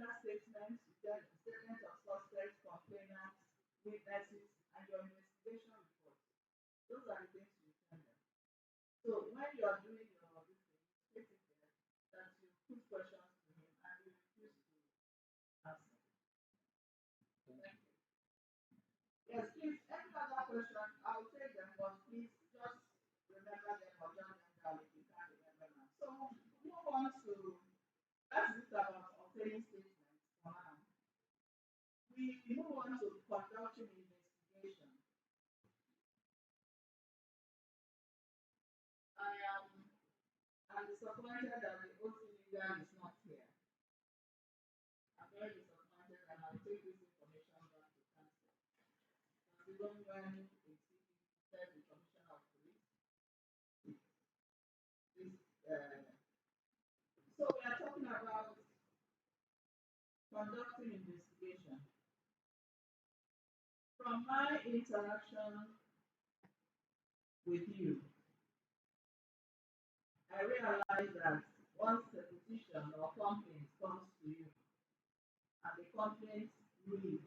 criminal statements, statements of suspects, complainants, witnesses, and your investigation report. Those are the things you send them. So when you are doing your this thing, you take it there that you put questions to him and you refuse to answer. Thank you. Yes, please, any other question, I'll take them, but please just remember them or jot them down if you can't remember now. So move on to, that's it about obtaining statements for now. We move on to conducting investigation. I'm disappointed that the OC leader is not here. I'm very disappointed and I'll take this information back to council. Even when a CP said the commissioner of police, this, so we are talking about conducting investigation. From my interaction with you, I realize that once a petition or complaint comes to you, and the complaint reads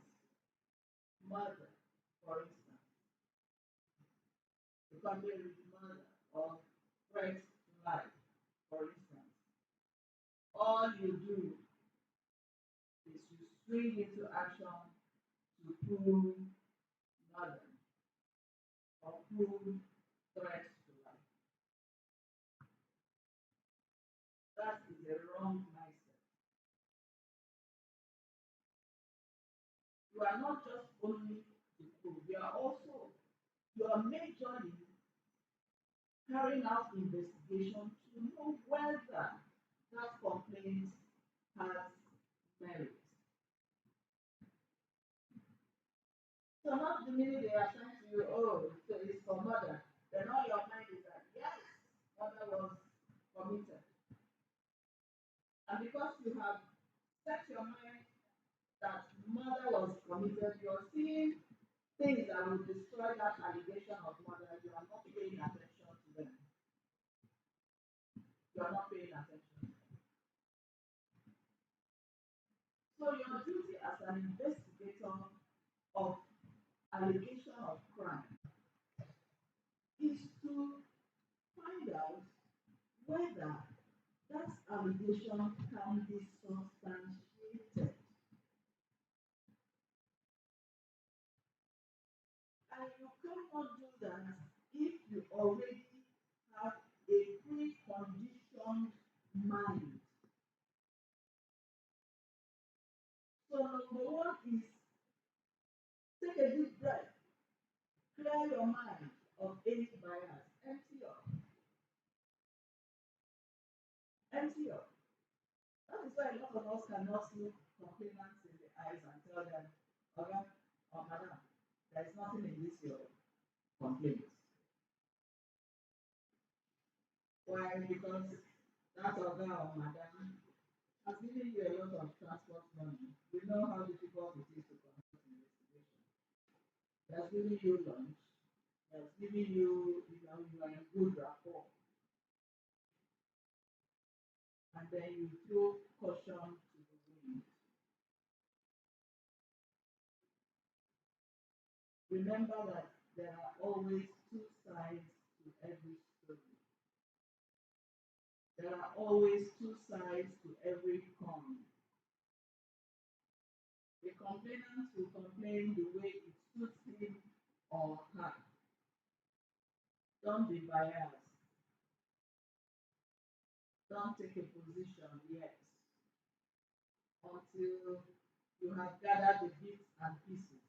murder, for instance, the complaint reads murder or threats to life, for instance, all you do is you spring into action to prove murder or prove threats to life. That is a wrong mindset. You are not just only to prove, you are majorly carrying out investigation to know whether that complaint has merit. So not the minute they are saying to you, oh, so it's for murder, then all your mind is that, yes, murder was committed. And because you have set your mind that murder was committed, you're seeing things that will destroy that allegation of murder, you are not paying attention to them. You are not paying attention. So your duty as an investigator of allegation of crime is to find out whether that allegation can be substantiated. And you cannot do that if you already have a preconditioned mind. So number one is take a deep breath, clear your mind of any bias, empty up. Empty up. That is why a lot of us cannot look complainants in the eyes and tell them, okay, or madam, there is nothing in this your complaint. Why? Because that organ or madam has given you a lot of transport money. You know how difficult it is to conduct investigation. He has given you lunch. He has given you, you are in good rapport. And then you throw caution to the wind. Remember that there are always two sides to every story. There are always two sides to every coin. The complainant will complain the way it suits him or her. Don't be biased. Don't take a position yet until you have gathered the bits and pieces.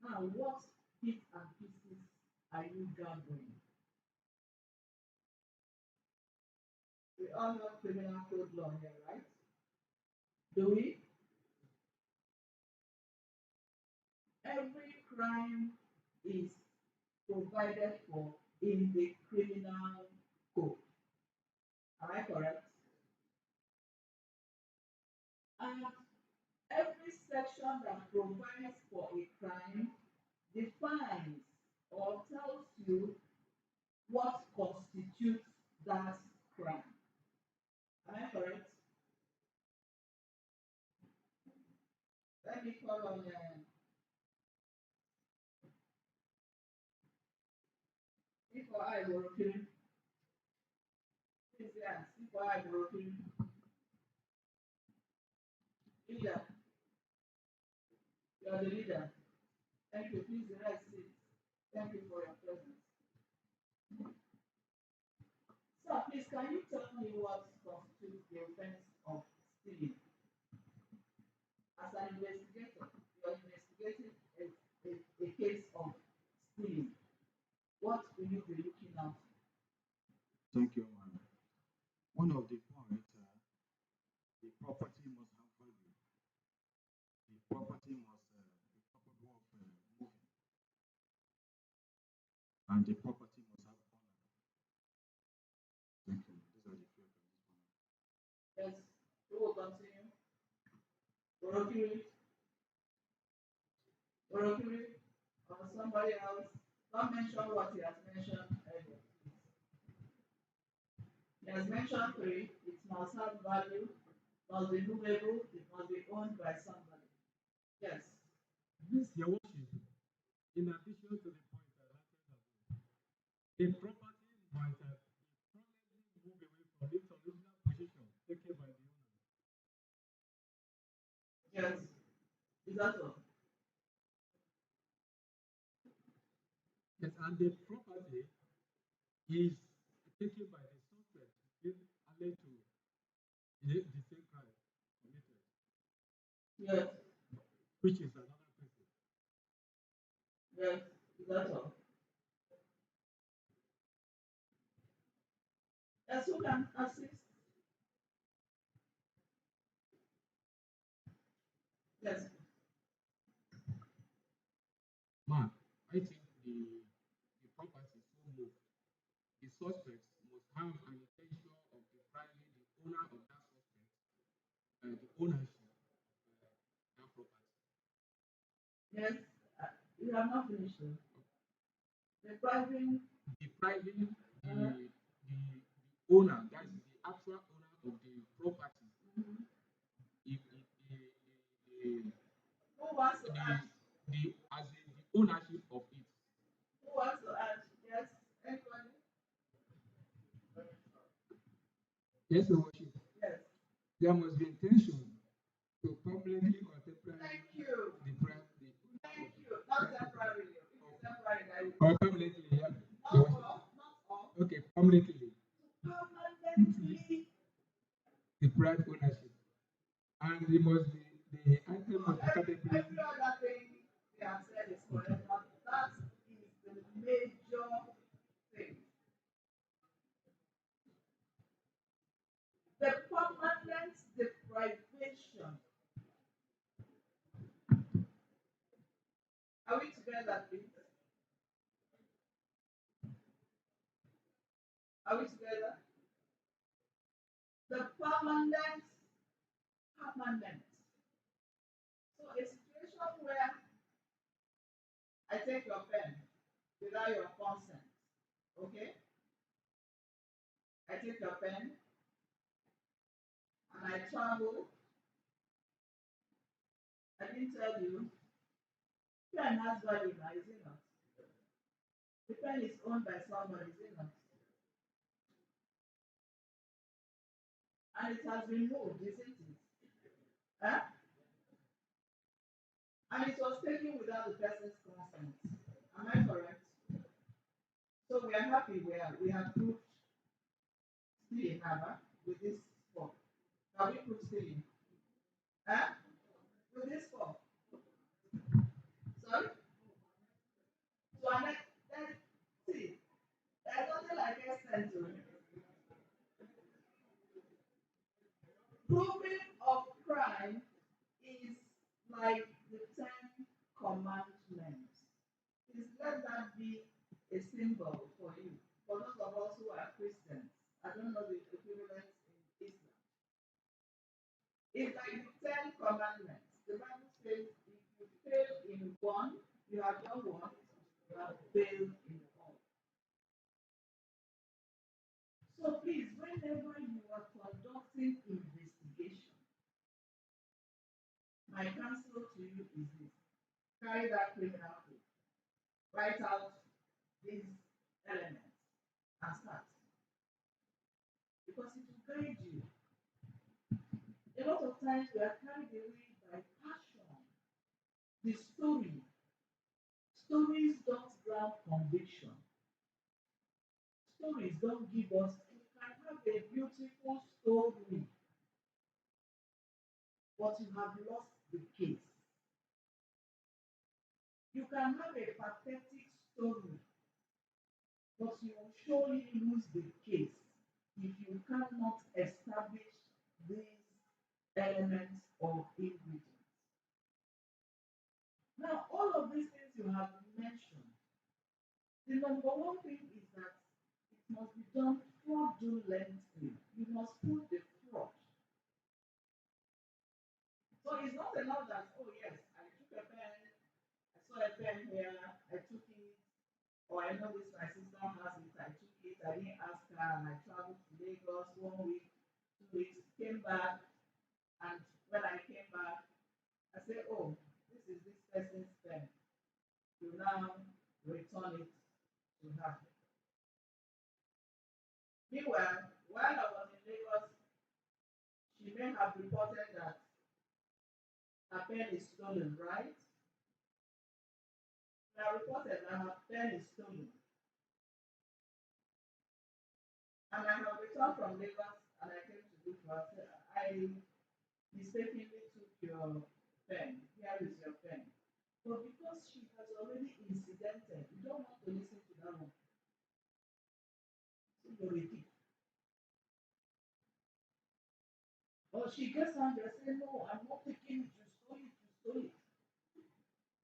Now, what bits and pieces are you gathering? We all know criminal code law here, right? Do we? Every crime is provided for in the criminal code. Am I correct? And every section that provides for a crime defines or tells you what constitutes that crime. Am I correct? quiet, working. Please, yes, be quiet, working. Leader, you are the leader. Thank you. Please, the rest seat. Thank you for your presence. So, please, can you tell me what constitutes the offense of stealing? As an investigator, you are investigating a case of stealing. What will you be looking out for? Thank you, man. One of the points, the property must have value. The property must be capable of moving, and the property must have honor. Thank you. These are the few at this point. Yes, we will continue. Orokiri, Orokiri, or somebody else. Don't mention what he has mentioned earlier. He has mentioned three. It must have value, must be movable, it must be owned by somebody. Yes. This, your worship, in addition to the point I highlighted above, the property might have permanently moved away from its original position taken by the owner. Yes. Is that all? Yes, and the property is taken by the suspect if alleged to the same crime committed, Yes. which is another person. Yes. Is that all? Yes, who can assist? Yes. Man, I think the property is so moved. The suspect must have an intention of depriving the owner of that suspect the ownership of that property. Yes. You have not finished. Depriving. Depriving Uh, the owner, that's the actual owner of the property, mhm. the, Who wants to the, add? the as in the ownership of it. Who wants to add? Yes. Anybody? Yes, Your Worship. Yes. There must be intention to permanently or temporarily Thank you. deprive the owner Thank you. Not temporarily. If it's temporary, I will. or permanently, yeah. Not all. Not all. Okay, permanently Permanently. deprive ownership. And it must be the item must be Every capable. other thing they have said is Okay. correct, but that is the major thing. The permanent deprivation. Are we together, please? Are we together? The permanent, permanent. So a situation where I take your pen without your consent, okay? I take your pen and I travel. I didn't tell you. Pen has value now, is it not? The pen is owned by somebody, is it not? And it has been moved, isn't it? Huh? And it was taken without the person's consent. Am I correct? So we are happy we have proved stealing now with this form. Have we proved stealing? Huh? With this form. Sorry? So let's see. There's nothing like extent to it. Proving of crime is like the Ten Commandments. Please let that be a symbol for you. For those of us who are Christians, I don't know the equivalent in Islam. It's like the Ten Commandments. The Bible says if you fail in one, you have done what? You have failed in all. So please, whenever you are conducting investigation, my counsel to you is this: carry that criminal code, write out these elements. and start because it will guide you. A lot of times we are carried away by passion. The stories don't grab conviction. Stories don't give us. You can have a beautiful story, but you have lost the case. You can have a pathetic story, but you will surely lose the case if you cannot establish these elements of ingredients. Now, all of these things you have mentioned, the number one thing is that it must be done fraudulently. You must put the fraud. So it's not enough that, oh yes, I took a pen, I saw a pen here, I took it, or I know this, my sister has it, I took it, I didn't ask her, and I traveled to Lagos 1 week, 2 weeks, came back, and when I came back, I said, oh, this is this person's pen. You now return it to her. Meanwhile, while I was in Lagos, she may have reported that her pen is stolen, right? I reported that her pen is stolen. And I have returned from Lagos and I came to look for her. I mistakenly took your pen. Here is your pen. But because she has already incidented, you don't want to listen to that one. So you're a thief. Or she gets angry and says, no, I'm not taking it, you stole it, you stole it.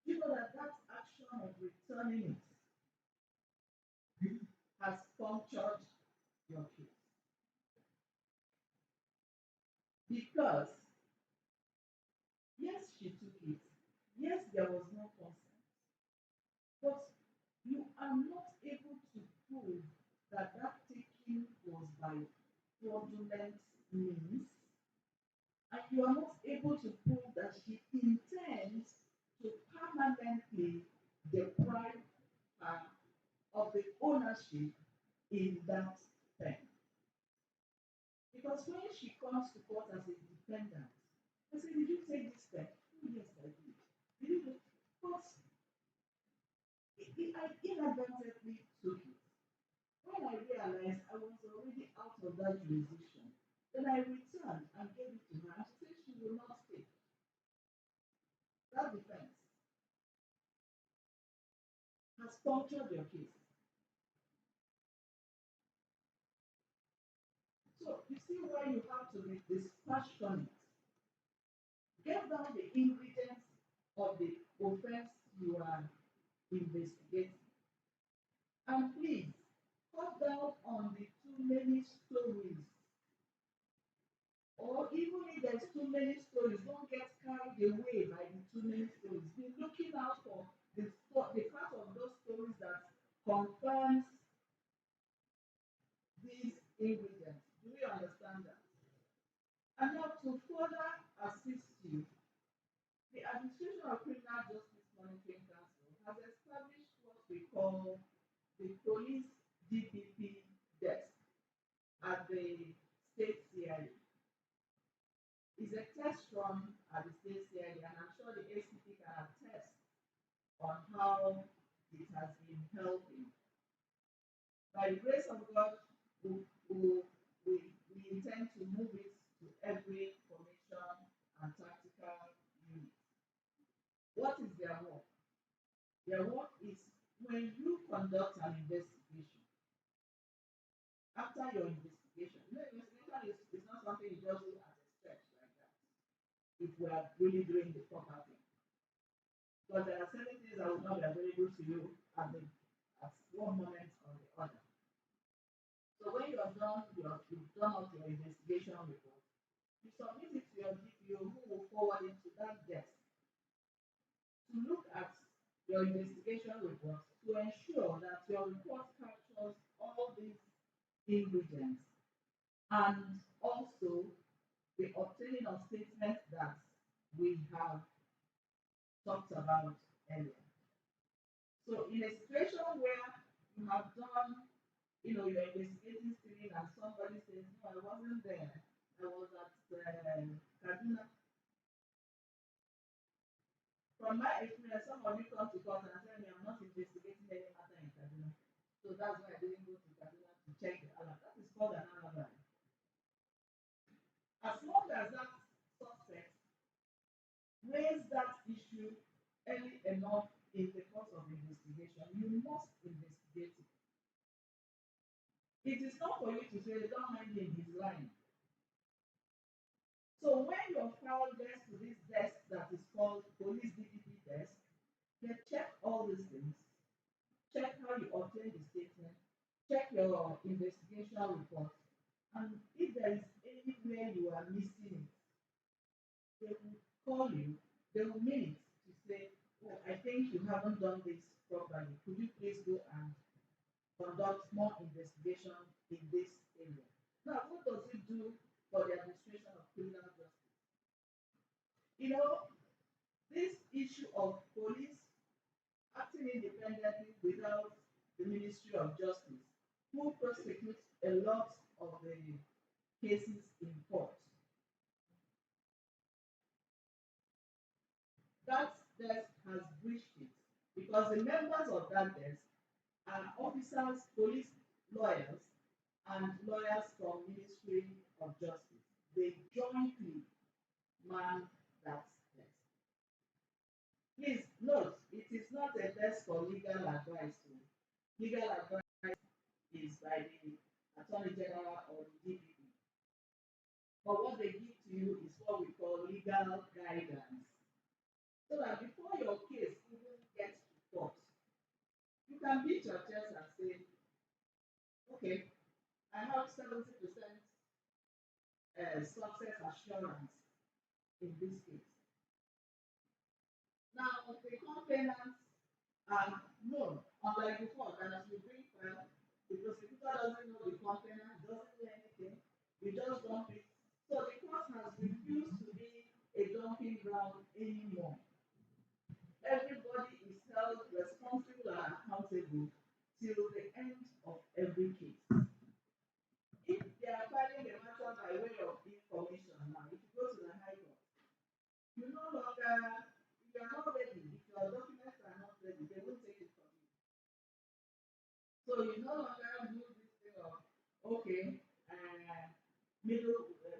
You know that that action of returning it has punctured your case. Because, yes, she took it. Yes, there was no consent. But you are not able to prove that that taking was by fraudulent means, and you are not able to prove that she intends to permanently deprive her of the ownership in that pen. Because when she comes to court as a defendant, I say, did you take this pen? Oh, yes, I did. Did you? But I inadvertently took it. When I realized I was already out of that jurisdiction, then I returned and gave it to her, and she said she will not stay. That defense has punctured your case. So you see why you have to be dispassionate. Get down the ingredients of the offense you are investigating. And please, cut down on the too many stories. Or even if there's too many stories, don't get carried away by the too many stories. Be looking out for the part of those stories that confirms these ingredients. Do you understand that? And now to further assist you, the Administration of Criminal Justice Monitoring Council has established what we call the Police DPP desk at the state CID. It's a test run at the state CID, and I'm sure the ACP can attest on how it has been helping. By the grace of God, we, we, we intend to move it to every formation and tactical unit. What is their work? Their work is when you conduct an investigation, after your investigation, you know, investigation is not something you just do at a stretch like that. If we are really doing the proper thing. Because there are certain things that will not be available to you at one moment or the other. So when you have done you've done out your investigation report, you submit it to your DPO who will forward it to that desk to look at your investigation report to ensure that your report captures all these ingredients and also the obtaining of statements that we have talked about earlier. So in a situation where you have done You're investigating stealing and somebody says, no, I wasn't there. I was at Kaduna. From my experience, some of you come to court and tell me I'm not investigating any matter in Kaduna. So that's why I didn't go to Kaduna to check the alarm. That is called an alibi. As long as that suspect raise that issue early enough in the course of investigation, you must investigate it. It is not for you to say, don't mind him, he's lying. So when your file gets to this desk that is called police DPP desk, they check all these things, check how you obtain the statement, check your investigation report, and if there is anywhere you are missing it, they will call you, they will mean it to say, oh, I think you haven't done this properly. Could you please go and conduct more investigation in this area? Now, what does it do for the administration of criminal justice? You know, this issue of police acting independently without the Ministry of Justice, who prosecutes a lot of the cases in court, that desk has breached it because the members of that desk are officers, police lawyers, and lawyers from Ministry of Justice. They jointly man that desk. Please note, it is not a desk for legal advice. Legal advice is by the Attorney General or the DPP. But what they give to you is what we call legal guidance. So that before your case even gets to court, you can beat your chest and say, okay, I have 70% success assurance in this case. Now, the complainants are known, unlike before, that as you bring file, the prosecutor doesn't know the complainant, doesn't know anything, you just dump it. So the court has refused to be a dumping ground anymore. Everybody is held responsible and accountable till the end of every case. If they are filing a matter by way of information now, if you go to the high court, you no longer, if you are not ready, if your documents are not ready, they won't take it from you. So you no longer do this thing of, okay,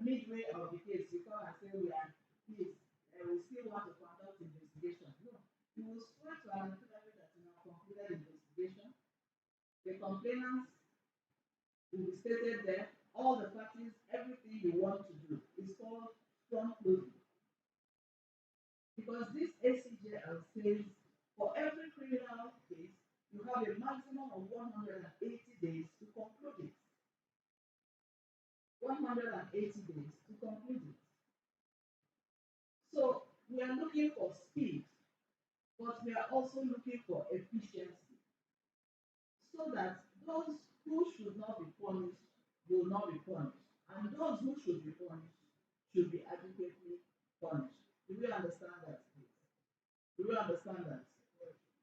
midway of the case, you come and say, we are, please, we still want to conduct investigation. No, you will swear to an affidavit that you have concluded investigation. The complainants will be stated there, all the parties, everything you want to do. It's called strong closing. Because this ACJL says for every criminal case, you have a maximum of 180 days to conclude it. 180 days to conclude it. So we are looking for speed, but we are also looking for efficiency so that those who should not be punished will not be punished, and those who should be punished should be adequately punished. Do we understand that, please? Do we understand that?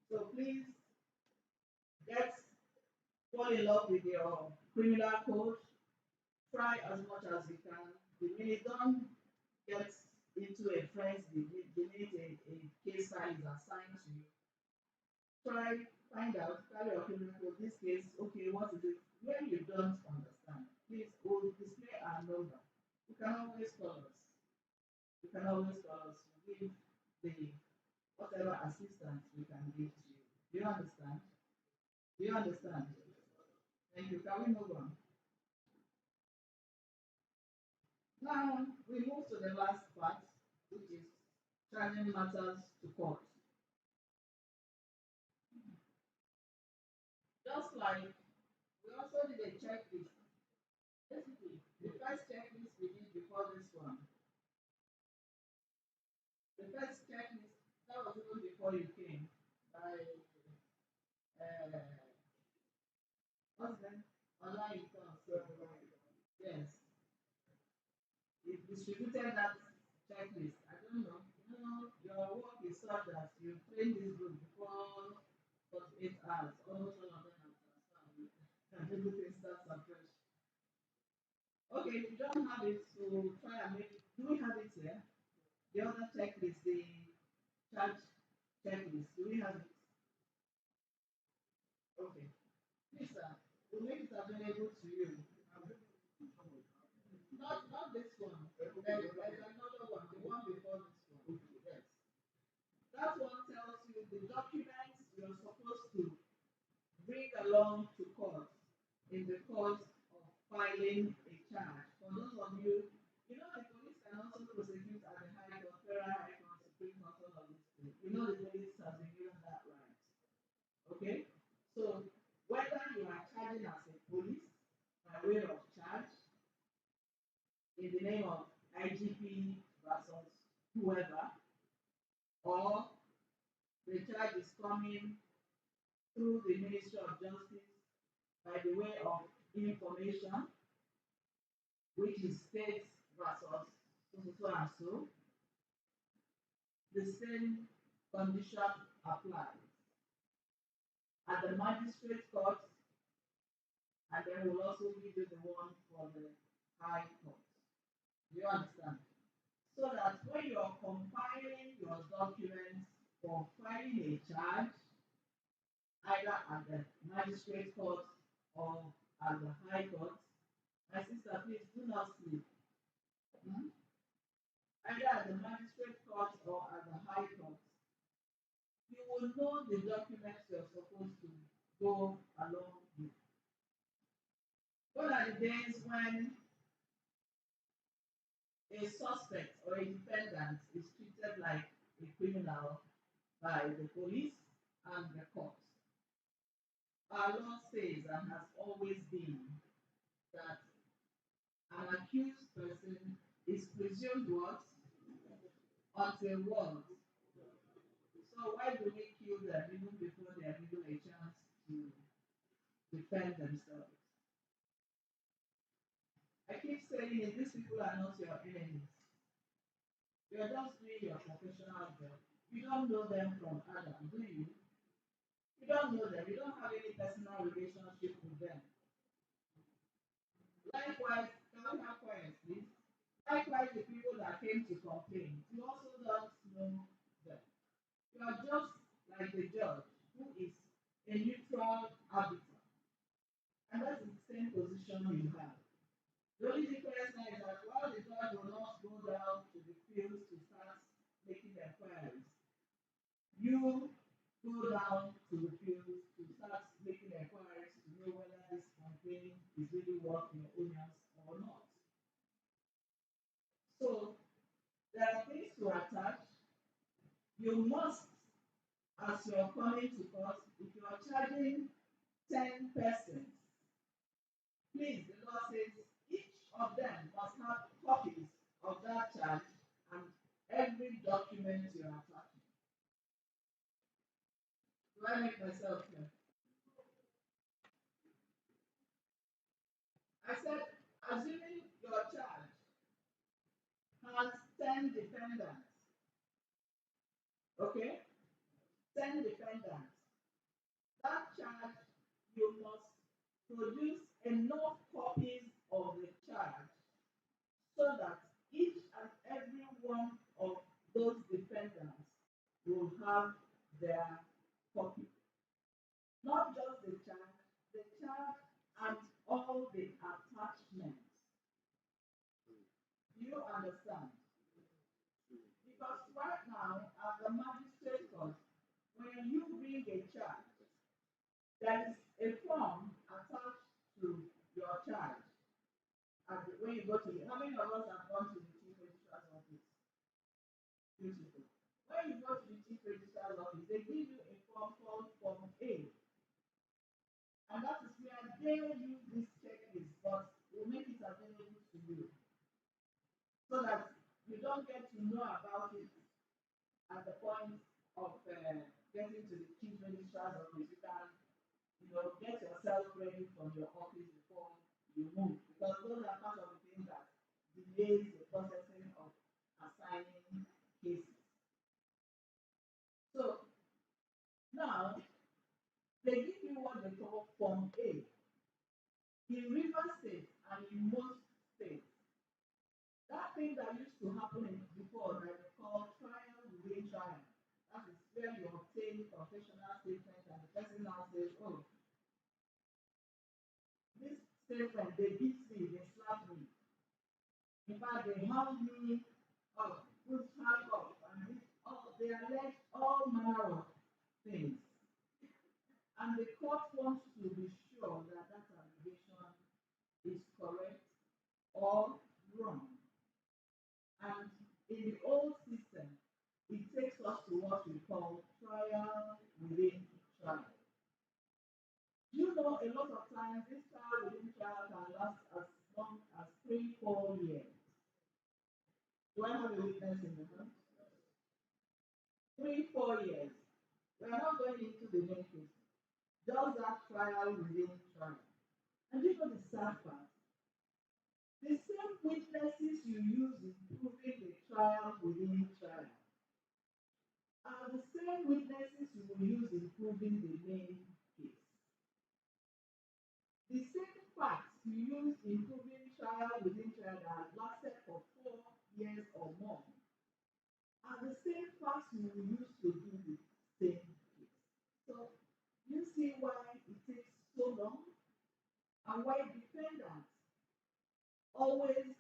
So please get fall in love with your criminal code. Try as much as you can. The minute don't get into a frenzy, the minute a case file is assigned to you, try, find out, tell your criminal code, this case, okay, what is it? When you don't understand, please we'll display our number. You can always call us. You can always call us. We give the whatever assistance we can give to you. Do you understand? Do you understand? Thank you. Can we move on? Now we move to the last part, which is charging matters to court. Just like we also did a checklist. Basically, the first checklist we did before this one. The first checklist that was even before you came by what's that? Online income. Yes. It distributed that checklist. I don't know. Your work is such that you train this group before 48 hours. Almost all of them have transferred and everything Okay, if you don't have it, so try and make it. Do we have it here? The other checklist, the charge checklist. Do we have it? Okay. Please, sir, we'll make it available to you. Not this one. There's another one, the one before this one. Yes. That one tells you the documents you're supposed to bring along to court in the course of filing a charge. For those of you, you know the police can also prosecute at the High Court, Federal High Court, Supreme Court, all of these things. You know the police has been given that right. Okay? So whether you are charging as a police by way of charge in the name of IGP versus whoever, or the charge is coming through the Ministry of Justice by the way of information, which is state versus so and so, the same condition applies. At the magistrate court, and then we'll also give you the one for the high court. Do you understand? So that when you're compiling your documents for filing a charge, either at the magistrate court or at the high court, my sister, please do not sleep. Hmm? Either at the magistrate court or at the high court, you will know the documents you're supposed to go along with. What are the days when a suspect or a defendant is treated like a criminal by the police and the court? Our law says and has always been that an accused person is presumed what? Until what? So why do we kill them even before they are given a chance to defend themselves? I keep saying it, these people are not your enemies. You are just doing your professional job. You don't know them from Adam, do you? You don't know them. You don't have any personal relationship with them. Likewise, can we have quiet, please? Likewise, the people that came to complain, you also don't know them. You are just like the judge, who is a neutral arbiter. And that's the same position you have. The only difference now is that while the judge will not go down to the fields to start making enquiries, you go down to the fields to start making enquiries to know whether this complaint is really worth your onions or not. So there are things to attach. You must, as you're coming to court, if you are charging 10 persons, please, the law says each of them must have copies of that charge and every document you are attaching. Do I make myself clear? I said, assuming your charge has 10 defendants, okay? 10 defendants. That charge, you must produce enough copies of the charge so that each and every one of those defendants will have their copy. Not just the charge and all the attachments. Do you understand? Because right now, at the magistrate court, when you bring a charge, there is a form attached to your charge. When you go to how many of us have gone to the chief registrar's office? Beautiful. When you go to the chief registrar's office, they give you a form called Form A. And that is where they use this checklist, but we'll make it available to you. So that you don't get to know about it at the point of getting to the chief registrar's office. You can, get yourself ready from your office before you move, because those are part of the things that delays the processing of assigning cases. So now they give you what they call Form A. In River State and in most states, thing that used to happen before that we call trial within trial. That is where you obtain confessional statement and the person now says, oh, this statement, they beat me, they slapped me. In fact, they hung me up, put handcuffs, and they allege all manner of things. And the court wants to be sure that that allegation is correct or wrong. And in the old system, it takes us to what we call trial within trial. You know, a lot of times this trial within trial can last as long as 3, 4 years. Do I have a witness in the house? 3, 4 years. We are not going into the main case. Just that trial within trial. And you know the sad part? The same witnesses you use in proving the trial within trial are the same witnesses you will use in proving the main case. The same facts you use in proving trial within trial that has lasted for 4 years or more are the same facts you will use to do the same case. So you see why it takes so long and why defendants always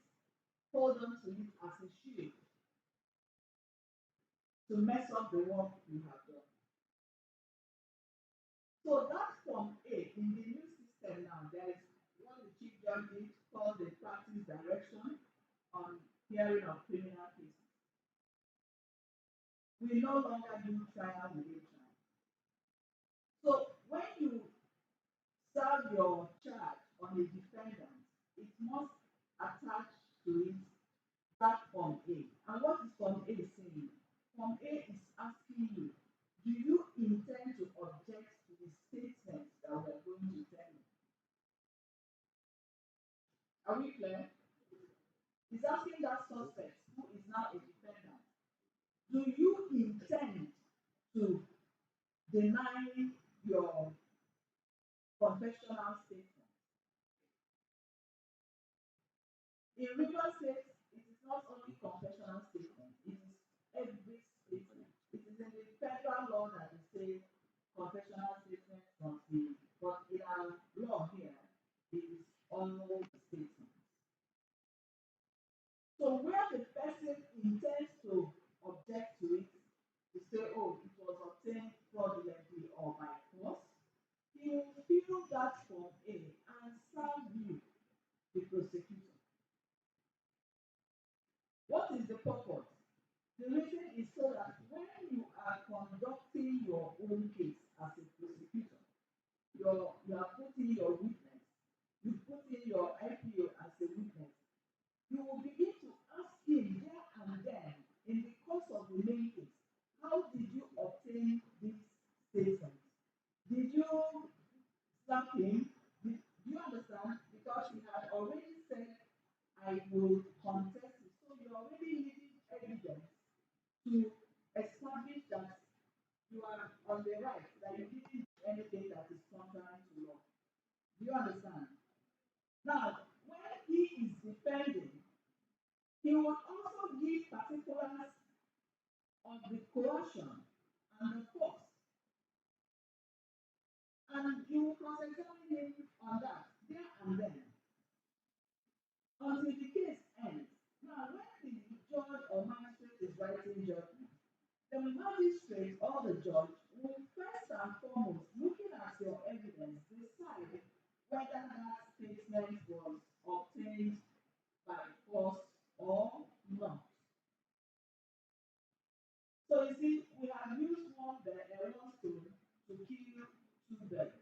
hold on to it as a shield to mess up the work you have done. So that Form A in the new system now, there is what the Chief Judge did called the practice direction on hearing of criminal cases. We no longer do trial within trial. So when you serve your charge on a defendant, it must attach to it that Form A. And what is Form A saying? Form A is asking you, do you intend to object to the statements that we are going to tell you? Are we clear? It's asking that suspect who is now a defendant, do you intend to deny your confessional statement? In river states, it is not only confessional statement, it is every statement. It is in the federal law that it says confessional statements must be, but in our law here, it is all statements. So where the person intends to object to it, to say, oh, it was obtained fraudulently or by force, he will fill that Form A and serve you, the prosecutor. What is the purpose? The reason is so that when you are conducting your own case as a prosecutor, you are putting your witness, you put in your IPO as a witness, you will begin to ask him there and then in the course of the main case, how did you obtain this statement? Did you slap him? Do you understand? Because he had already said, I will contest it. So you're already needing evidence to establish that you are on the right, that you didn't do anything that is contrary to law. Do you understand? Now, when he is defending, he will also give particulars of the coercion and the force. And you will cross-examine him on that, there and then, until the case ends. Now, when the judge or magistrate is writing judgment, the magistrate or the judge will first and foremost, looking at your evidence, decide whether that statement was obtained by force or not. So you see, we have used one stone to kill 2 birds,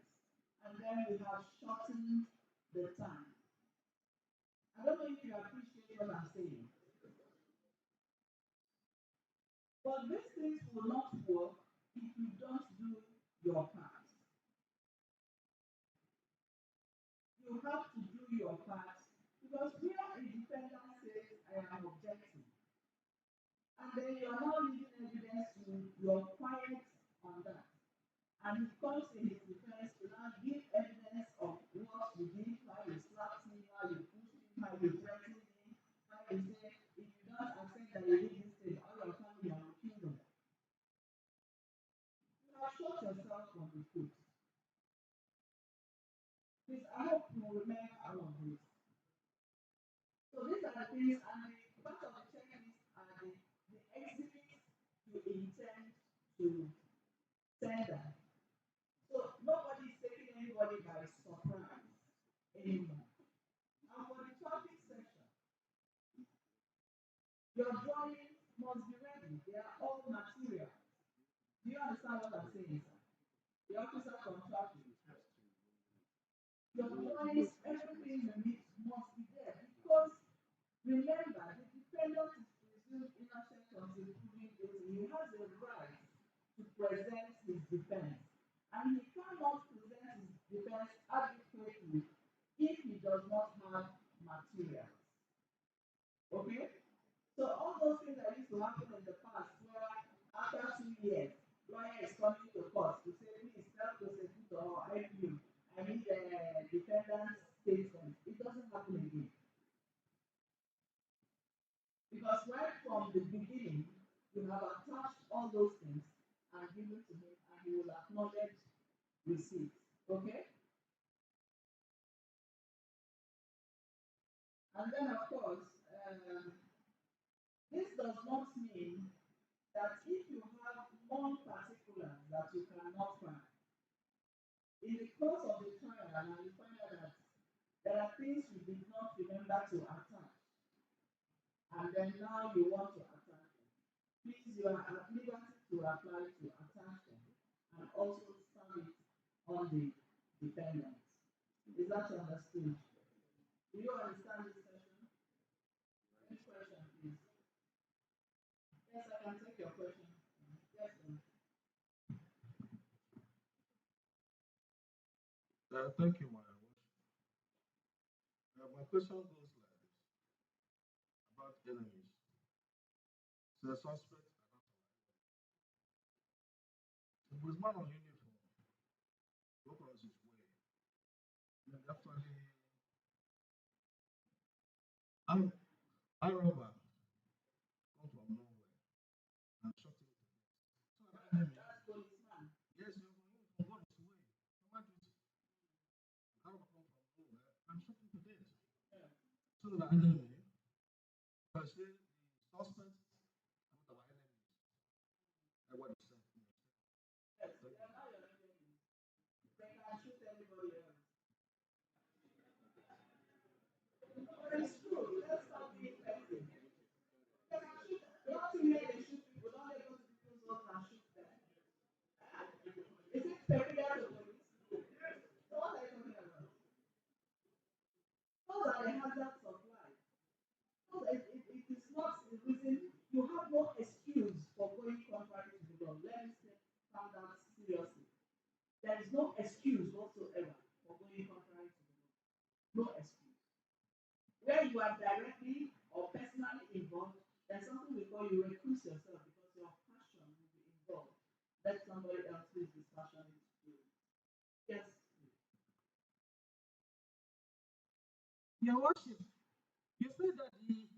and then we have shortened the time. I don't know if you appreciate what I'm saying. But these things will not work if you don't do your part. You have to do your part because where a defendant says, I am objecting, and then you are not leaving evidence, you're quiet on that. And he comes in his defense to now give evidence of what you did, how you slapped him, how you pushed him, how you threatened him, how you said, if you things, and the part of the checklist are the exhibits you intend to tender. So nobody is taking anybody by surprise anymore. And for the topic section, your drawings must be ready. They are all material. Do you understand what I'm saying, sir? The officer from traffic. Your drawings, everything you need must be there because remember, the defendant is presumed innocent until proven guilty. He has a right to present his defense, and he cannot present his defense adequately if he does not have materials. Okay? So all those things that used to happen in the past, where after 2 years, lawyer is coming to court to say, please tell prosecutor or IPU, I need a defendant's statement. It doesn't happen again. Because right from the beginning, you have attached all those things and given to him, and he will acknowledge receipts. Okay? And then, of course, this does not mean that if you have one particular that you cannot find, in the course of the trial, and you find out that there are things you did not remember to attach, and then now you want to attach them, please, you are at liberty to apply to attach them and also stamp it on the defendant. Is that understood? Do you understand this session? Any question, please? Yes, I can take your question. Yes, ma'am. Thank you, my worship. My question goes like this about enemies. So the suspect, the policeman on uniform, go across his way. Then actually, I'm I robber come from nowhere and shot him to death. So that enemy, That's policeman. yes, you're from uniform, go on his way. Command duty. I robber come from nowhere and shot him to death. Yeah. So the enemy, I say the suspect, about our enemies. That's what he said. Yes, Thank they are you. not your enemy. They can shoot anybody else. But it's true. Let's not be effective. They can shoot. Not to hear they shoot people. Don't they go to people's homes and shoot them? Is it peculiar to police? So what are you talking about? Those are the hazards of life. It is not the reason you have no excuse for going contrary to the law. Let me say, found out seriously. There is no excuse whatsoever for going contrary to the law. No excuse. Where you are directly or personally involved, there's something we call you recluse yourself because your passion will be involved. Let somebody else who is dispassionate do it. Yes. Your worship, you say that we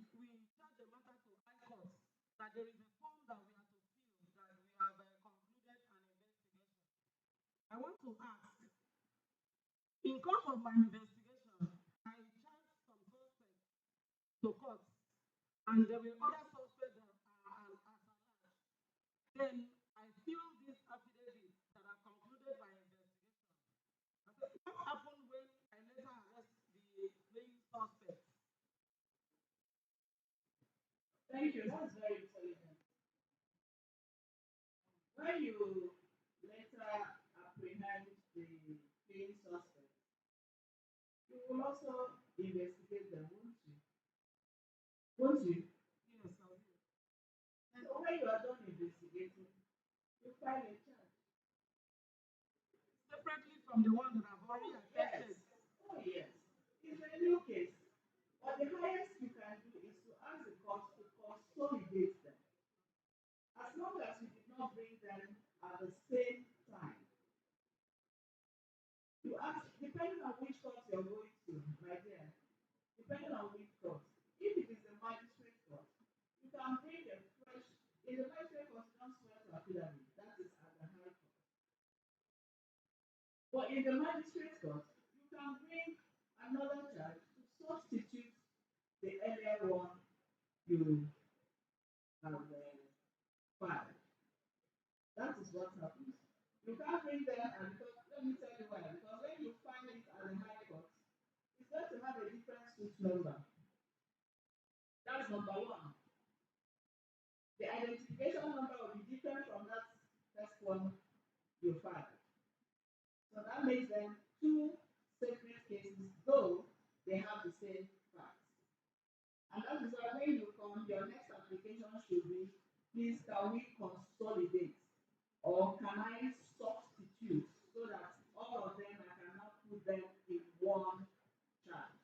charge the matter to high court, that there is a form that we have to fill, that we have concluded an investigation. I want to ask, in course of my investigation, I charged some suspects to court, and there were other suspects that are as alleged. Then I fill these affidavits that are concluded by investigation. I said, what happened when I later arrest the playing suspects? Thank you. That's very intelligent. When you later apprehend the fleeing suspect, you will also investigate them, won't you? Won't you? Yes, I will. And when you are done investigating, you file a charge. Separately from the one that I've already Yes. attested. Oh, yes. It's a new case. But the highest you can do is to ask the court to consolidate them. As long as you did not bring them at the same time. You ask, depending on which court you're going to, my dear, depending on which court. If it is a magistrate court, you can bring a fresh, in the magistrate court, you don't swear to affidavit. That is at the high court. But in the magistrate court, you can bring another charge to substitute the earlier one you have filed. That is what happens. You can't bring them, and because let me tell you why. Because when you find it at the high court, it's going to have a different suit number. That's number one. The identification number will be different from that first one you filed. So that makes them two separate cases, though they have the same facts. And that is why when you come, your next application should be, please can we consolidate or can I substitute so that all of them I cannot put them in one charge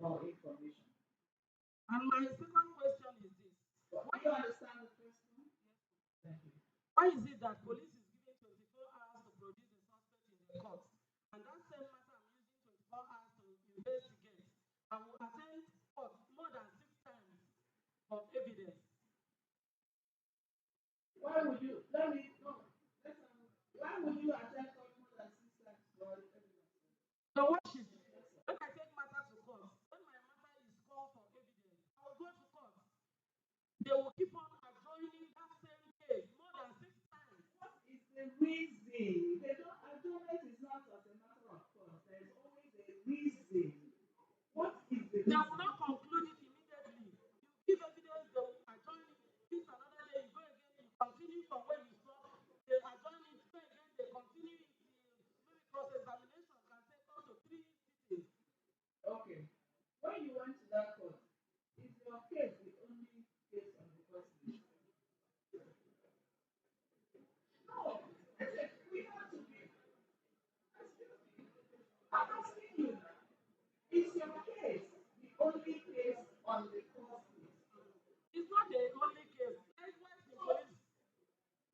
or information. And my second question is this. But do you understand the question? Thank you. Why is it that police is given 24 hours to produce a suspect in the court, and that same matter I'm using 24 hours to investigate, I will attend court more than 6 times for evidence? Why would you let me no? Why would you attend court more than 6 times for evidence? The worship. When I take matter to court, when my matter is called for evidence, I will go to court. They will keep on adjourning that same case more than 6 times. What is the reason? They don't adjournment is not as a matter of course. There is always a reason. What is the They reason? will not conclude it immediately. You give evidence, they will adjourn it. This another day, you go again, you continue from where you stop. They adjourn it, go again, they continue it. Maybe cross-examination can take up to 3 sittings. Okay. When you went to that court, is your case the only case on the court list? No. I said we have to be. I'm asking you now. Is your case the only case on the court list? It's not the only case. Likewise, in police,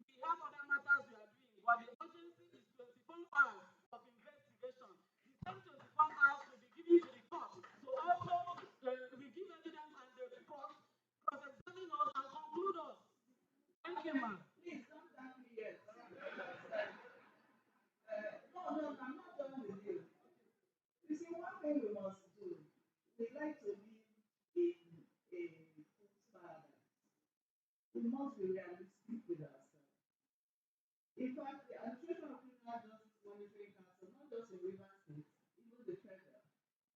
we have other matters we are doing, but the urgency is 24 hours of investigation. The same 24 hours will be given to the court to also we give evidence and they cross-examine us and conclude us. Thank you, ma'am. Please don't thank me yet. No, no, I'm not done with you. You see, one thing we must do, we like to live in a food paradise. We must be realistic with ourselves. In fact, the Administration of Criminal Justice Monitoring Council, not just in Rivers State, even the federal,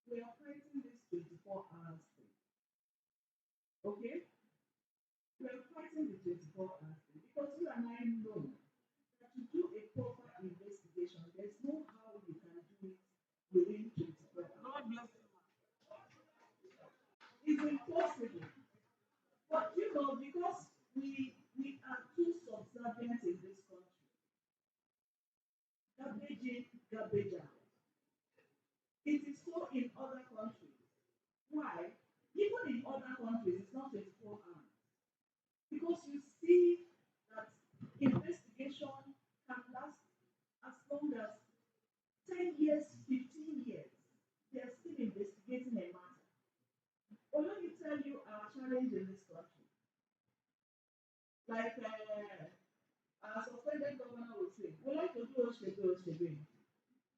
we are fighting this 24 hours thing. Okay? We are fighting the 24 hours thing because you and I know that to do a proper investigation, there's no how you can do it within 24 hours. God bless you, ma'am. It's impossible. But you know, because we are too subservient in this country, garbage in, garbage out. It is so in other countries. Why? Even in other countries, it's not 24 hours. Because you see that investigation can last as long as 10 years, 15 years. They are still investigating a matter. But let me tell you our challenge in this country. Like our suspended governor will say, we like to do Oshebe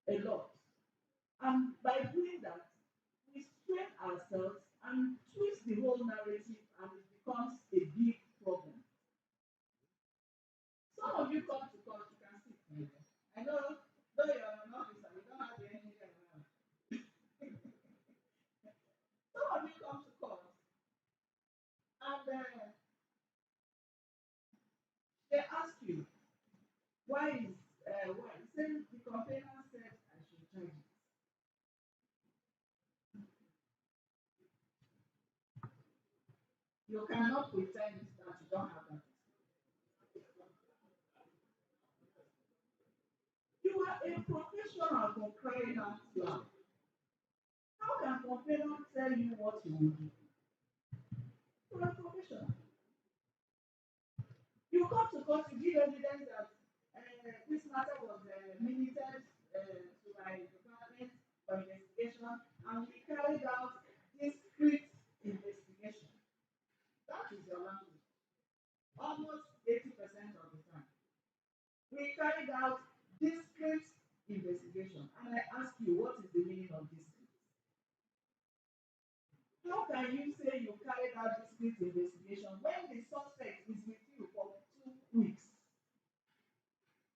a lot. And by doing that, we strain ourselves and twist the whole narrative and it becomes a big problem. Some of you come to court, you can sit here. I know, though you're an officer, you don't have the energy around. Some of you come to court and they ask you, why is, why? Saying the complainant said I should charge it. You cannot pretend that you don't have that. You are a professional for crying out loud. How can complainant tell you what you will do? You are a professional. You come to court to give evidence that this matter was minuted to my department for investigation, and we carried out discreet investigation. That is your language. Almost 80% of the time. We carried out discreet investigation, and I ask you, what is the meaning of discreet? How can you say that discrete investigation when the suspect is with you for 2 weeks,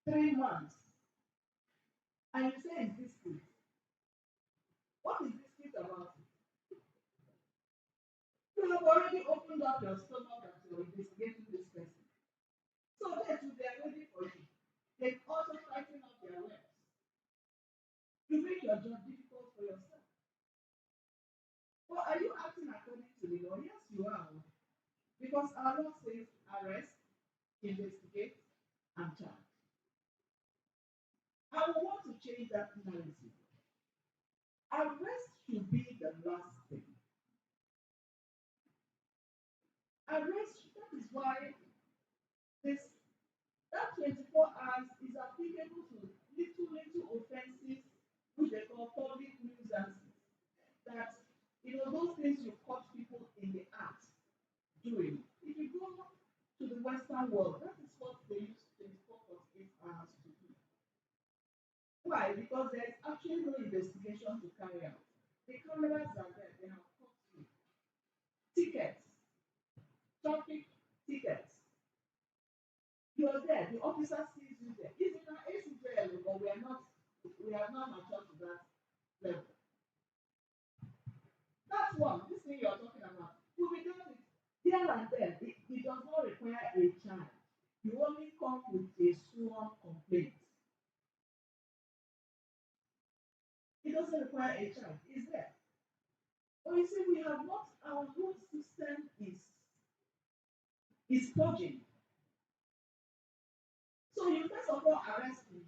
3 months, and you say it's discrete? What is discrete about it? You have already opened up your stomach that you're investigating this person. So they too, they are ready for you. They also tighten up their lips. You make your job difficult for yourself. But are you acting according to the law? Yes, you are. Because our law says arrest, investigate, and charge. I will want to change that narrative. Arrest should be the last thing. Arrest, that is why this that 24 hours is applicable to little offenses which they call public nuisances. That those things you caught people in the act doing. If you go to the Western world, that is what they use 24/48 hours to do. Why? Because there is actually no investigation to carry out. The cameras are there, they have caught you. Tickets, traffic tickets. You're there, the officer sees you there. It's in our ACJL, but we are not mature to that level. That's one. This thing you're talking about. We will do it here and then. It does not require a charge. You only come with a sworn complaint. It doesn't require a charge. It's there. But you see, we have not, our whole system is purging. So you first of all arrest me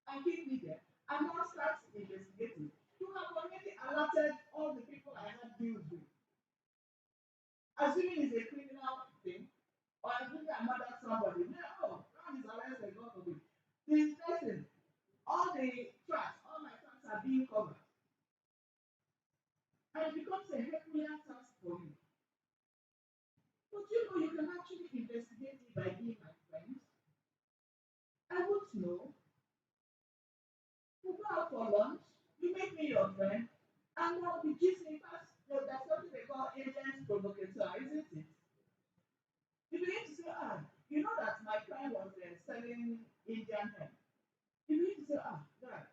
and keep me there and now start investigating. You have already alerted all the people I had deals with. Assuming it's a criminal thing, or assuming I murdered somebody, now is arrested, God forbid. This person, all my tracks are being covered. And it becomes a Herculean task for you. But you can actually investigate me by being my friend. I won't know. We'll go out for lunch, you make me your friend, and I'll be gisting fast. There's something they call agent provocateur, isn't it? You begin to say, you know that my friend was selling Indian hemp. You begin to say, guy,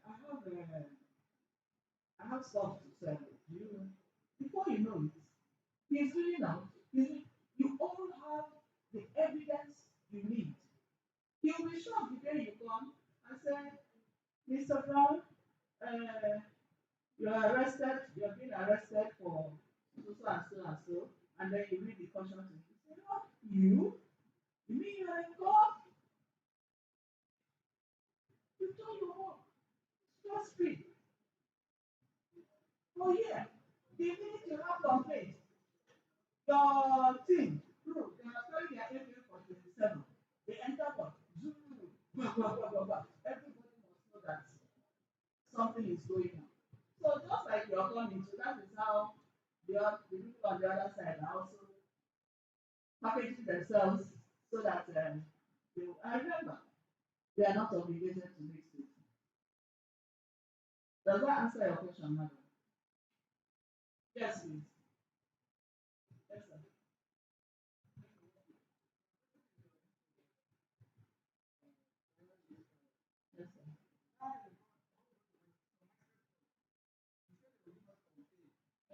I have stuff to sell you. Before you know it, he's really out. You all have the evidence you need. He'll be shocked the day you come and say, Mr. Brown, you're arrested, you're being arrested for so and so and so, and then you read the caution to him. You say, no, you mean you're in court? You've done your work. Stress free. Oh yeah, the minute you have complaint, your team, group, they are carrying their AK for 27. They enter one. Everybody must know that something is going on. So just like you're coming to, that is how the people on the other side are also packaging themselves so that I remember they are not obligated to make statements. Does that answer your question, madam? Yes, please. Yes, sir. Yes, sir.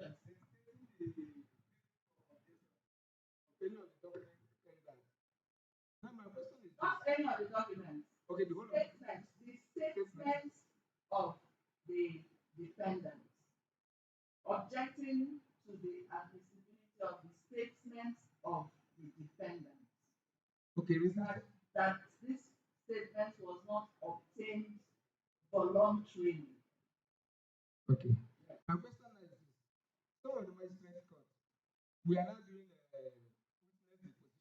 Yes. Any of the documents tendered. Now my question is Not this. any of the documents. Okay, the whole of Statements. The statements of the defendant objecting to the admissibility of the statements of the defendant. okay, reason. That this statement was not obtained voluntarily. Okay. My question is this. Some of the magistrate court, we are now doing a witness deposition on this.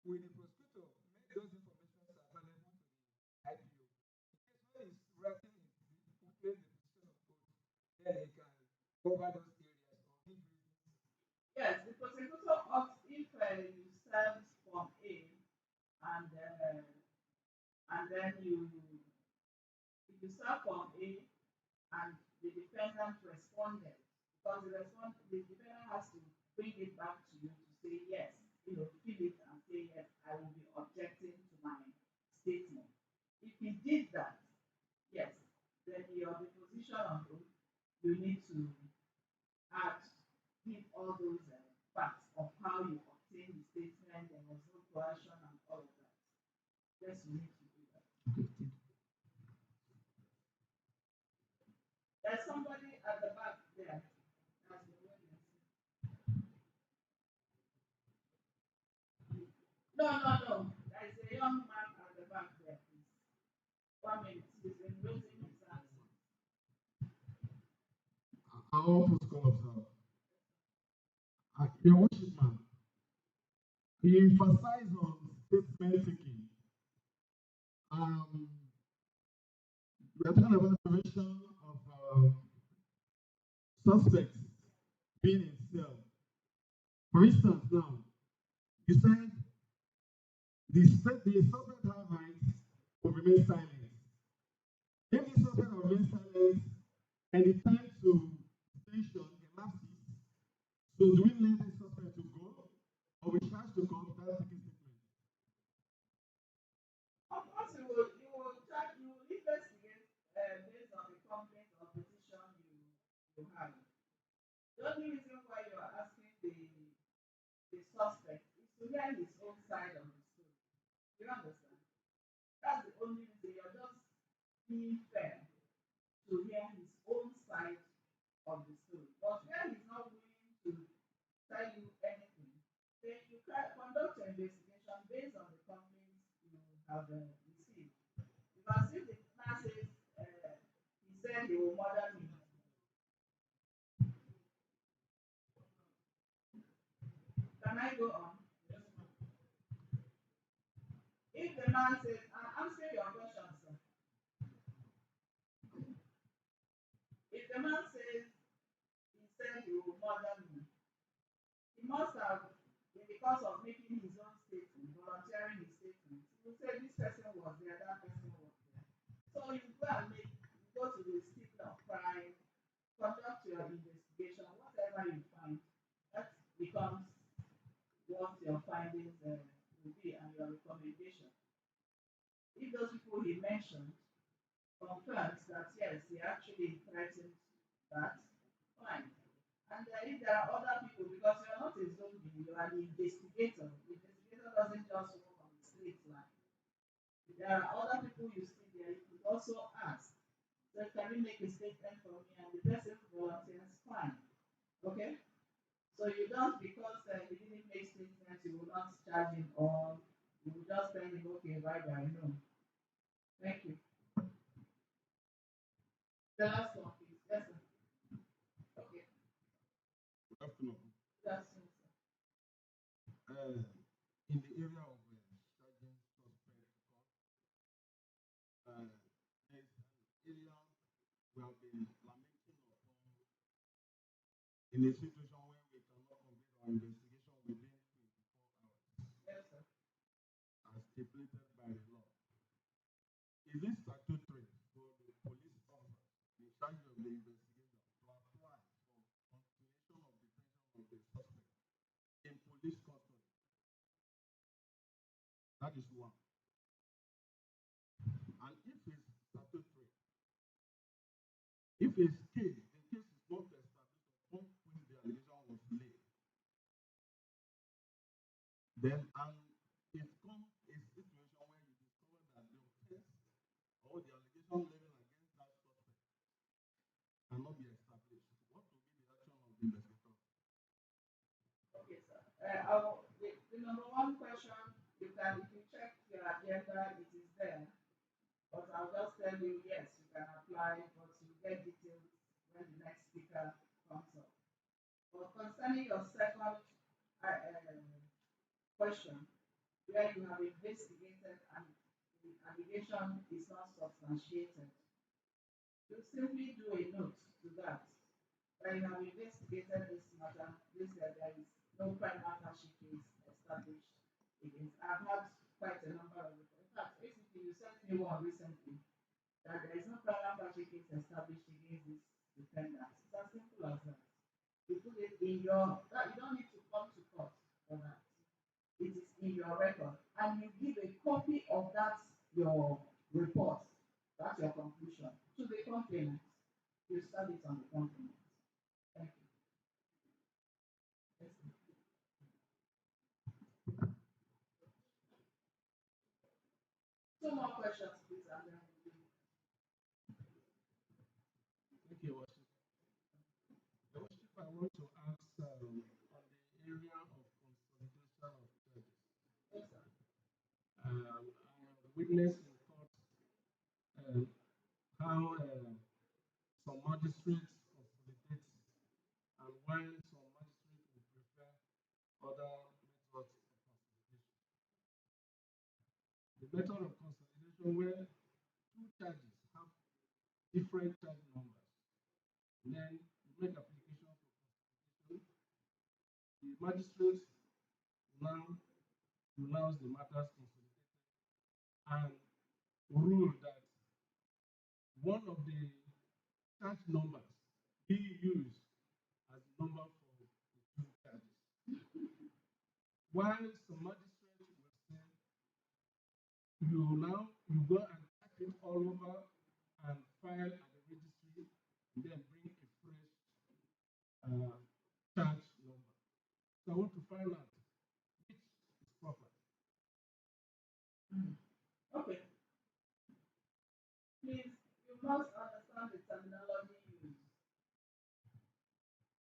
Will the prosecutor make those information available to the IPO? In case when he's writing his witness deposition of both, then he can cover those areas or give reasons. Yes, the prosecutor ought, if you serve Form A and then if you serve Form A and the defendant responded, because the defendant has to bring it Yes, you need to do that. Okay, thank you. There's somebody at the back there that's been waiting. No, no, no. There's a young man at the back there, please. 1 minute. He's been raising his hands. Our protocol observer. Your worship, man, he emphasized on statement taking. Um, we are talking about prevention of suspects being in cell. For instance, now, you said the suspect have rights to remain silent. If the suspect remains silent and the time to detention elapses, so do we let the suspect to go or we charge to come without taking statement? Of course, you will investigate based on the complaint or petition you have. The only reason why you are asking the suspect is to hear his own side of the story. You understand? That's the only reason you're just being fair to hear his own side of the story. But where he's not willing to tell you anything, then you can conduct your investigation based on the complaints you have received. Because if the man says he said he will murder me, can I go on? If the man says, I'm answering your question, sir. If the man says he said he will murder me, he must have, in the course of making his own statement, volunteering his statement, he will say this person was there, that person was there. So you go and you go to the scene of crime, conduct your investigation, whatever you find, that becomes what your findings will be and your recommendation. If those people he mentioned confirms that yes, he actually threatened that, fine. And if there are other people, because you are not a zombie, you are the investigator. The investigator doesn't just work on the street line. If there are other people you see there, you could also ask, so can you make a statement for me? And the person volunteers, fine. Okay? So you don't, because he didn't make statements, you will not charge him, or you will just tell him, okay, right, I know. Thank you. The last one, please. Yes, sir. Okay. Good afternoon. Good afternoon, sir. In the area of charging suspect, there's an area we have been lamenting upon in a situation where we cannot complete our investigation within 24 hours, Yes, sir. as stipulated by the law. Is it statutory for the police officer in charge of the investigation to apply for continuation of detention of the suspect in police custody? That is one. And if it's statutory, if it's case, the case is not established upon which the allegation was laid, then and it comes a situation where you discover that the offense or the allegation level against that suspect cannot be established, what will be the action of the investigator? Okay, sir. The number one question, if you check your agenda, it is there. But I'll just tell you, yes, you can apply, but you get details when the next speaker comes up. But concerning your second question, where you have investigated and the allegation is not substantiated, you simply do a note to that. When you have investigated this matter, there is no prima facie case established against. I've had quite a number of it. In fact, basically, you sent me one recently that there is no prima facie case established against this defendant. It's as simple as that. You put it in your, that you don't need to come to court for that. It is in your record, and you give a copy of that your report. That's your conclusion to the complainant. You start it on the complainant. Thank you. Yes, Two more questions, please, and then we'll leave. Thank you, Worship. Your Worship, I want to ask on the area of consolidation of churches. Yes, sir. I have witnessed in court um, how some magistrates consolidate and why some magistrates would prefer other methods of consolidation. The method of consolidation where two charges have different charge numbers, and then you make application for consolidation. The magistrate will now pronounce the matters consolidated and rule that one of the charge numbers being used as the number for the two charges. While some magistrates will say you go and type it all over and file at the registry and then bring a fresh uh, charge number. So I want to find out which is proper. Okay. Please, you must understand the terminology used.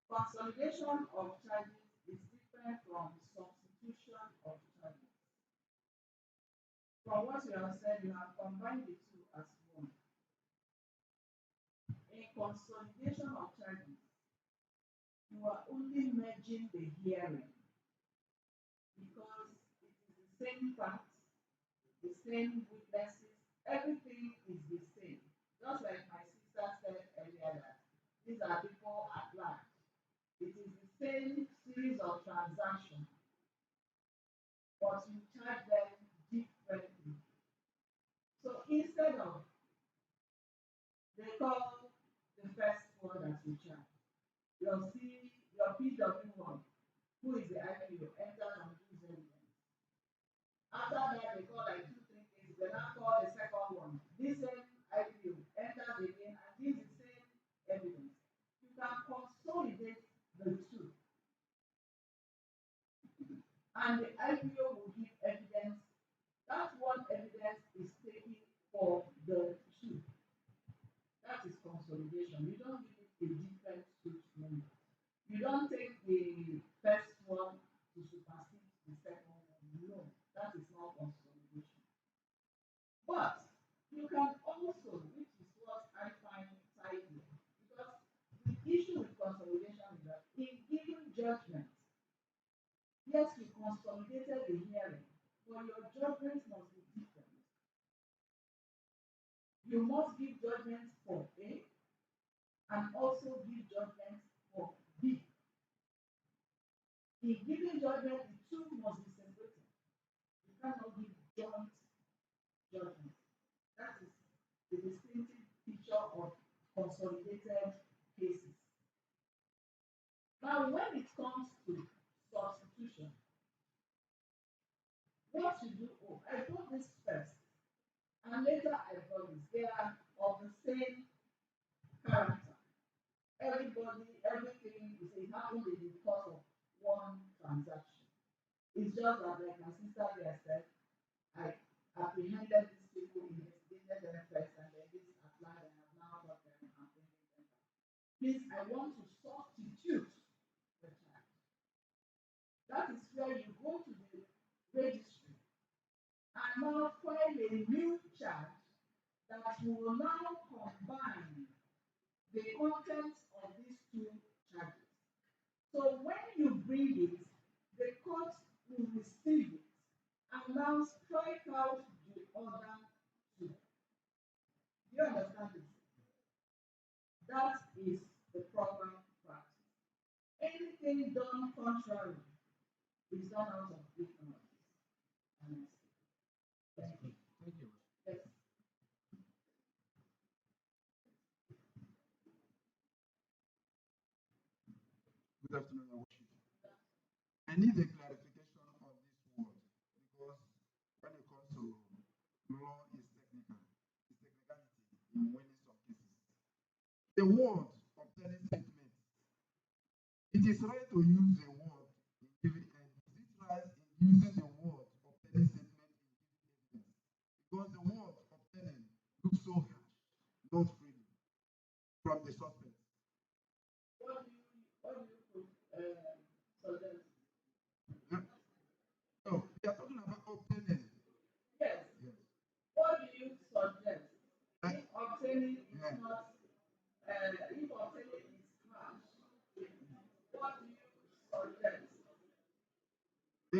Consolidation of charges is different from substitution of charges. From what you have said, you have combined the two as one. In consolidation of charges, you are only merging the hearing because it is the same facts, the same witnesses, everything is the same. Just like my sister said earlier that these are people at large. It is the same series of transactions, but you charge them differently. So instead of they call the first one that you charge, your PW1, who is the IPO, enters and gives evidence. After that, they call like two, three cases. They now call the second one. This same IPO enters again and gives the same evidence. You can consolidate the two. And the IPO will give evidence. That one evidence is taken for the two. That is consolidation. You don't give it a different suit number. You don't take the first one to supersede the second one. No, that is not consolidation. But you can also, which is what I find tidy, because the issue with consolidation is that in giving judgment, yes, you consolidated the hearing, but your judgment must be different. You must give judgment for A and also give judgment for B. In giving judgment, the two must be separated. You cannot give joint judgment. That is the distinctive feature of consolidated cases. Now, when it comes to substitution, what you do, oh, I brought this first, and later I brought this. They are of the same character. Everybody, everything is it happened in the course of one transaction. It's just that, like my sister there said, I apprehended these people, investigated them first, and then this applied, and I've now got them and bringing them back. Please, I want to substitute the charge. That is where you go to the registry and now file a new charge that will now combine the contents of these two charges. So when you bring it, the court will receive it and now strike out the other two. Do you understand this? That is the proper practice. Anything done contrary is done out of ignorance and mistake. Thank you. Thank you. Yes. Good afternoon, Your Worship. I need a clarification on this word because when it comes to law is technical, it's technicality in winning some cases. The word obtaining statement. It is right to use the word in giving evidence. Is it right in using the word obtaining statement in giving evidence? Because the word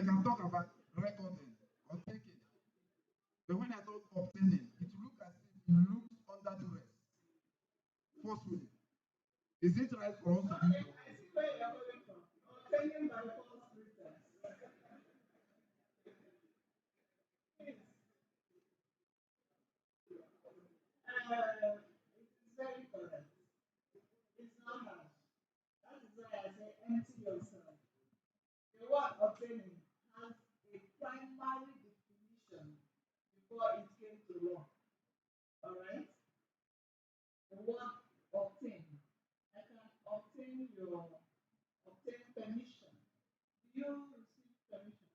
can talk about recording or taking. But when I talk obtaining, it looks as if you look under duress, forcefully. Is it right for us to Okay, use the I word? see where you're coming from. Obtaining by false pretense. It's, it is very correct. It's not hard. That is why I say empty yourself. The word obtaining has a primary definition before it came to law. Alright? The word obtain. I can obtain permission. Do you receive permission?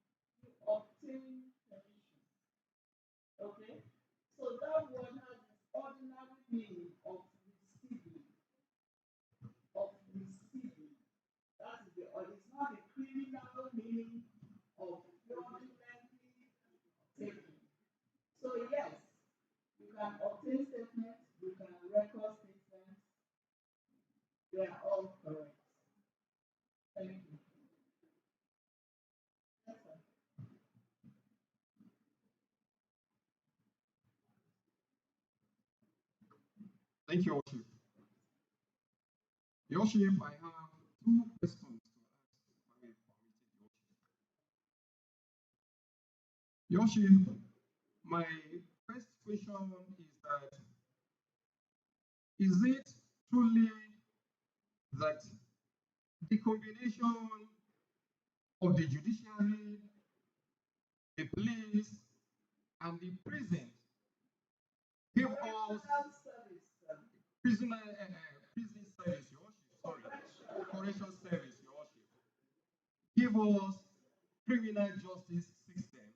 You obtain permission. Okay? So that word has its ordinary meaning of receiving. Of receiving. That is it's not the criminal meaning of fraudulently taking. So yes, you can obtain statements, you can record statements, they are all correct. Thank you. Yes, sir. Thank you, Worship. Worship, I have two questions to ask, if I may permit it, Worship, my first question is that is it truly that the combination of the judiciary, the police, and the prison give us Correctional service, sir. prison service, Your Worship, sorry, correction service, Your Worship, give us criminal justice system.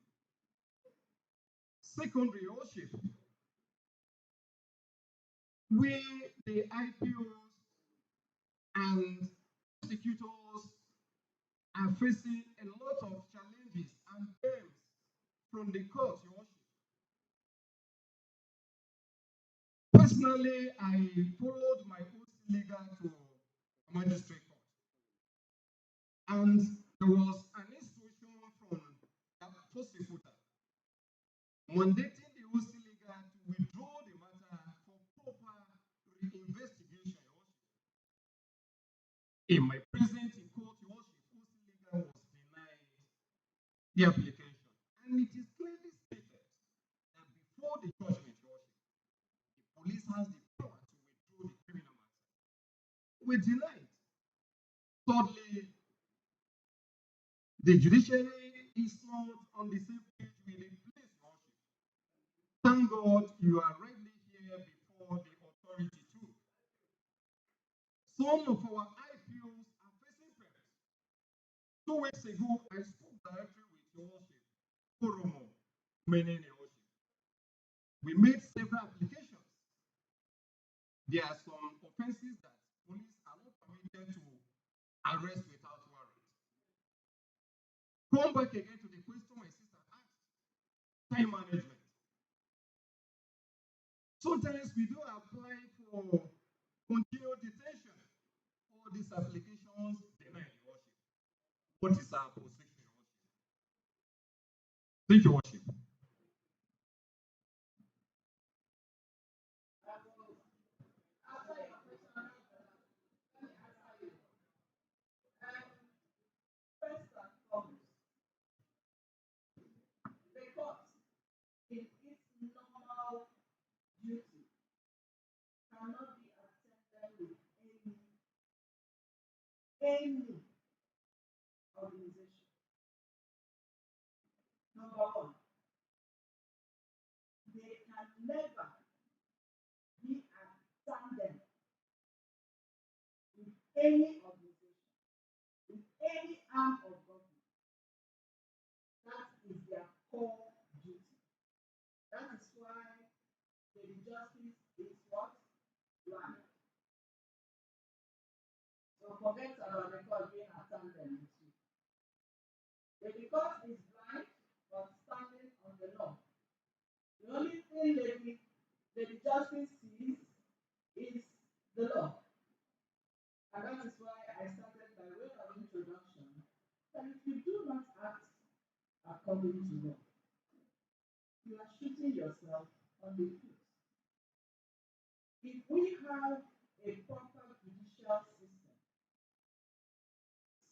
Secondary, Your Worship, we, the IPOs and prosecutors, are facing a lot of challenges and claims from the court, Your Worship. Personally, I followed my own legal to magistrate court, and there was an instruction from the prosecutor mandating the OC legal to withdraw the matter for proper reinvestigation, Your Worship. In my presence in court, Your Worship, OC legal was denied the application, and it is clearly stated that before the judgment, Your Worship, the police has the power to withdraw the criminal matter. We denied. Thirdly, the judiciary is not on the same page with the police, Your Worship. Thank God you are rightly here before the authority too. Some of our IPOs are facing perils. 2 weeks ago, I spoke directly with Your Worship, Koromo, Menene, Your Worship. We made several applications. There are some offenses that police are not permitted to arrest without warrant. Come back again to the question my sister asked, time management. Sometimes we do apply for continued detention. All these applications denied, Your Worship. What is our position, Your Worship? Thank you, Worship. I will answer your question. Let me answer you. First and foremost, because in its normal duty cannot be attended with any organization. Number one, they can never be at tandem with any organization, with any arm of government. That is their core duty. That is why the justice is what? Blind. So forget about the court being at tandem with you. The court is blind but standing on the law. The only thing the justice sees is the law. And that is why I started by way of introduction that if you do not act according to law, you are shooting yourself on the foot. If we have a proper judicial system,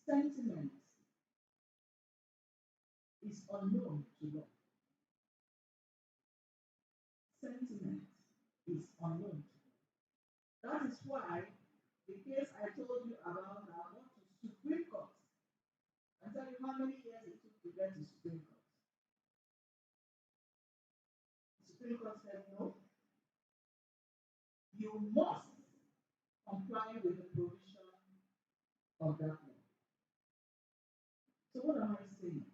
sentiment is unknown to law. Sentiment is unknown to law. That is why the case I told you about that went to Supreme Court. I tell you how many years it took to get to Supreme Court. Supreme Court said no, you must comply with the provision of that law. So what am I saying?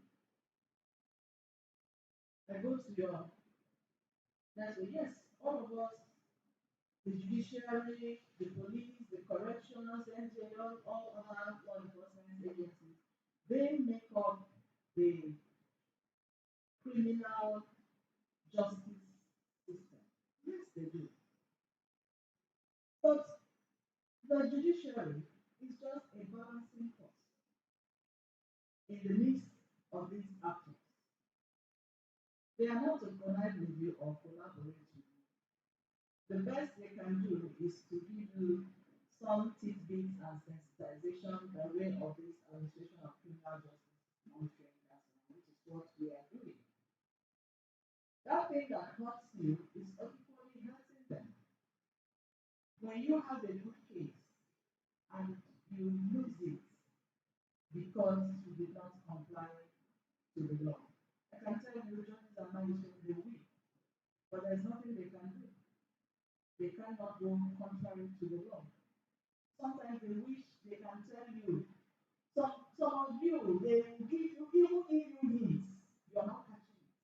I go to your next way. Yes, all of us, the judiciary, the police, the corrections, NJL, all other law enforcement agencies, they make up the criminal justice system. Yes, they do. But the judiciary is just a balancing force in the midst of these actors. They are not to connive with you or collaborate with you. The best they can do is to give you some tidbits and sensitization by way of this administration of criminal justice monitoring council, which is what we are doing. That thing that hurts you is equally hurting them. When you have a good case and you lose it because you did not comply to the law, I can tell you judges and magistrates they will, but there's nothing they can do. They cannot go contrary to the law. Sometimes they wish they can tell you. Some of you, they will give you, even give you hints. You are not catching it.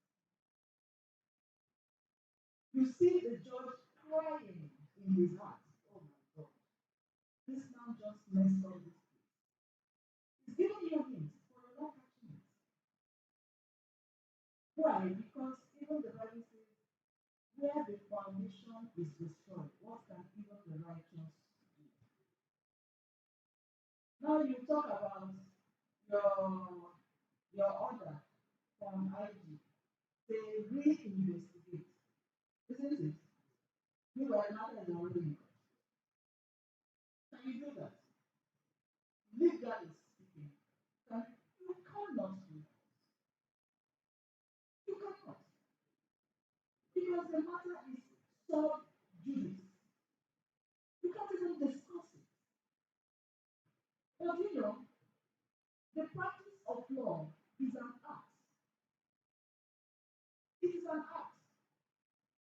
You see the judge crying in his heart. Oh my God. This man just messed up this case. He's giving you hints, but you're not catching it. Why? Because even the Bible says, where the foundation is destroyed, what can even the righteous do? Now you talk about your order from IG. They reinvestigate, isn't it? Meanwhile, matter is already in court. Can you do that? Legally speaking, you cannot do that. You cannot. Because the matter is sub judice. You can't even discuss it. But you know, the practice of law is an art. It is an art.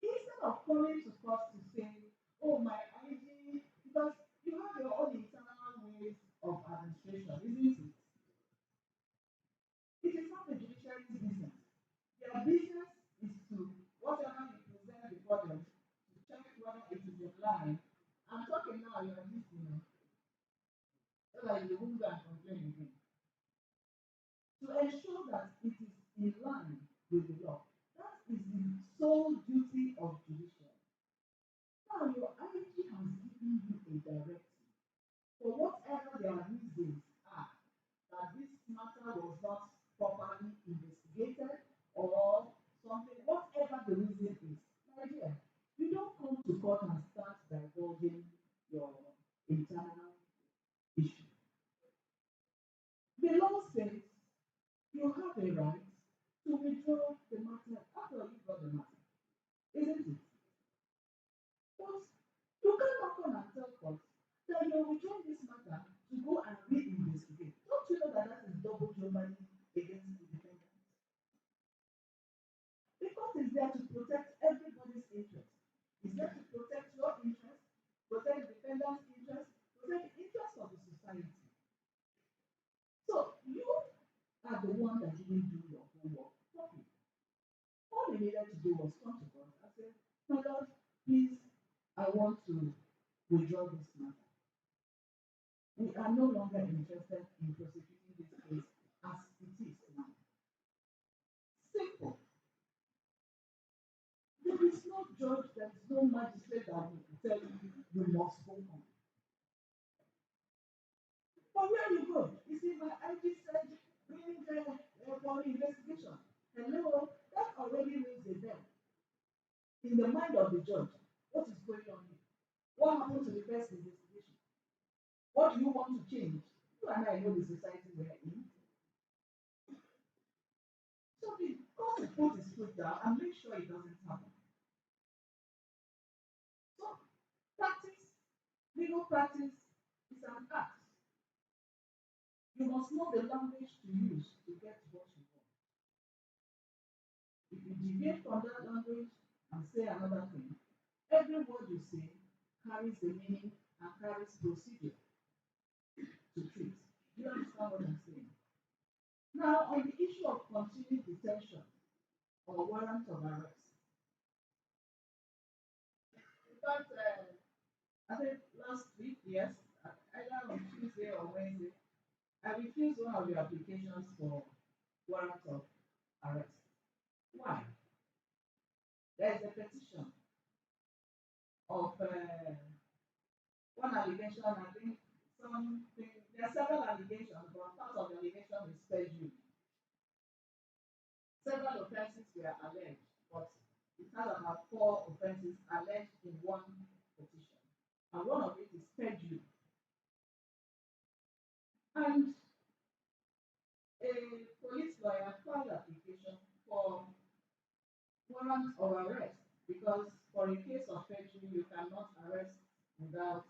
Instead of coming to court to say, oh, my IG, because you have your own internal ways of administration, isn't it? It is not the judiciary's business. Their business is to, whatever you present before them, to check whether it is in line. I'm talking now, you are listening. Like you won't go and complain again. To ensure that it is in line with the law. That is the sole duty of judiciary. Now your IG has given you a directive for whatever their reasons are that this matter was not properly investigated or something, whatever the reason is. My dear, you don't come to court and start divulging your internal issue. The law says you have a right to withdraw the matter after you got the matter, isn't it? But you cannot come and tell court that you're withdrawing this matter to go and re-investigate. Don't you know that that is double jeopardy against the defendant? The court is there to protect everybody's interest. It's there to protect your interest, protect the defendant's interest, protect the interest of the society. So you are the one that didn't do your homework properly. All you needed to do was come to court and say, my lord, please, I want to withdraw this matter. We are no longer interested in prosecuting this case as it is now. Simple. There is no judge, there is no magistrate that will tell you you must go on. But where you go? You see, my IG said, bring for investigation. Hello? the mind of the judge, what is going on here? What happened to the first investigation? What do you want to change? You and I know the society we're in. So the court to put his foot down and make sure it doesn't happen. So practice, legal practice is an art. You must know the language to use to get what you want. If you deviate from that language and say another thing, every word you say carries the meaning and carries procedure to treat. Do you understand what I'm saying? Now, on the issue of continued detention or warrant of arrest, in fact, I think last week, yes, either on Tuesday or Wednesday, I refused one of the applications for warrant of arrest. Why? There is a petition of one allegation, I think something, there are several allegations, but part of the allegation is perjury. Several offenses were alleged, but it has about 4 offenses alleged in one petition. And one of it is perjury. And a police lawyer filed application for warrant of arrest because for a case of perjury, you cannot arrest without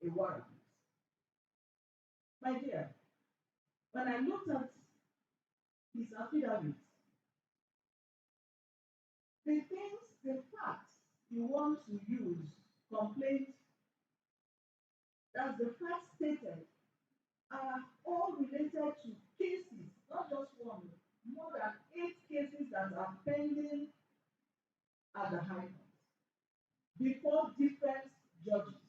a warrant. My dear, when I looked at his affidavit, the things, the facts you want to use, complaint, as the facts stated, are all related to cases, not just one, more than 8 cases that are pending at the High Court before different judges.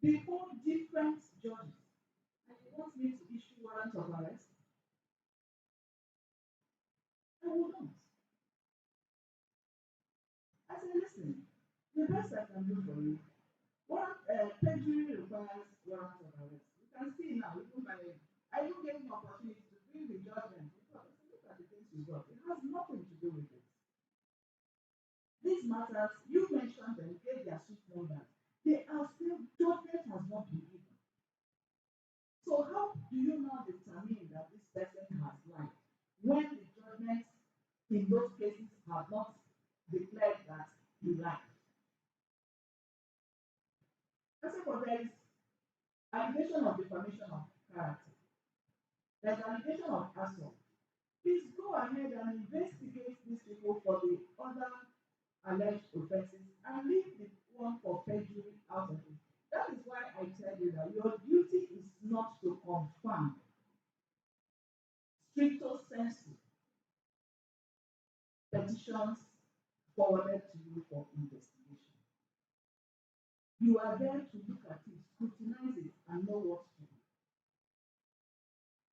Before different judges. And you want me to issue warrant of arrest? I will not. I say, listen, the best I can do for you, perjury requires warrant of arrest. You can see now, even by I don't get an opportunity to bring the judgment because look at the things you got. It has nothing to do with it. These matters, you mentioned them, gave their suit numbers. They are still, judgment has not been given. So how do you now determine that this person has lied when the judgments in those cases have not declared that he lied? I say, but there is allegation of defamation of character. There's allegation of assault. Please go ahead and investigate these people for the other alleged offenses and leave the one for perjury out of it. That is why I tell you that your duty is not to confirm stricto sensu petitions forwarded to you for investigation. You are there to look at it, scrutinize it, and know what to do.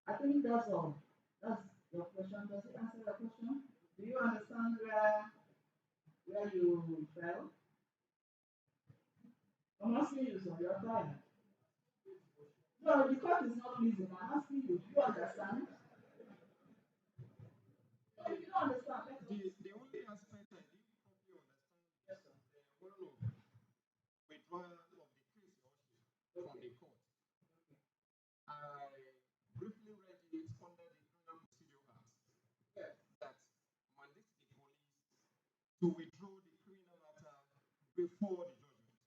I think that's all. That's your question. Does it answer your question? Do you understand where you fell? I'm asking you, so you're tired. No, the court is not pleasing. I'm asking you, do you understand? No, if you don't understand, The only aspect I didn't properly understand is one of withdrawal of the case from the court. I briefly read it under the Criminal Procedure Act that mandates the police to withdraw the criminal matter before the judgment.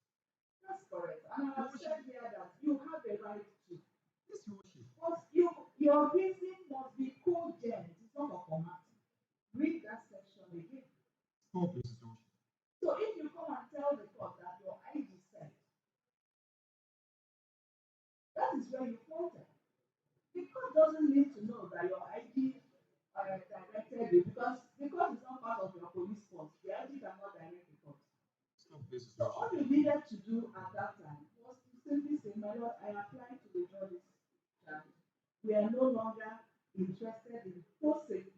that's correct. And I have said here that you have a right to. Yes, Your Worship. But your reason must be cogent. It's not automatic. Read that section again. Oh, please, Your Worship. So if you come and tell the court that your ID said, that is where you falter. The court doesn't need to know that your ID directed you because the court is not part of your police force. The ID cannot direct the court. Stop, please, So Your all Worship. you needed to do at that time was to simply say, my lord, I applied to the judge's charge. We are no longer interested in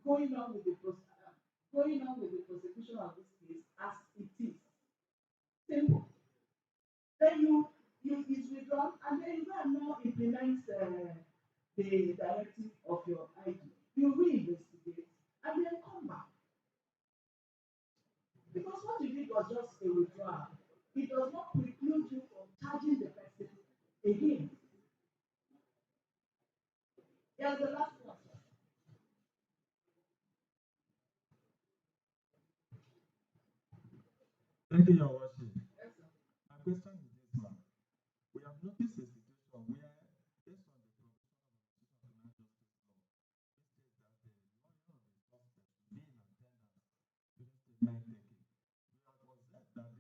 going on with the prosecution of this case as it is. Simple. Then you is withdrawn and then you can now implement the directive of your ID. You reinvestigate and then come back. was just a withdrawal, it does not preclude you from charging the person again. Here's the last one. Thank you, Your Worship. Yes, sir. My question is this, ma'am. We have noticed a situation where, based on the provision of our Constitutional Criminal Justice Law, which states that the lawyer of the suspect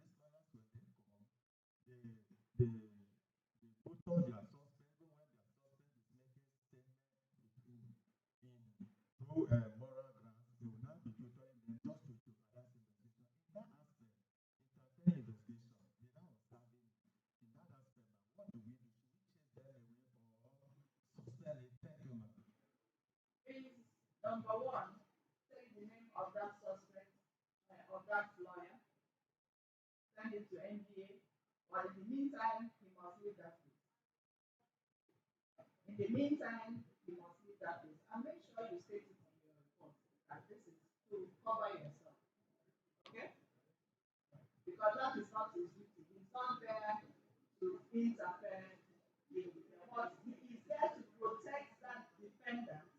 should be in attendance during statement taking. We have observed that these lawyers, when they come, they put on their suspect, even when their suspect is making statement between through moral grounds, they will not be tutoring them just to jeopardize investigation. In that aspect, entertain investigation without observing in that aspect, what do we do? Should we chase them away or suspend it? Thank you, ma'am. Please, number one, take the name of that suspect, of that lawyer, send it to NDA, but in the meantime, he must leave that place. In the meantime, you must leave that place. And make sure you state it in your report that this is to cover yourself. Okay? Because that is not his duty. He's not there to interfere in what he is there to protect that defendant.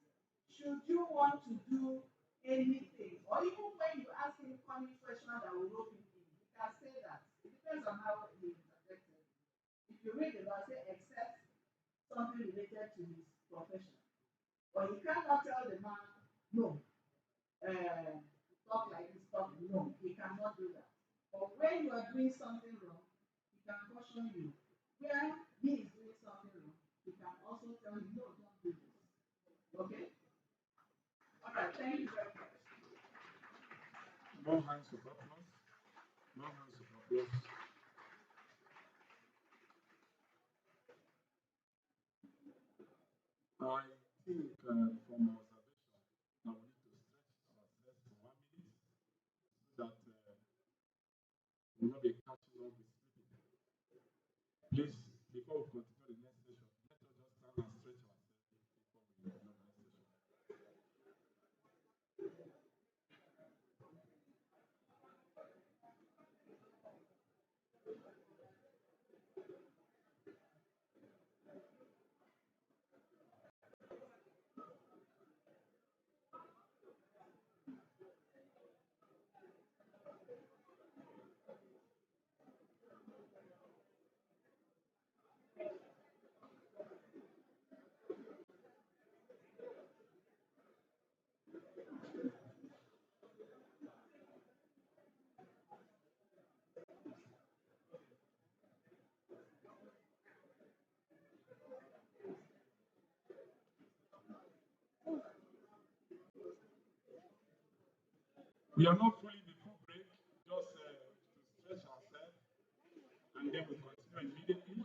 Should you want to do anything, or even when you ask him funny question that will rope him in, you can say that. It depends on how he interpreted. If you read the law, say except something related to his profession. But you cannot tell the man, no, talk like this, talk, no, he cannot do that. But when you are doing something wrong, he can caution you. Where he is doing something wrong, he can also tell you, no, don't do this. Okay? All right, thank you very much. More hands of applause. More hands of applause. I think from our observation, now we need to stretch ourselves for 1 minute so that we will not be catching up with sleeping. Please, before we continue the next session, let us just stand and stretch ourselves before we continue the next session. We are not fully in the full break, just to stretch ourselves, and then we continue immediately.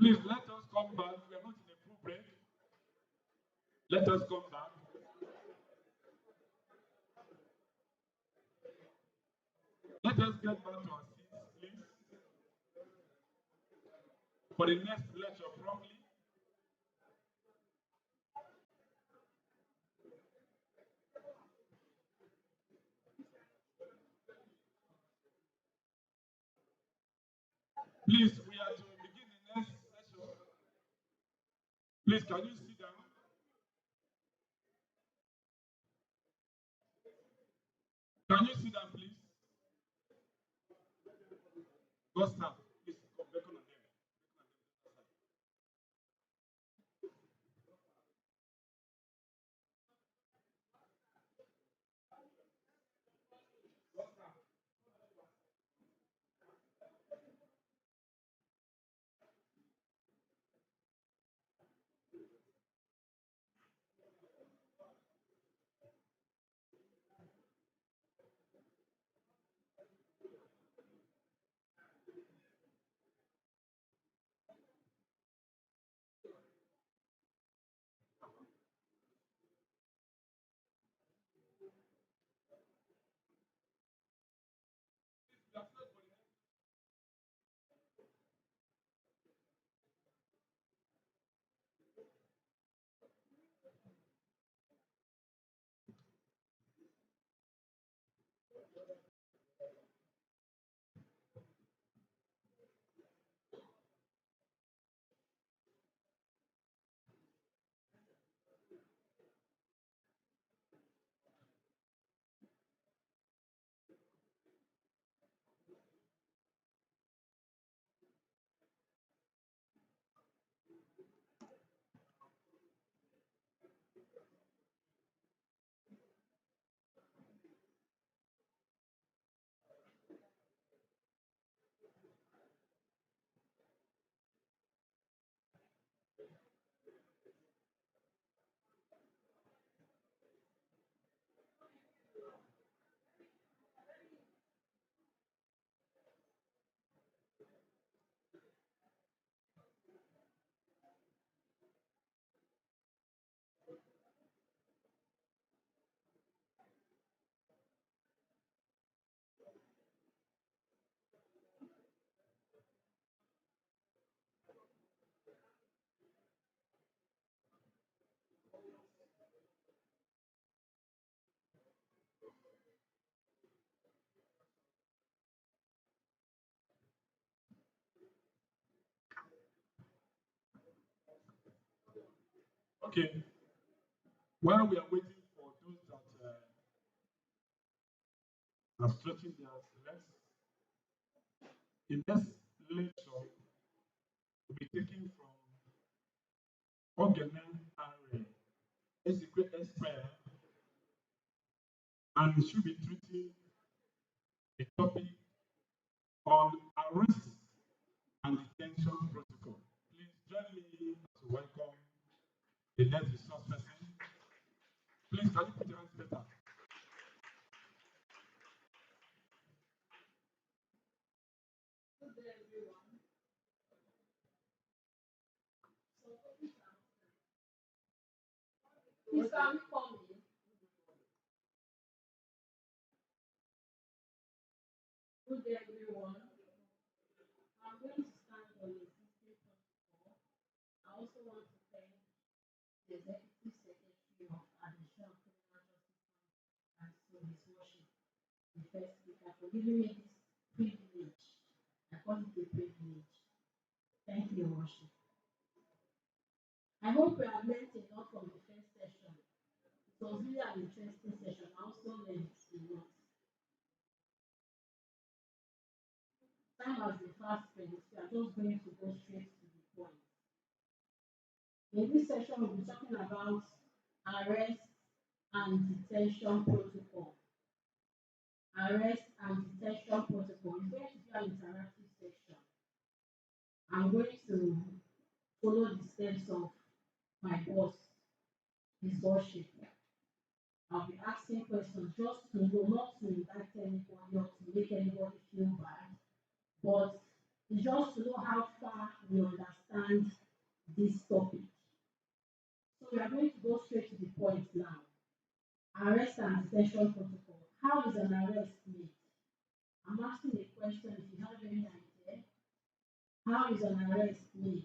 Please let us come back. We are not in a full break. Let us come back. Let us get back to our seats, please. For the next lecture, promptly. Please, we are to begin the next session. Please, can you sit down? Can you sit down, please? Go staff, please come beckon on them. Okay, while we are waiting for those that are stretching their legs, the next lecture will be taken from Ogene and Ezekwe Expert, and we should be treating the topic on arrest and detention protocol. Please join me to welcome the next resource person. Please, can you put your hands better? Good day, everyone. So, please can you call me? Good day, everyone. I'm going to stand on the existing protocol. I also want to thank the Executive Secretary of Additional Criminal Justice and so His Worship, the first speaker, for giving me this privilege. I call it a privilege. Thank you, Your Worship. I hope we have learned a lot from the first session. It was really an interesting session. I also learned a lot. Time has been fast spent, so we are just going to go straight to the point. In this session, we'll be talking about arrest and detention protocol. Arrest and detention protocol is going to be an interactive section. I'm going to follow the steps of my boss, His Worship. I'll be asking questions just to know, not to invite anybody or to make anybody feel bad, but it's just to know how far we understand this topic. So we are going to go straight to the point now. Arrest and detention protocol. How is an arrest made? I'm asking a question if you have any idea. How is an arrest made?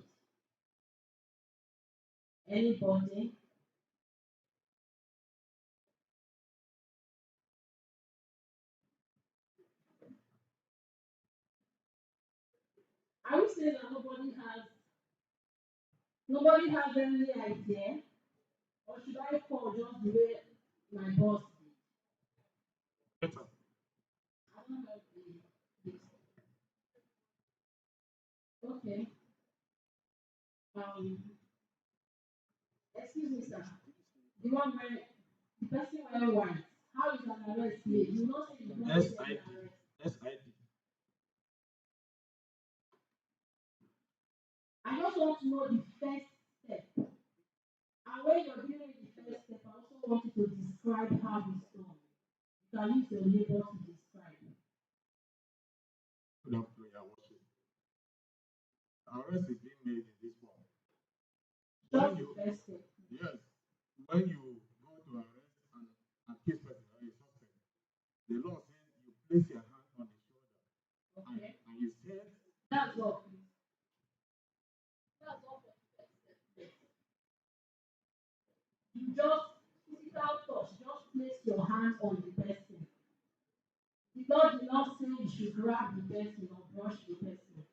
Anybody? Are we saying that nobody has any idea? Or should I call just the way my boss did? Better. I don't know this. Okay. Um, excuse me, sir. The one where the person wearing white. How is an arrest made? You not say you don't say SID. an arrest. SID. I just want to know the first step. And when you're doing the first step, I also want you to describe how it's done. You can use your label to describe. Good afternoon, Your Worship. Arrest is being made in this form. Just the first step. Yes, when you go to arrest and accuse person or a suspect, the law says you place your hand on the shoulder Okay. and you say, That's all, please. That's all for the first step. Yes. You just physical touch, just place your hand on the person. The Lord did not say you should grab the person or brush the person.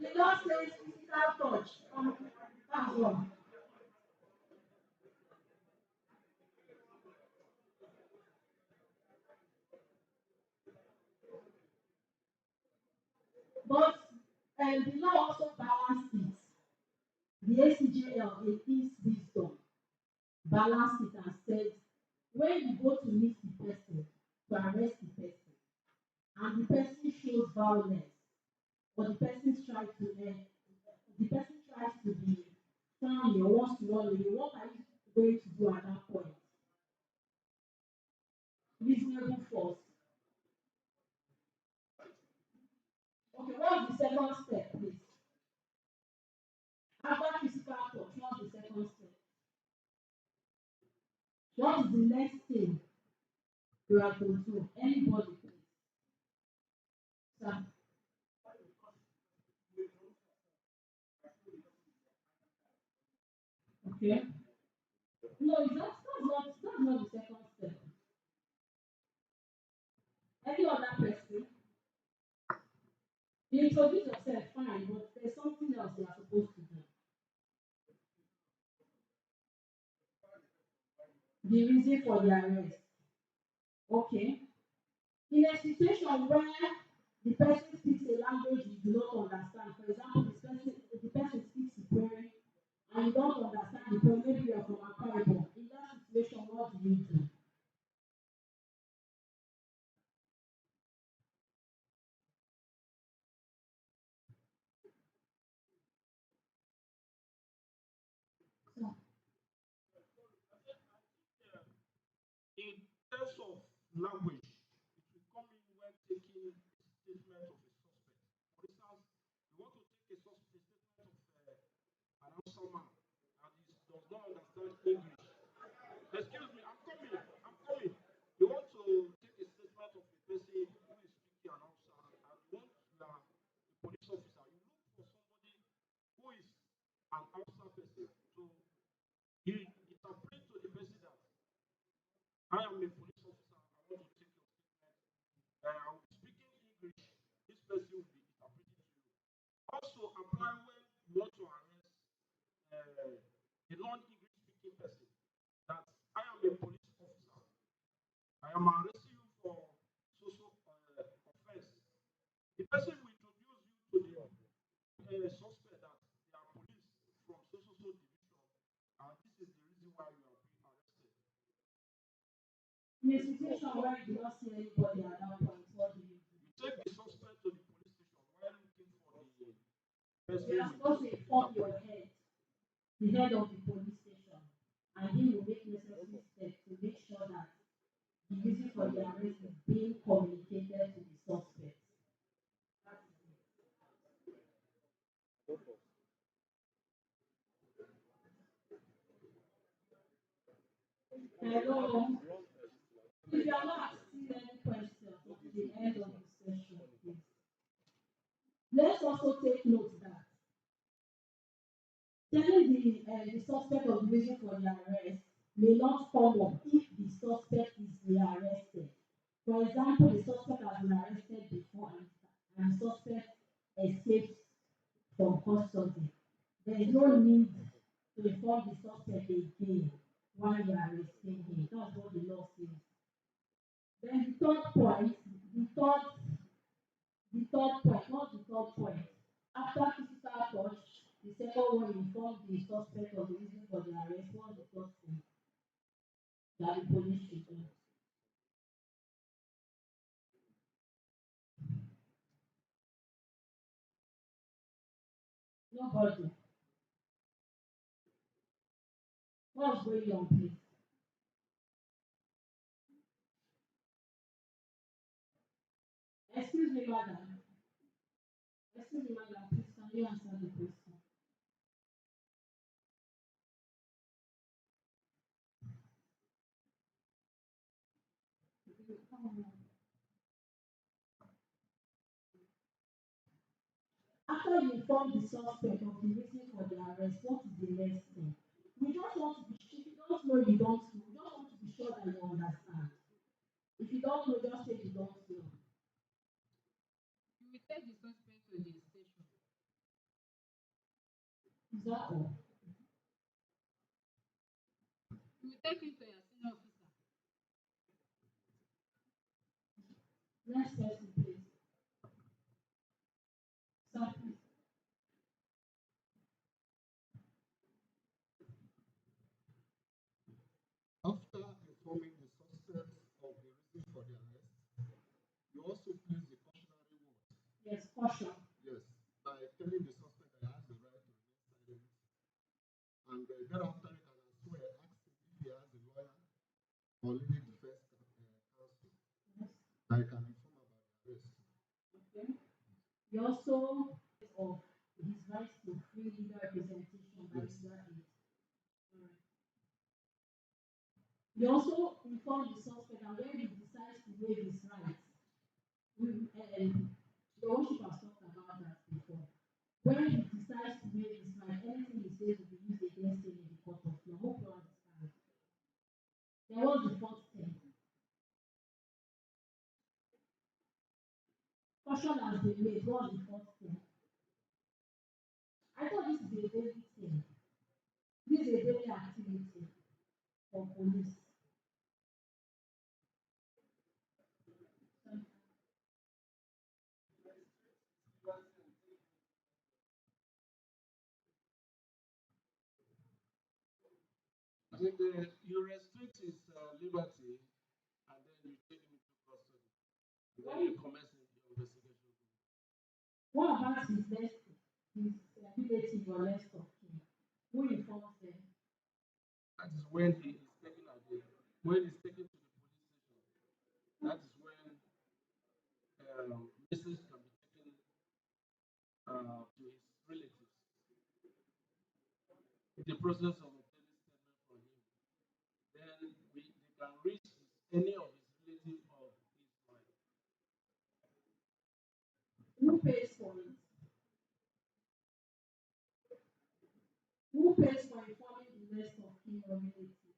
The Lord says physical touch. That's all. But the law also balanced it. The ACJL, in its wisdom, balanced it and said, when you go to meet the person, to arrest the person, and the person shows violence, or the person tries to be funny or wants to run away, what are you going to do at that point? Reasonable force. Okay, what's the second step, please? After physical touch, what's the second step? What is the next thing you are to do? Anybody, please. Sir. Okay. No, that's not the second step. Any other person, you introduce yourself fine, but there's something else you are supposed to do. The reason for the arrest. Okay. In a situation where the person speaks a language you do not understand, for example, the person speaks Ikwe and you don't understand the point, maybe you are from Akwa Ibom. In that situation, what do you do? So, In terms of language, it will come in when taking a statement of a suspect. For instance, you want to take a statement of an Hausa man and he does not understand English. Excuse me, I'm coming. I'm coming. You want to take a statement of a person who is speaking an Hausa and you are a police officer. You look for somebody who is an Hausa person. So you interpret to the person that I am a police officer. I want to take your statement. I'm speaking English. This person will be interpreting to you. Also, apply when you want to arrest a non-English speaking person. That I am a police officer. I am arresting you for social offense. The person will introduce you to the suspect that they are police from social division, and this is the reason why you are being arrested. in a situation where you do not see anybody at that point, what do you do? You take the suspect to the police station while looking for the person You are with supposed to inform your head, the head of the police station, and he will make necessary steps to make sure that the reason for the arrest is being communicated to the suspect. Hello. If you are not asking any questions at the end of the session, please. Let's also take note that telling the suspect of the reason for the arrest may not come up if the suspect is rearrested. For example, the suspect has been arrested before and the suspect escapes from custody. There is no need to inform the suspect again while you are arresting him. That's what the law says. Then the third point, what's the third point? After physical touch, the second one inform the suspect of the reason for the arrest. What's the third thing that the police should do? Nobody. What's going on, please? Excuse me, madam. Excuse me, madam, please, can you answer the question? After you inform the suspect of the reason for the arrest, what is the next thing? We just want to be sure, if you don't know, you don't know. We just want to be sure that you understand. If you don't know, just say you don't know. You will take the suspect to the station. Is that all? You will take him to your senior officer. Next person, please. Sir, please. After informing the suspect of the reason for the arrest, you also place the cautionary word. Yes, caution. Yes, by telling the suspect that he has the right to remain silent, and thereafter you can as well ask him if he has a lawyer or legal defense counsel Yes. that he can inform about the arrest. Okay. You also of his right to free legal representation by Yes. legal aid. Alright. You also inform the suspect that when he decides to waive his rights, your worship has talked about that before. When he decides to waive his right, anything he says will be used against him in the court of law. Hope you understand. There was the fourth thing. correction has been made, what's the first thing? I thought this is a daily thing. This is a daily activity for police. I think you restrict his liberty and then you take him into custody. And then you commence your investigation. What about his next, his relative or next of kin? Who informs them? That is when he is taken away. When he's taken to the police station, that is when message can be taken to his relatives. In the process of obtaining statement from him, then they can reach any of his relatives of his mind. Who pays for it? Who pays for informing the next of kin or relative?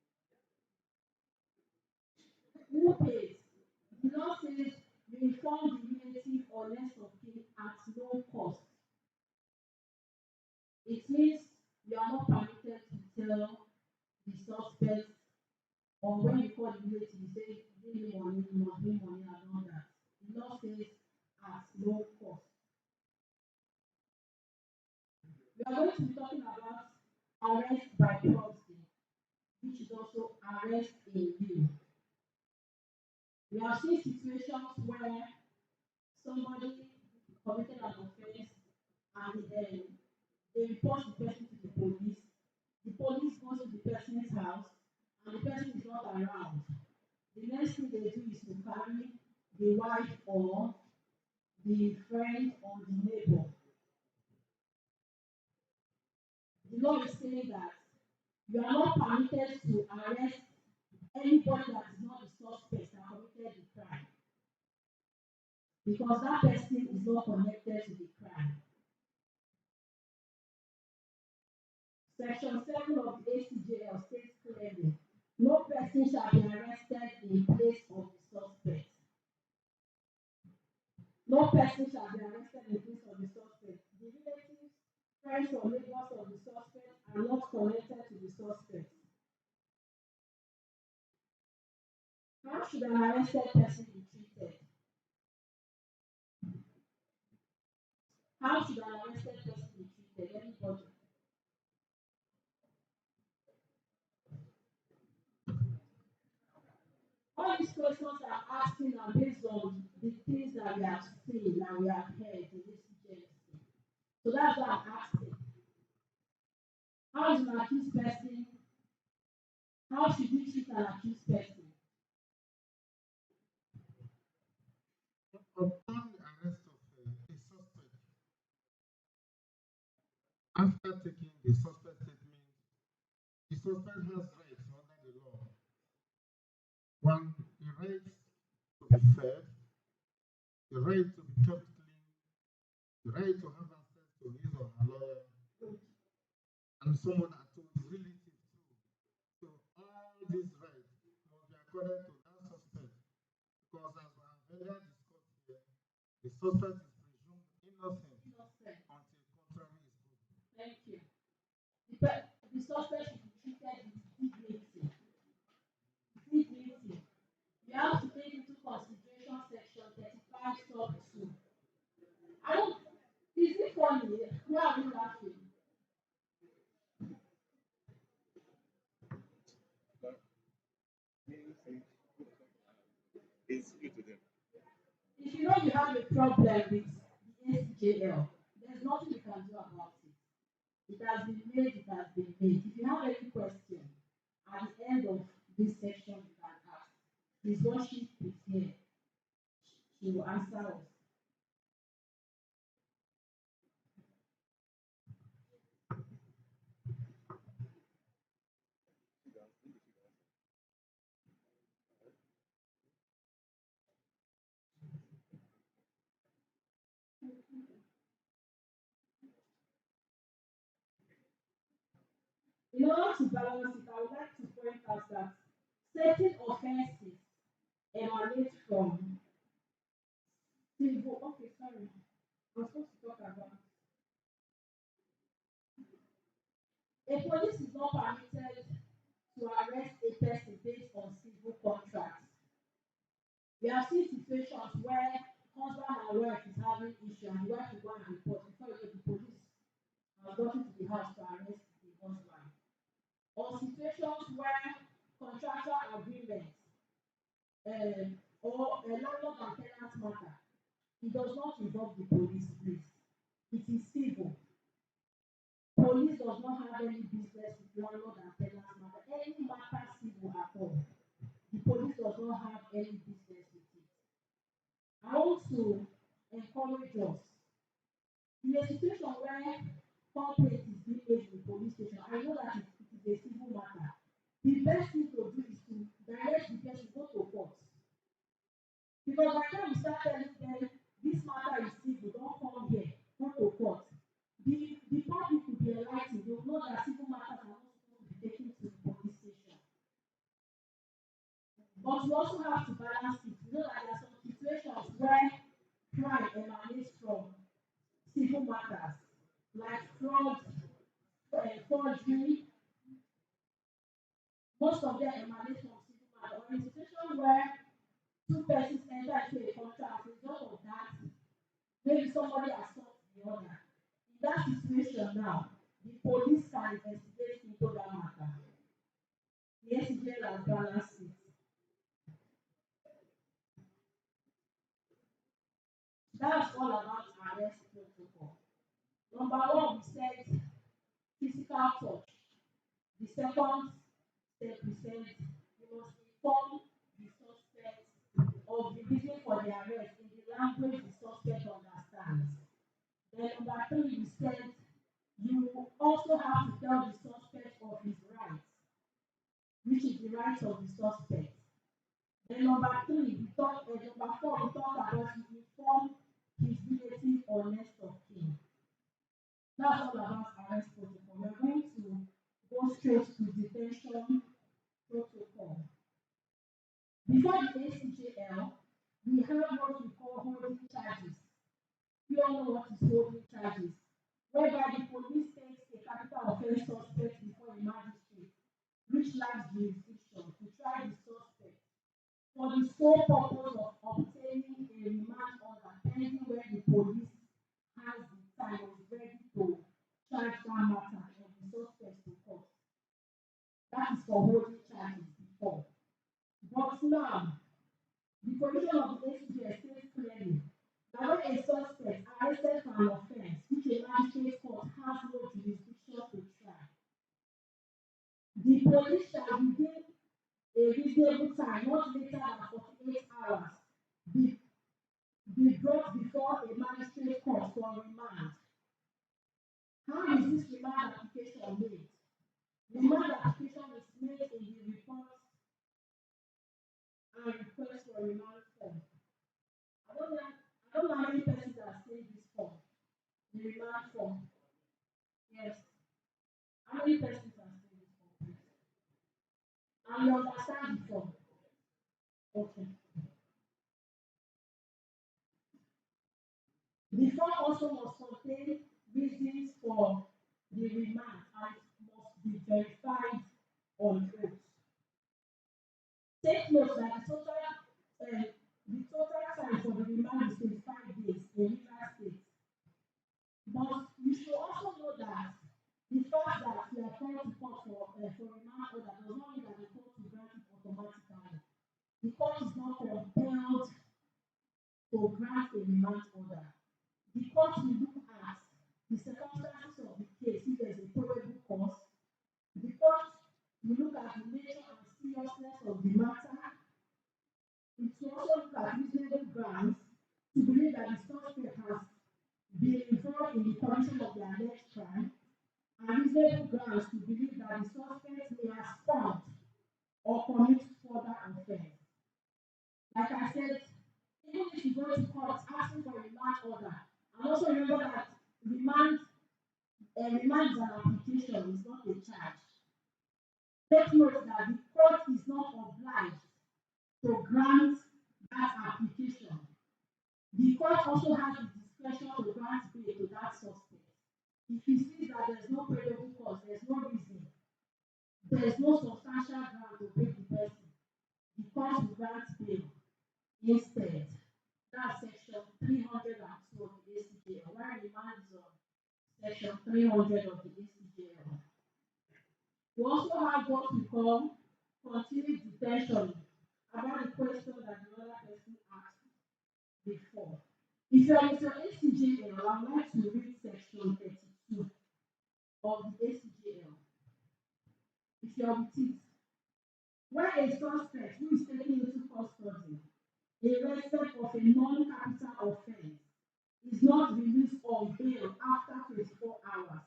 Who pays? The law says you inform the relative or next of kin at no cost. It means you are not permitted to tell the suspect, or when you call the relative, you say, give me money, you must bring money, and all that. The law says at no cost. We are going to be talking about arrest by proxy, which is also arrest in lieu. We have seen situations where somebody committed an offense and then they report the person to the police. The police goes to the person's house and the person is not around. The next thing they do is to carry the wife or the friend or the neighbor. The law is saying that you are not permitted to arrest anybody that is not the suspect that committed the crime because that person is not connected to the crime. Section 7 of the ACJL states clearly, no person shall be arrested in place of the suspect. No person shall be arrested in place of the suspect. The relatives, friends, or neighbors of the suspect are not connected to the suspect. How should an arrested person be treated? How should an arrested person be treated? Anybody? All these questions I'm asking are based on the things that we have seen and we have heard in this agency. So that's why I'm asking. How is an accused person? How should we treat an accused person? Upon the arrest of a suspect, after taking the suspect statement, the suspect has rights under the law. One, the right to be fed, the right to be kept clean, the right to have access to his or her lawyer, and someone that told the relative too. So all these rights must be accorded to that suspect, because as I have earlier discussed here, the suspect is presumed innocent until contrary is proven. Thank you. The suspect should be treated with dignity. Dignity. You have to take into consideration section 35 sub 2. I don't, is it funny? Why are you laughing? It's due to them. If you know you have a problem with the ACJL, there's nothing you can do about it. It has been made, it has been made. If you have any question at the end of this section, you can ask. His worship is here to answer us. In order to balance it, I would like to point out that certain offenses emanate from civil. Okay, sorry. We're supposed to talk about a police is not permitted to arrest a person based on civil contracts. We have seen situations where husband and wife is having issue and the wife will go and report before you know the police has gotten to the house to arrest the husband. Or situations where contractual agreements or a landlord and tenant matter, it does not involve the police, please. It is civil. Police does not have any business with landlord and tenant matter. Any matter civil at all. The police does not have any business with it. I want to encourage us in a situation where complaint is being made in the police station. I know that it is a civil matter. The best thing to do is to direct the person go to court. Because by the time we start telling them this matter is civil, don't come here, go to court. The public will be enlightened. They will know that civil matters are not supposed to be taken to the police station. But we also have to balance it. You know that there are some situations where crime emanates from civil matters, like fraud, forgery. Most of them emanate from civil matters. Or in a situation where two persons enter into a contract, as a result of that, maybe somebody assaults the other. In that situation now, the police can investigate into that matter. The ACJL has balanced it. That's all about arrest protocol. Number one, we said physical touch. The second step, we said you must inform the suspect of the reason for the arrest in the language the suspect understands. Then number three, we said you also have to tell the suspect of his rights, which is the rights of the suspect. Then number four, we talk about to inform his relative or next of kin. That's all about arrest protocol. We are going to go straight to detention protocol. Before the ACJL, we have what we call holding charges. You all know what is holding charges, whereby the police takes a capital offense suspect before a magistrate, which lacks jurisdiction to try the suspect for the sole purpose of obtaining a remand order pending where the police has the time or is ready to charge that matter and the suspect to court. That is for holding charges before. But now, the provision of the ACJL states clearly that when a suspect arrested for an offense which a magistrate court has no jurisdiction to try, the police shall within a reasonable time, not later than 48 hours, be, be brought before a magistrate court for remand. How is this remand application made? Remand application is made in the report and request for remand form. I don't know how many persons have seen this form, the remand form. Yes. How many persons have seen this form, please? And you understand the form? Okay. The form also must contain reasons for the remand and must be verified on oath. Take note that the total time for the remand is 25 days in Rivers State. But you should also know that the fact that you are called to court for remand order does not mean that the court will grant it automatically. The court is not compelled to grant a remand order. The court will look at the circumstances of the case if there's a probable cause. The court will look at the nature and seriousness of the matter. It will also look at reasonable grounds to believe that the suspect has been involved in the commission of the alleged crime, and reasonable grounds to believe that the suspect may respond or commit further offense. Like I said, even if you go to court asking for a remand order, and also remember that remand is an application, it's not a charge. Take note that the court is not obliged to grant that application. The court also has the discretion to grant bail to that suspect. If he sees that there's no probable cause, there's no substantial ground to break the person, the court will grant bail instead. That's section 302 of the ACJL, where remand is on section 300 of the ACJL. We also have what we call continued detention about the question that the other person asked before. If you're with your ACJL, I would like to read section 32 of the ACJL. If you're with it, where a suspect who is taken into custody in respect of a non-capital offense is not released on bail after 24 hours,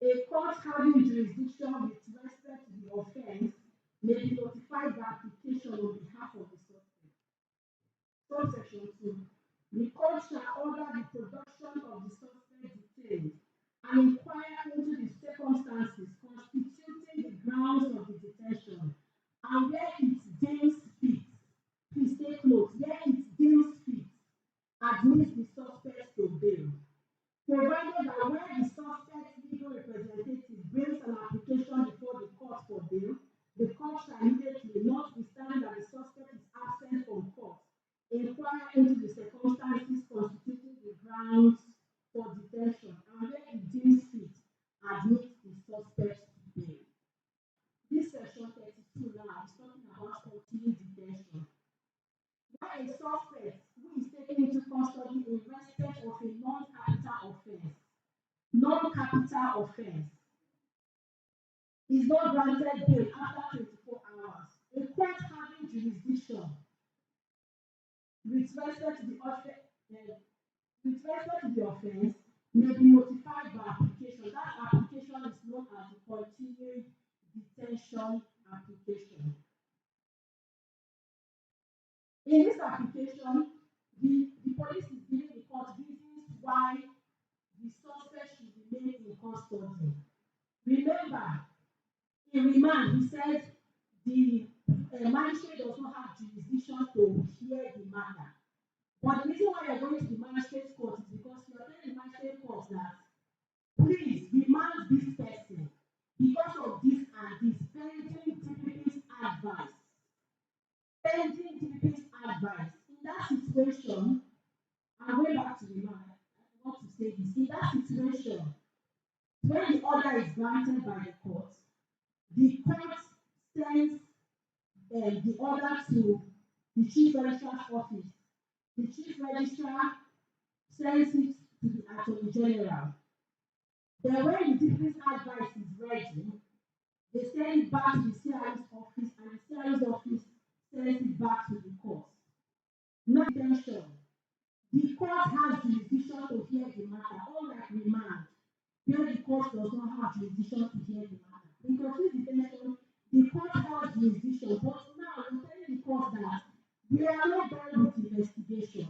a court having jurisdiction with respect to the offense may be notified by application on behalf of the suspect. Subsection 2. The court shall order the production of the suspect detained and inquire into the circumstances constituting the grounds of the detention, and where it deems fit, please take note, where it deems fit, admit the suspect to bail, provided that when the suspect's legal representative brings an application before the court for bail, the court shall immediately, notwithstanding that the suspect is absent from court, inquire into the circumstances constituting the grounds for detention, and where it deems fit, admit the suspect to bail. This section 32 now is talking about continued detention. Where a suspect who is taken into custody in respect of a non-capital offense is not granted bail after 24 hours. A court having jurisdiction with respect to the offense may be notified by application. That application is known as the continued detention application. In this application, the police is giving the court reasons why the suspect should remain in custody. Remember, in remand, he said the magistrate does not have jurisdiction to hear the matter. But the reason why you're going to the magistrate court is because you're telling the magistrate court that please remand this person because of this and this, pending DPP's advice. Pending DPP's advice. In that situation, I'm going back to remand. I want to say this. In that situation, when the order is granted by the court sends the order to the chief registrar's office. The chief registrar sends it to the attorney general. Then when the DPP's advice is ready, they send it back to the CIO's office, and the CIO's office sends it back to the court. No detention. The court has jurisdiction to hear the matter, unlike remand, where the court does not have jurisdiction to hear the matter. In complete detention, the court has jurisdiction, but now we're telling the court that we are not done with investigation.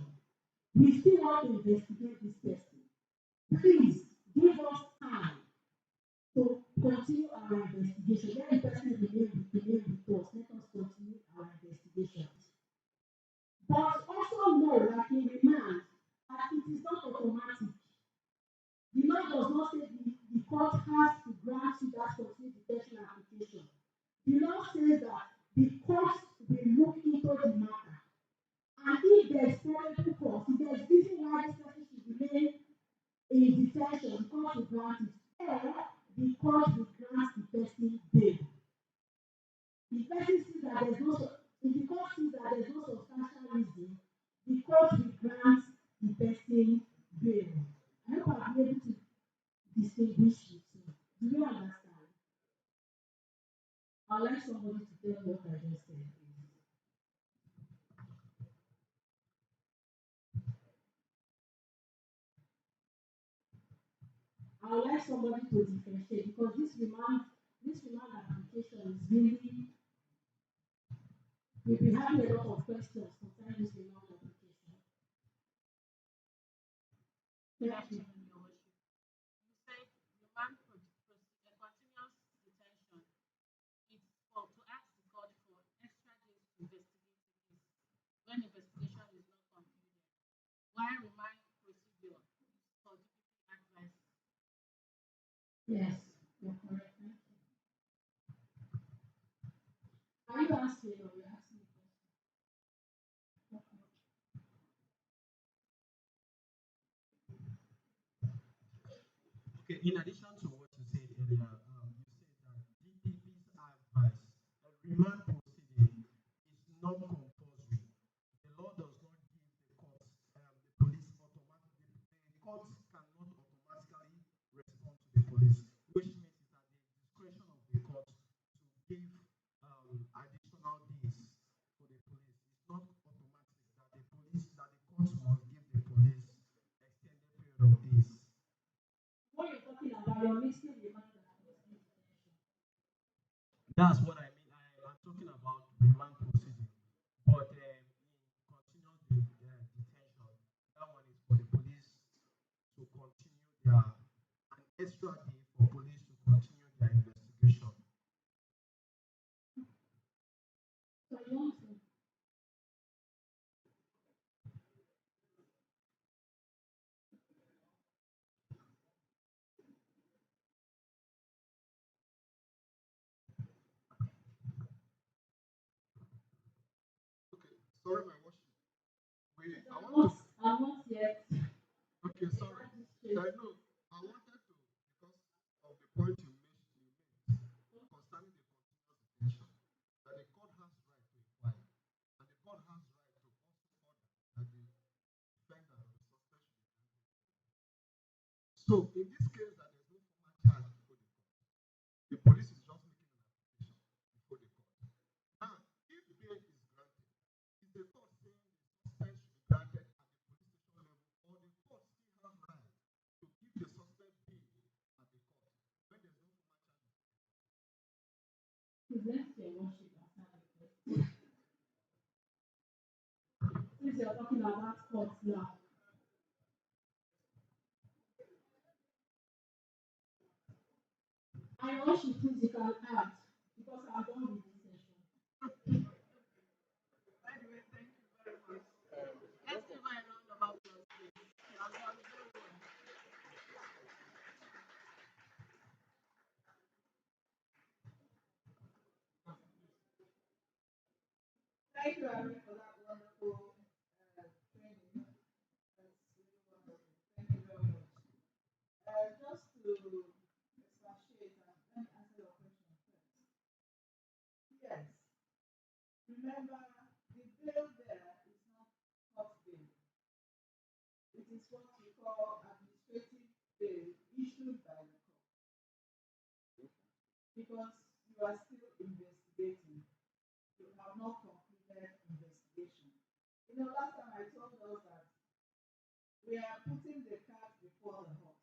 We still want to investigate this person. Please give us time to continue our investigation. Let the person remain with us. Let us continue our investigations. But also know that in remand, that it is not automatic. The law does not say the court has to grant you that continued detention application. The law says that the court will look into the matter. And if there is probable cause, if there is reason why this person should remain in detention, the court will grant it. Or the court will grant the person bail. If the person sees that there's no, if the court sees that there's no substantial reason, the court will grant the person bail. I hope I'll be able to distinguish the two. Do you understand? I'd like somebody to tell me what I just said, please. I would like somebody to differentiate, because this remand application is really, we've been having a lot of questions concerning this remand application. Thank you. You said remand continuous detention is to ask the court for extra days to investigate the case when investigation is not concluded. While Yes, you're correct. Thank you. Are you asking or you asking me a question? Okay, in addition to what you said earlier, you said that DPP's advice, remand proceeding is not compulsory. The law does not give the courts, the police automatically, the courts cannot automatically respond to the police, which means it's at the discretion of the court to give additional days for the police. It's not automatic that the police, that the court must give the police extended period of days. What you're talking about, you're mixing remand and custody detention. That's what I mean. I'm talking about remand proceeding, but in continuous detention, that one is for the police to continue their an extra day for police to continue their investigation. So you want to Okay, sorry, my worship. I I'm want to. not I'm not yet Okay, sorry. magistrate. I know. I wanted to because of the point you made concerning the continuous detention, that the court has right to inquire, and the court has right to also order that the defendant or the suspect should be granted. So in this case, that there's no formal charge before the court, the police is just making an application before the court. Now, if bail is granted, is the court saying the suspect should be granted at the police station level, or the court still have right to give the suspect bail at the court when there's no formal charge? Please let your worship answer the question. Since you're talking about courts now, I worship please you can add because I'm done with this session. Anyway, thank you very much. Let's give her a round of applause, please. She has done very well. Thank you, Ari, for that wonderful training. That's really wonderful. Thank you very much. Just to expatiate and let me answer your question first. Yes, remember the bill there is not court bill. It is what we call administrative bill issued by the court because you are still investigating. You have not concluded investigation. Last time I told us that we are putting the cart before the horse.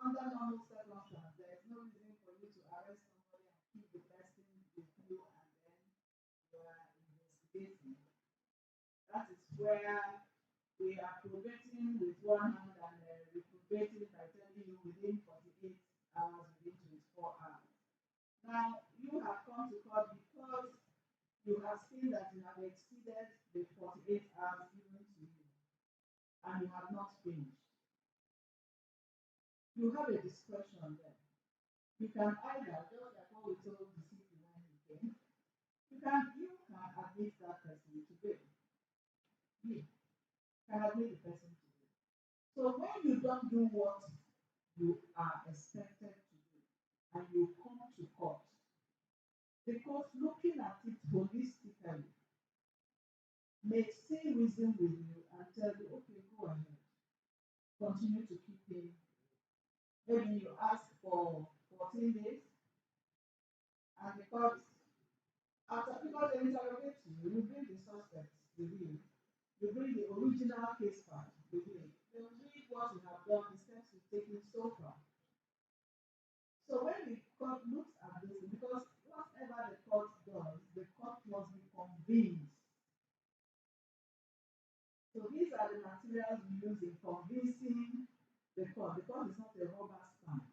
Under normal circumstances, there is no reason for you to arrest somebody and keep the person with you and then you are investigating. That is where we are probating with one hand and reprobating by telling you within 48 hours, within 24 hours. Now, you have come to court because you have seen that you have exceeded the 48 hours given to you and you have not finished. You have a discretion there. You can either, just like what we told the city when he came, you can admit that person to bail. You can admit the person to bail. So when you don't do what you are expected to do and you come to court, the court looking at it holistically may see reason with you and tell you, okay, go ahead, continue to keep him. Maybe you ask for 14 days, and because they interrogate you, you bring the suspects with you, you bring the original case file with you, they will read what you have done, the steps you've taken so far. So when the court looks at this, because whatever the court does, the court must be convinced. So these are the materials we use in convincing the court. The court is not a rubber stamp.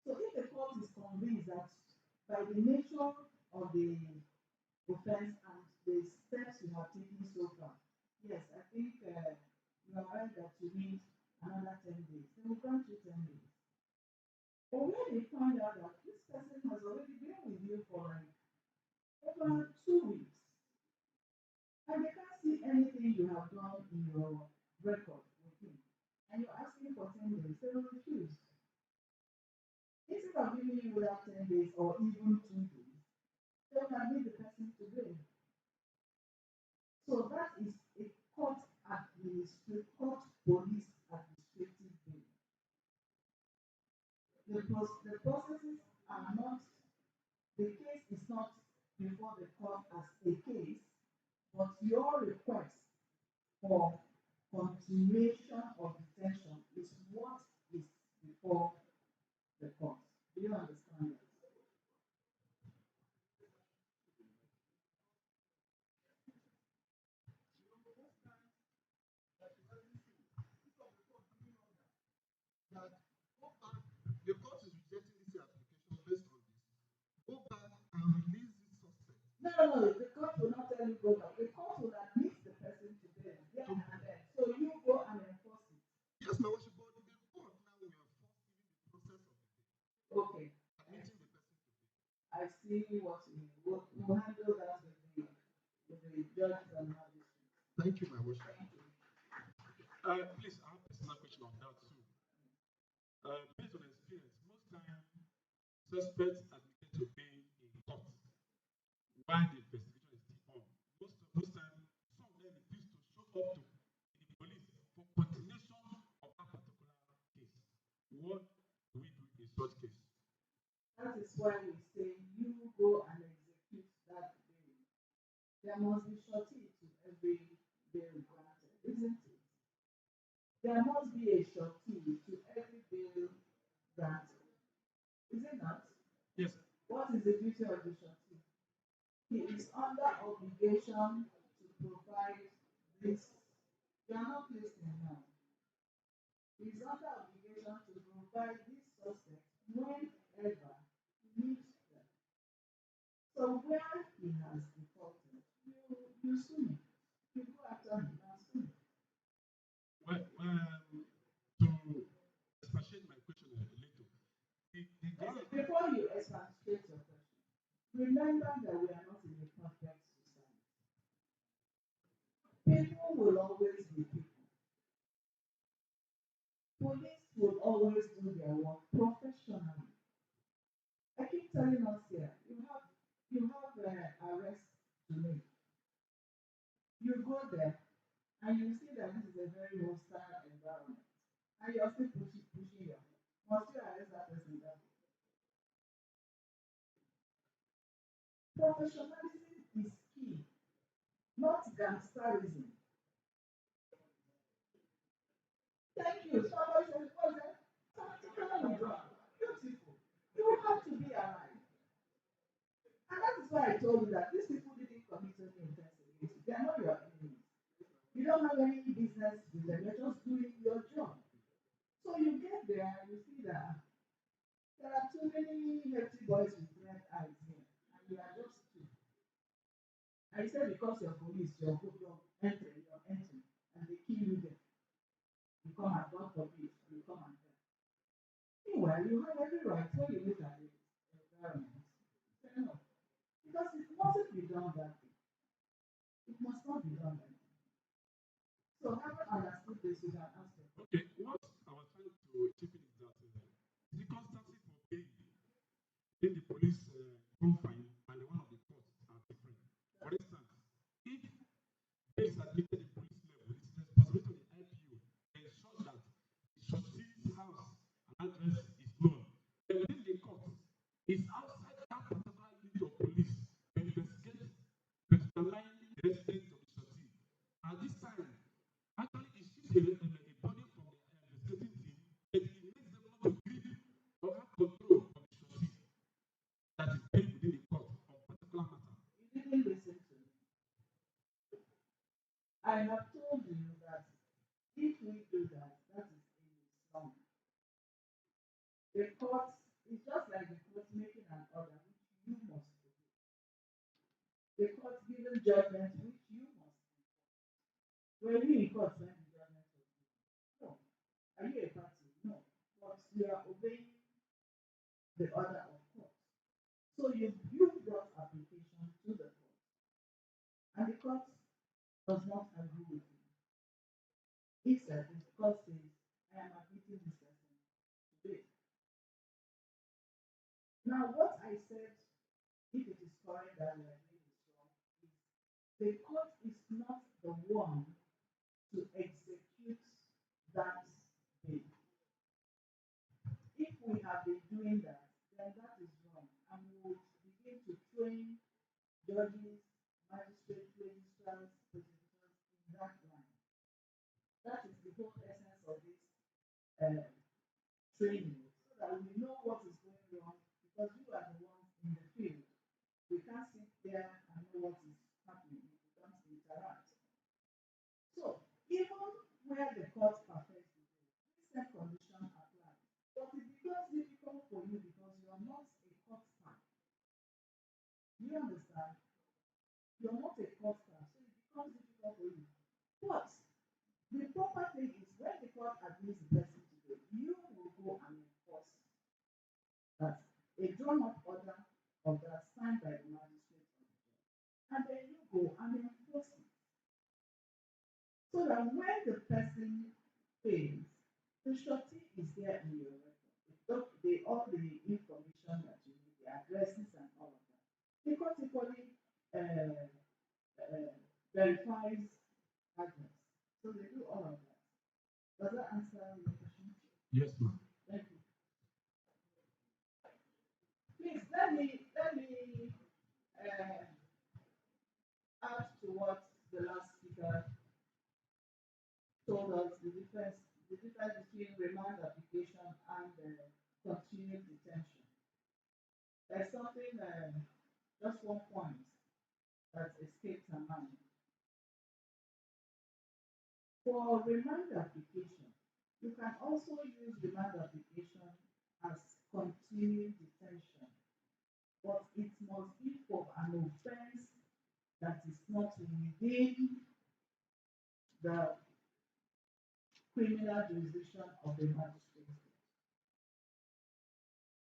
So if the court is convinced that by the nature of the offense and the steps you have taken so far, yes, I think you are right that you need another 10 days. They will grant you 10 days. But when they find out that this person has already been with you for like over 2 weeks, and they can't see anything you have done in your record with him, and you're asking for 10 days, they will refuse. Instead of giving you that 10 days or even 2 days, they will admit the person to bail. So that is a court police administrative bail. The processes are not, the case is not before the court as a case, but your request for continuation of detention is what is before the court. Do you understand that? That go back, the court is rejecting this application based on this. Go back and release this suspect. No, no, no. The court will not tell you go back. The court will admit the person to bail there To, and then. So you go and enforce it. yes, my worship, but the court now will enforce even the process of the bail, Okay. admitting the person to bail. I see what you mean. We'll handle that with the judges and magistrates. Thank you, my worship. Thank you. Please, I have a personal question on that too. Based on experience, most time suspects admitted to being in court while the investigation is still on. Most time, some of them refuse to show up to the police for continuation of that particular case. What do we do in such case? That is why we say you go and execute that bail. There must be surety to every bail granted, isn't it? There must be a surety to every bail granted, is it not? Yes. What is the duty of the surety? He is under obligation to provide this. You are not listening now. He is under obligation to provide this suspect whenever he needs them. So where he has defaulted, you sue him. You go after him and sue him. Well, to expatiate my question a little, Before you expatiate your question, remember that we are not in a perfect society. People will always be people. Police will always do their work professionally. I keep telling us here, you have arrest to make. You go there and you see that this is a very hostile environment, and you're still pushing your head. Must you arrest that person that way? Professionalism is key, not gangsterism. Thank you. Somebody said, what's that? Tactical withdrawal. Beautiful. You have to be alive. And that is why I told you that these people didn't commit any offense against you. They are not your enemies. You don't have any business with them. You're just doing your job. So you get there and you see that there are too many hefty boys with red eyes here, and you are just two. I said because you're police, you're entering, and they kill you there. You come and God forbid, you come and die. Meanwhile, you have every right when you look at the environment. Fair enough. Because it mustn't be done that way. It must not be done that way. So having understood this, you can ask them. okay, what I was trying to chip in is that circumstances for bail in the police confine and the one of the court are different. For instance, if bail is admitted in police level, it is the responsibility of the IPO to ensure that the trustee's house and address is known. Then within the court, it's outside that particular unit of police to investigate, to determine the residence of the trustee. At this time, actually, it shifts a body from the investigating team, but it makes them not to grip or have control of the trustee that is paid within the court on particular matter. You didn't listen to me. I have told you that if we do that, that is in Islam. The court is just like the court making an order which you must obey. The court giving judgment which you must enforce. Were you in court when the judgment was given? No. Are you a party? No. But you are obeying So you brought application to the court, and the court does not agree with you. Instead, the court says, I am admitting this person to do it. Now, what I said, if it is correct that we are doing this wrong, is the court is not the one to execute that bill. If we have been doing that, then that is wrong, and we would begin to train judges, magistrates, registrars, prosecutors in that line. That is the whole essence of this uh, training, so that we know what is going wrong, because you are the ones in the field. We can't sit there and know what is happening if we don't interact. So, even where the court perfects the rule, this same condition applies. But it becomes difficult for you because you are not a court staff. You understand? You are not a court staff, so it becomes difficult for you. But the proper thing is when the court admits the person to do, you will go and enforce that a drawn-up order of that signed by the magistrate or the judge. And then you go and enforce it. So that when the person fails, the surety is there in your record. All the information that you need, the addresses and all of that. The court equally verifies address. So they do all of that. Does that answer your question? Yes, ma'am. Thank you. Please let me add to what the last speaker told us, the difference between remand application and continued detention. There's something, just one point that escaped her mind. For remand application, you can also use remand application as continued detention, but it must be for an offense that is not within the criminal jurisdiction of the magistrate.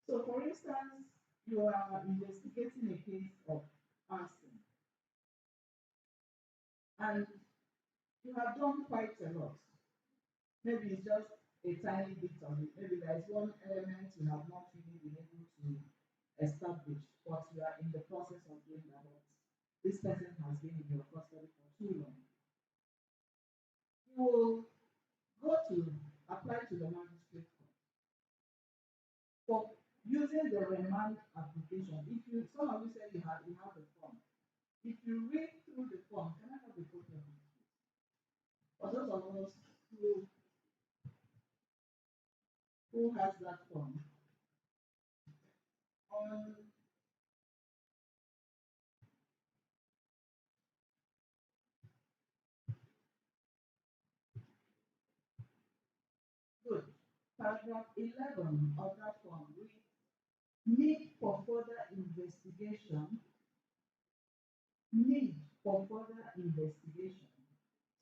So, for instance, you are investigating a case of arson, and you have done quite a lot. Maybe it's just a tiny bit of it. Maybe there is one element you have not really been able to establish, but you are in the process of doing that. This person has been in your custody for too long. You will go to apply to the magistrate court for using the remand application. If you, some of you said you have the form. If you read through the form, can I have a copy of it? For those of us who has that form, on good, paragraph 11 of that form reads, need for further investigation, need for further investigation.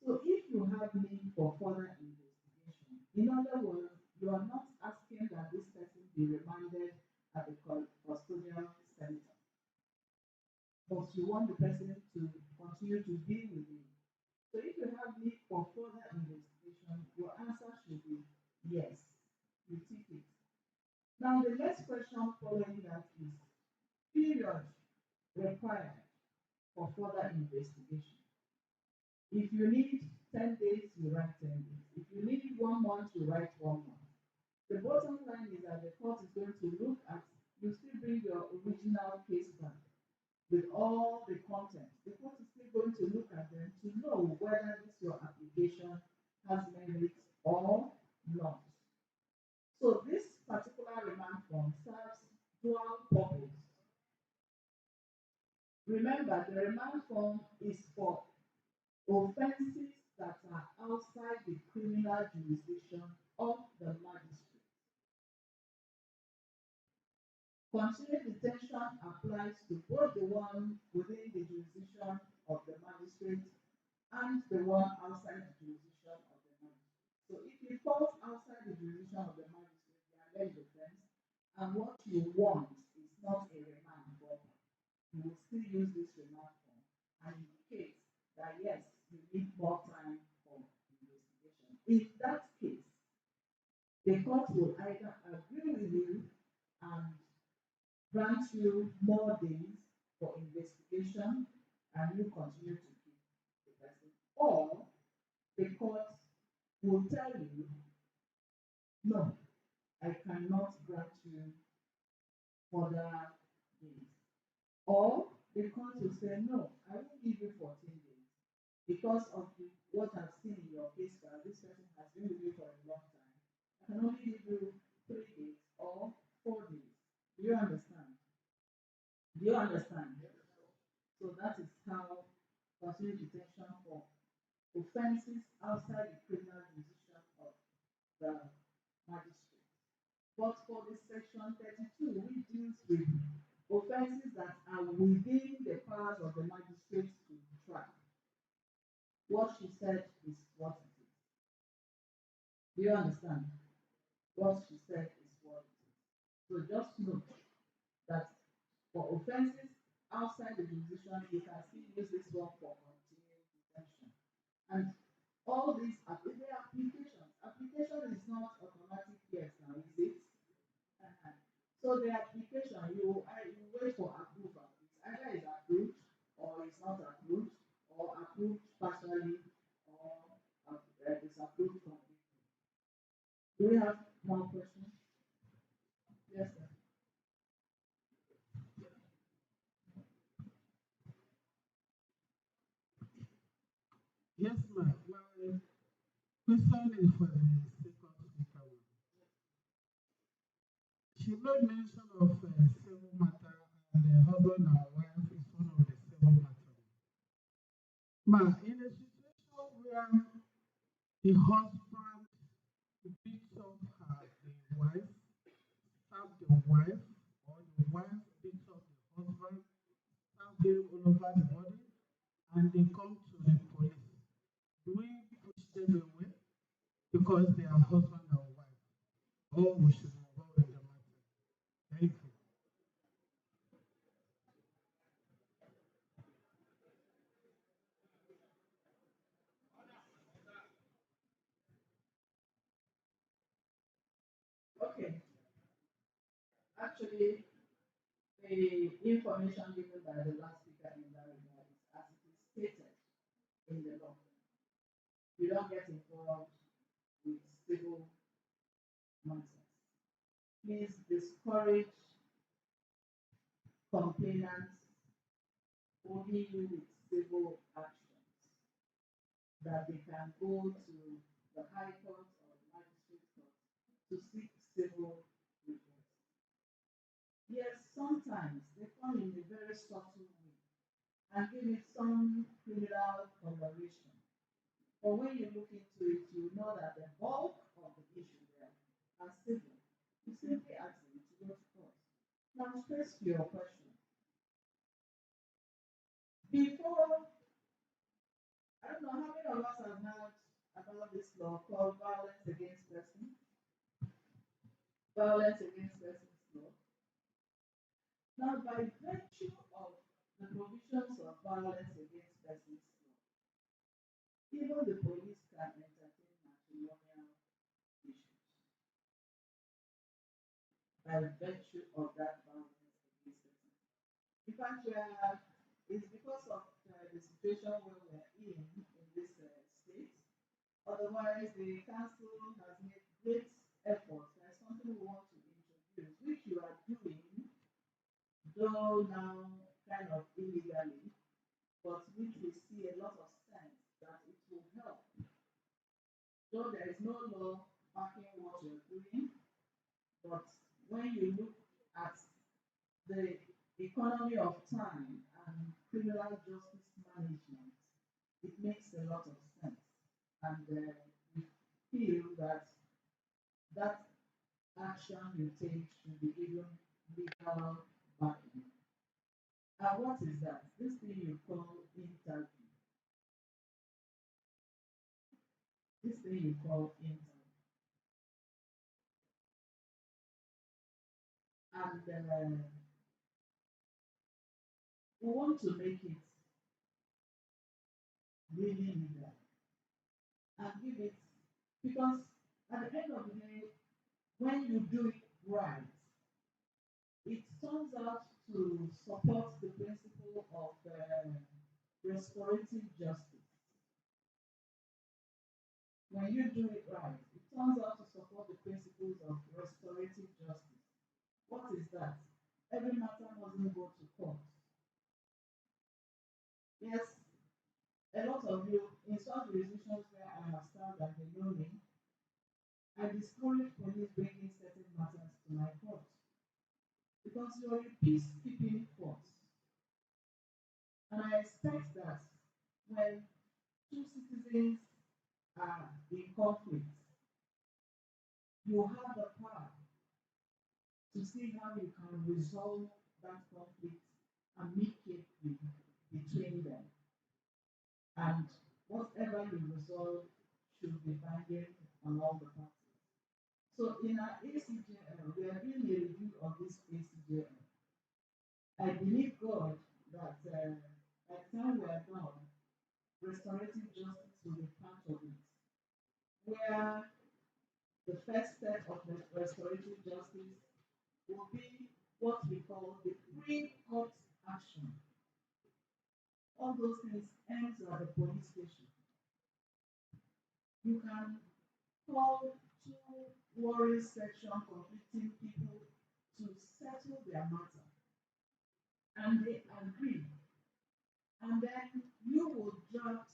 So if you have need for further investigation, in other words, you are not asking that this person be remanded at the custodial center, but you want the person to continue to be with you. So if you have need for further investigation, your answer should be yes. You take it. Now the next question following that is period required for further investigation. If you need 10 days, you write 10 days. If you need 1 month, you write 1 month. The bottom line is that the court is going to look at, you still bring your original case back with all the content. The court is still going to look at them to know whether this your application has merit or not. So this particular remand form serves dual purpose. Remember, the remand form is for offenses that are outside the criminal jurisdiction of the magistrate. Continued detention applies to both the one within the jurisdiction of the magistrate and the one outside the jurisdiction of the magistrate. So if it falls outside the jurisdiction of the magistrate, the alleged offense, and what you want is not a remand you more days for investigation and you continue to keep the person. Or the court will tell you, no, I cannot grant you further days. Or the court will say, no, I will give you 14 days because of what I've seen in your case file. This person has been with you for a long time. I can only give you 3 days or 4 days. Do you understand? Do you understand? So that is how continued detention for offences outside the criminal jurisdiction of the magistrate. But for the section 32, which deals with offences that are within the powers of the magistrate to try, what she said is what it is. Do you understand? What she said is what it is. So just note that for offences outside the jurisdiction, you can still use this one for continued detention. And all these they are applications. Application is not automatic yes now, is it? Uh-huh. So the application, you wait for approval. It's either it's approved or it's not approved, or approved partially, or disapproved completely. Do we have more questions? Yes, sir. Yes, ma'am. My question is for the second speaker. She made mention of civil matter, and husband and wife is one of the civil matter. But in a situation where the husband beats up the wife, stab the wife, or the wife beats up the husband, stab him all over the body, and they come to the police, do we push them away because they are husband and wife? Or we should involve in the matter? Thank you. Okay. Actually, the information given by the last speaker in that regard is as it is stated in the law. You don't get involved with civil matters. Please discourage complainants only with civil actions that they can go to the High Court or the Magistrate Court to seek civil redress. Yes, sometimes they come in a very subtle way and give it some criminal coloration. But when you look into it, you know that the bulk of the issue there are civil. You simply ask them to go to court. Now, straight to your question. Before, I don't know how many of us have heard about this law called violence against persons. Violence against persons law. Now, by virtue of the provisions of violence against persons law, even the police can entertain matrimonial issues by virtue of that violence against persons. In fact, it's because of the situation where we're in this state. Otherwise, the council has made great efforts. There's something we want to introduce, which you are doing, though now kind of illegally, but which we see a lot of sense that it will help. Though there is no law backing what you're doing, but when you look at the economy of time and criminal justice management, it makes a lot of sense. And we feel that that action you take should be given legal backing. And what is that? This thing you call interview. This thing you call interview. And we want to make it really legal and give it, because at the end of the day, when you do it right, it turns out to support the principle of restorative justice. When you do it right, it turns out to support the principles of restorative justice. What is that? Every matter mustn't go to court. Yes, a lot of you, in some jurisdictions where I have served and they know me, I discourage police bringing certain matters to my court because you're a peacekeeping force. And I expect that when two citizens are in conflict, you have the power to see how you can resolve that conflict amicably between them. And whatever you resolve should be binding on all the parties. So in our ACJL, we are doing a review of this ACJL. I believe God that by the time we are done, restorative justice will be part of it. Where the first step of the restorative justice will be what we call the pre-court action. All those things ends at the police station. You can call two warring section conflicting people to settle their matter, and they agree, and then you will draft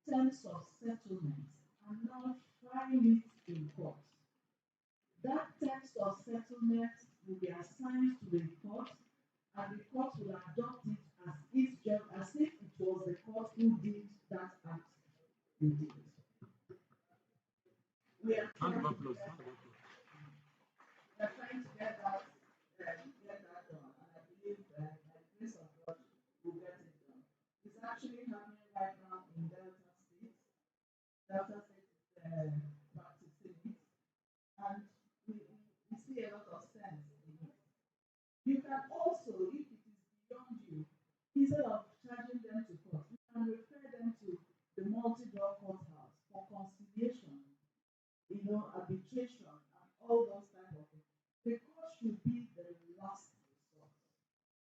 terms of settlement and now file it in court. That terms of settlement will be assigned to the court, and the court will adopt it as if it was the court who did that act they did. We are Round trying of to applause. get, Round of applause. we are trying to get that done, and I believe that by the grace of God, we'll get it done. It's actually happening right now in Delta State. Delta State is practicing it, and we see a lot of sense in it. You can also, if it is beyond you, instead of charging them to court, you can refer them to the multi-drug courthouse for conciliation, arbitration, and all those type of things. The court should be the last resort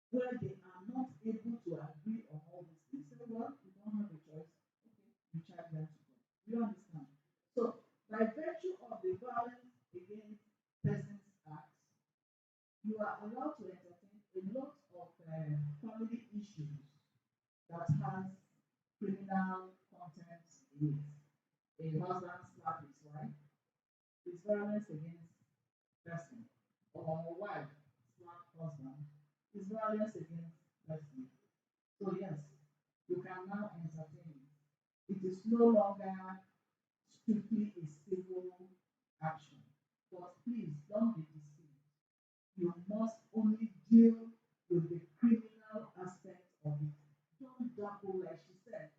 where they are not able to agree on all these things. Say, well, you don't have a choice. Okay, you charge them to court. You understand? So, by virtue of the Violence Against Persons Act, you are allowed to entertain a lot of family issues that has criminal content in it. A husband slap his wife is violence against person, or a wife slap husband is violence against person. So yes, you can now entertain it. It is no longer strictly a civil action. But please don't be deceived. You must only deal with the criminal aspect of it. Don't dabble, like she said.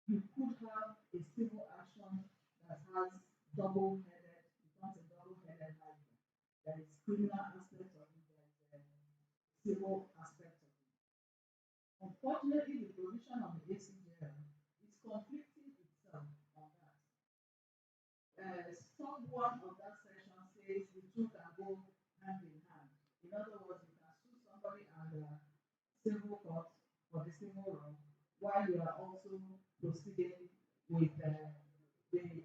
You could have a civil action that has double-headed, it's not a double-headed hydra. There is criminal aspect of it, there is a civil aspect of it. Unfortunately, the provision of the ACJL is conflicting itself on that. Some one of that section says the two can go hand in hand. In other words, you can sue somebody under civil court for the civil wrong while you are also proceeding with the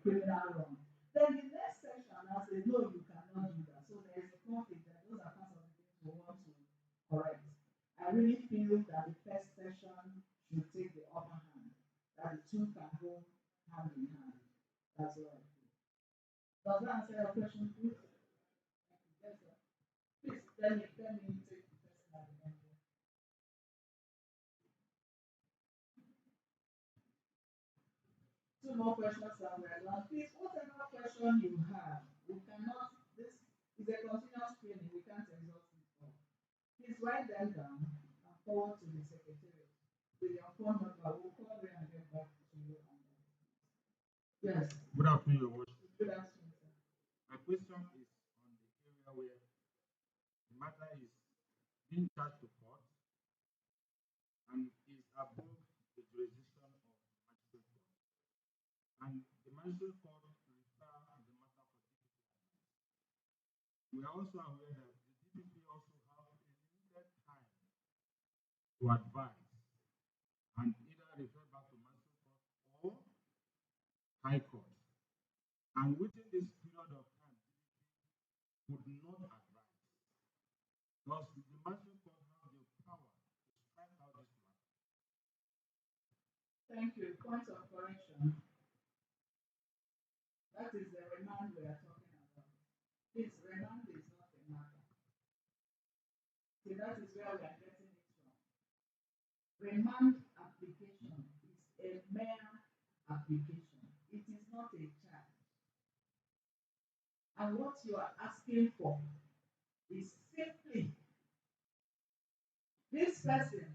criminal wrong. Then the next section now says, no, you cannot do that. So there is a conflict there. Those are parts of the things we want to correct. I really feel that the first section should take the upper hand, that the two can go hand in hand. That's what I feel. Does that answer your question, please? Yes, sir. Please, let me take the person at the end. Two more questions and we're done. Please, whatever question you have, we cannot, this is a continuous training, we can't exhaust it all. Please write them down and forward to the secretary. With your phone number, we'll call you and get back to you on that. Yes. Good afternoon, Your Worship. Good afternoon, sir. My question is on the area where the matter is being charged to court and is above the jurisdiction of magistrate court. And the magistrate court refer the matter for DPP advice. We are also aware that the DPP also have a limited time to advise and either refer back to magistrate court or high court. And within this period of time, would not advise. Because the magistrate court have the power to strike out this law. Thank you. Point of correction. That is the remand we are talking about. This remand is not a matter. See, that is where we are getting it from. Remand application is a mere application. It is not a charge. And what you are asking for is simply this person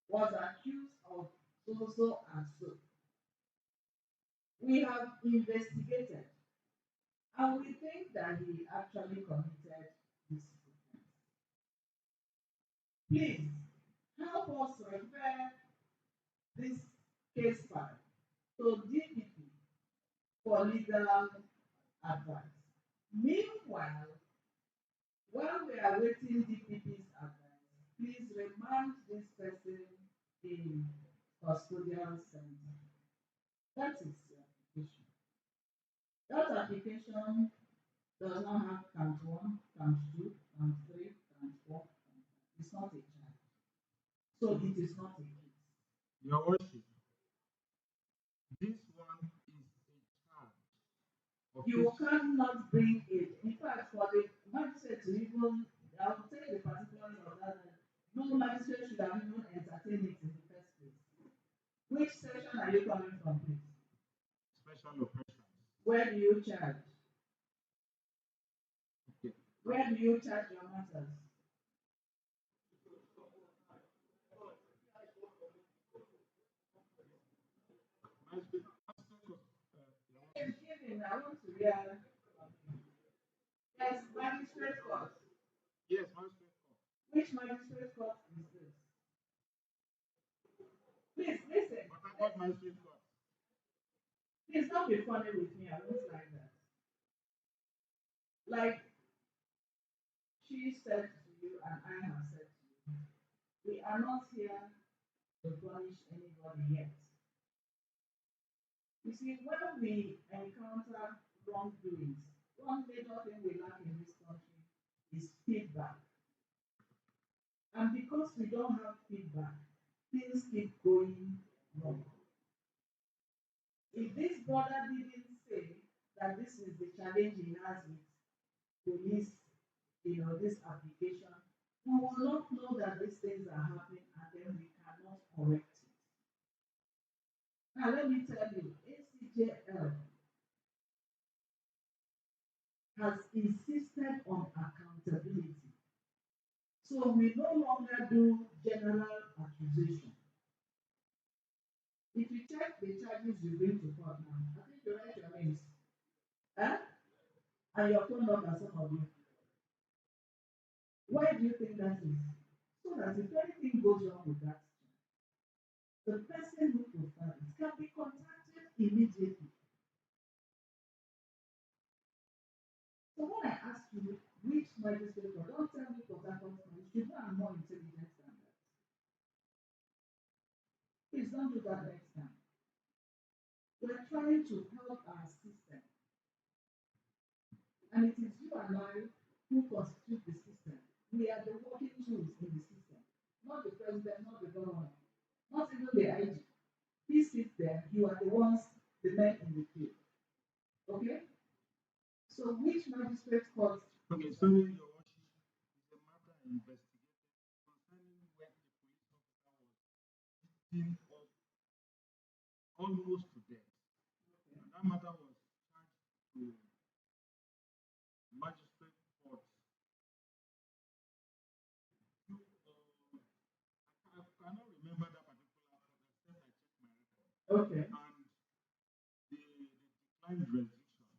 was accused of so and so. We have investigated and we think that he actually committed this offense. Please help us refer this case file to DPP for legal advice. Meanwhile, while we are waiting DPP's advice, please remand this person in custodial center. That is the application. That application does not have count 1, count 2, count 3, count 4, count 5. It's not a charge. So it is not a case. Your worship, this one is a charge. You cannot bring it. In fact, for the magistrate to even, I will tell you the particulars of that. No magistrate should have even entertained it in the first place. Which section are you coming from, please? Special operations. Where do you charge? Okay. Where do you charge your matters? I want to hear. Yes, magistrate court. Yes, magistrate court. Which magistrate court is this? Please listen. But I got magistrate court. Please don't be funny with me. I won't like that. Like she said to you and I have said to you, we are not here to punish anybody yet. You see, when we encounter wrongdoings, one major thing we lack in this country is feedback. And because we don't have feedback, things keep going wrong. If this brother didn't say that this is the challenge he has with police, this application, we will not know that these things are happening and then we cannot correct it. Now let me tell you, ACJL has insisted on accountability. So we no longer do general accusation. If you check the charges you bring to court now, I think you write your names. And your phone number, some of you. Why do you think that is? So that if anything goes wrong with that, the person who profiles can be contacted immediately. So when I ask you which magistrate court, don't tell me Port Harcourt, you should know I'm more intelligent than that. Please don't do that next time. We're trying to help our system. And it is you and I who constitute the system. We are the working tools in the system. Not the president, not the governor, not even the IG. He sits there, you are the ones, the men in the field. Okay? So which magistrate court? Okay, sorry, your worship, is a matter investigated concerning where the police officer was beaten up almost to death. Okay. And that matter was charged to magistrate court. I cannot remember that particular court except I checked my record. Okay. And they declined jurisdiction.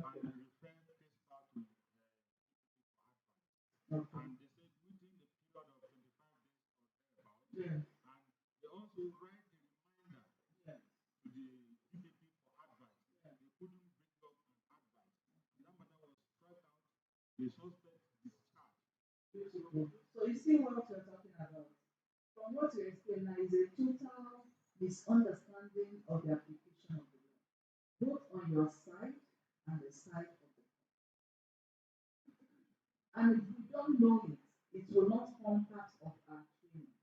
Okay. And they referred this part to okay. And they said within the period of 25 days or thereabouts. Yeah. And they also write a reminder to the DPP for advice. Yeah. They couldn't bring up an advice. That matter was struck out. The suspect discharged. So you see what we're talking about. From is a total misunderstanding of the application of the law, both on your side and the side of the and if we don't know it, it will not form part of our training.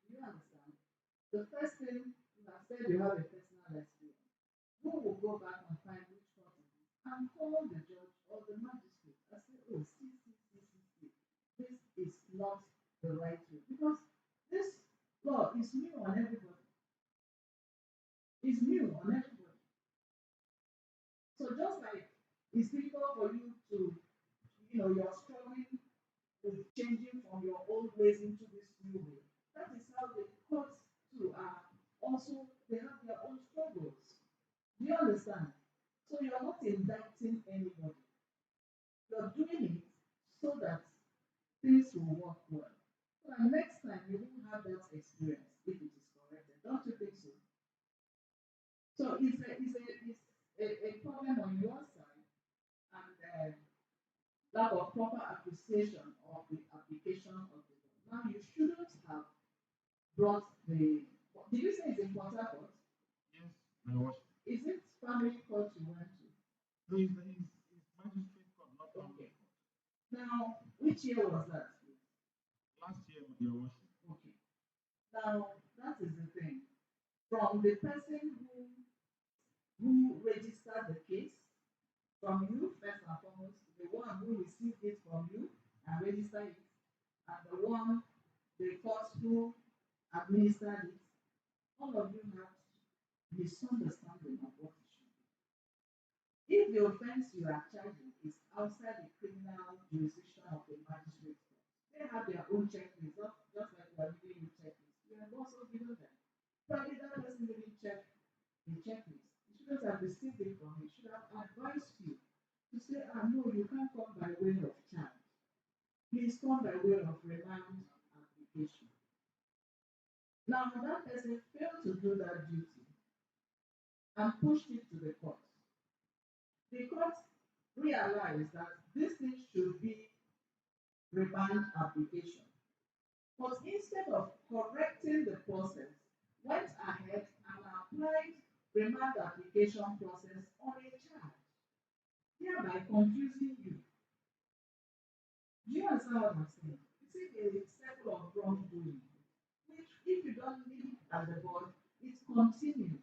Do you understand? The first thing you have said you have a personal experience. Who will go back and find which court it is and call the judge or the magistrate and say, oh, see. This is not the right way. Because this law is new on everybody. It's new on everybody. So just like it's difficult for you to, you're struggling with changing from your old ways into this new way. That is how the courts too are also, they have their own struggles. Do you understand? So you're not indicting anybody. You're doing it so that things will work well. So that next time you won't have that experience if it is corrected. Don't you think so? So it's a problem on your side and lack of proper appreciation of the application of the law. Now you shouldn't have brought the. Did you say it's in Port Harcourt? Yes, my worship. Is it family court you went to? No, it's magistrate court, not family Okay. court. Now, which year was that? Last year, your worship. Okay. Now, that is the thing. From the person who registered the case, from you first and foremost, the one who received it from you and registered it, and the court who administered it, all of you have misunderstanding of what it should be. If the offense you are charging is outside the criminal jurisdiction of the magistrate court, they have their own checklist, just like we are giving you checklist. You have also given them. Probably that person didn't check the checklist. You shouldn't have received it from me. Should have advised you to say, no, you can't come by way of charge. Please come by way of remand application. Now, that person failed to do that duty and pushed it to the court. The court realized that this thing should be remand application. But instead of correcting the process, went ahead and applied remand application process on a charge, thereby confusing you. Do you understand what I'm saying? You see the circle of wrongdoing, which if you don't leave at the board, it continues.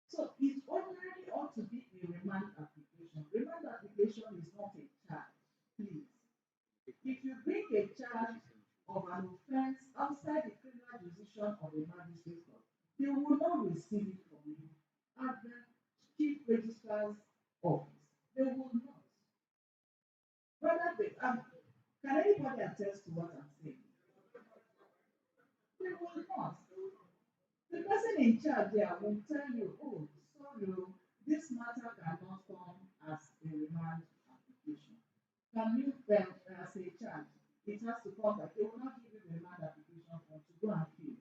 So it ordinarily ought to be a remand application. Remand application is not a charge, please. If you bring a charge of an offense outside the criminal jurisdiction of a magistrate court, they will not receive it from you at the chief registrar's office. They will not. Whether they can anybody attest to what I'm saying? They will not. The person in charge there will tell you, oh, sorry, this matter cannot come as a remand application. Can you as a charge? It has to come back. They will not give you the remand application form to go and fill.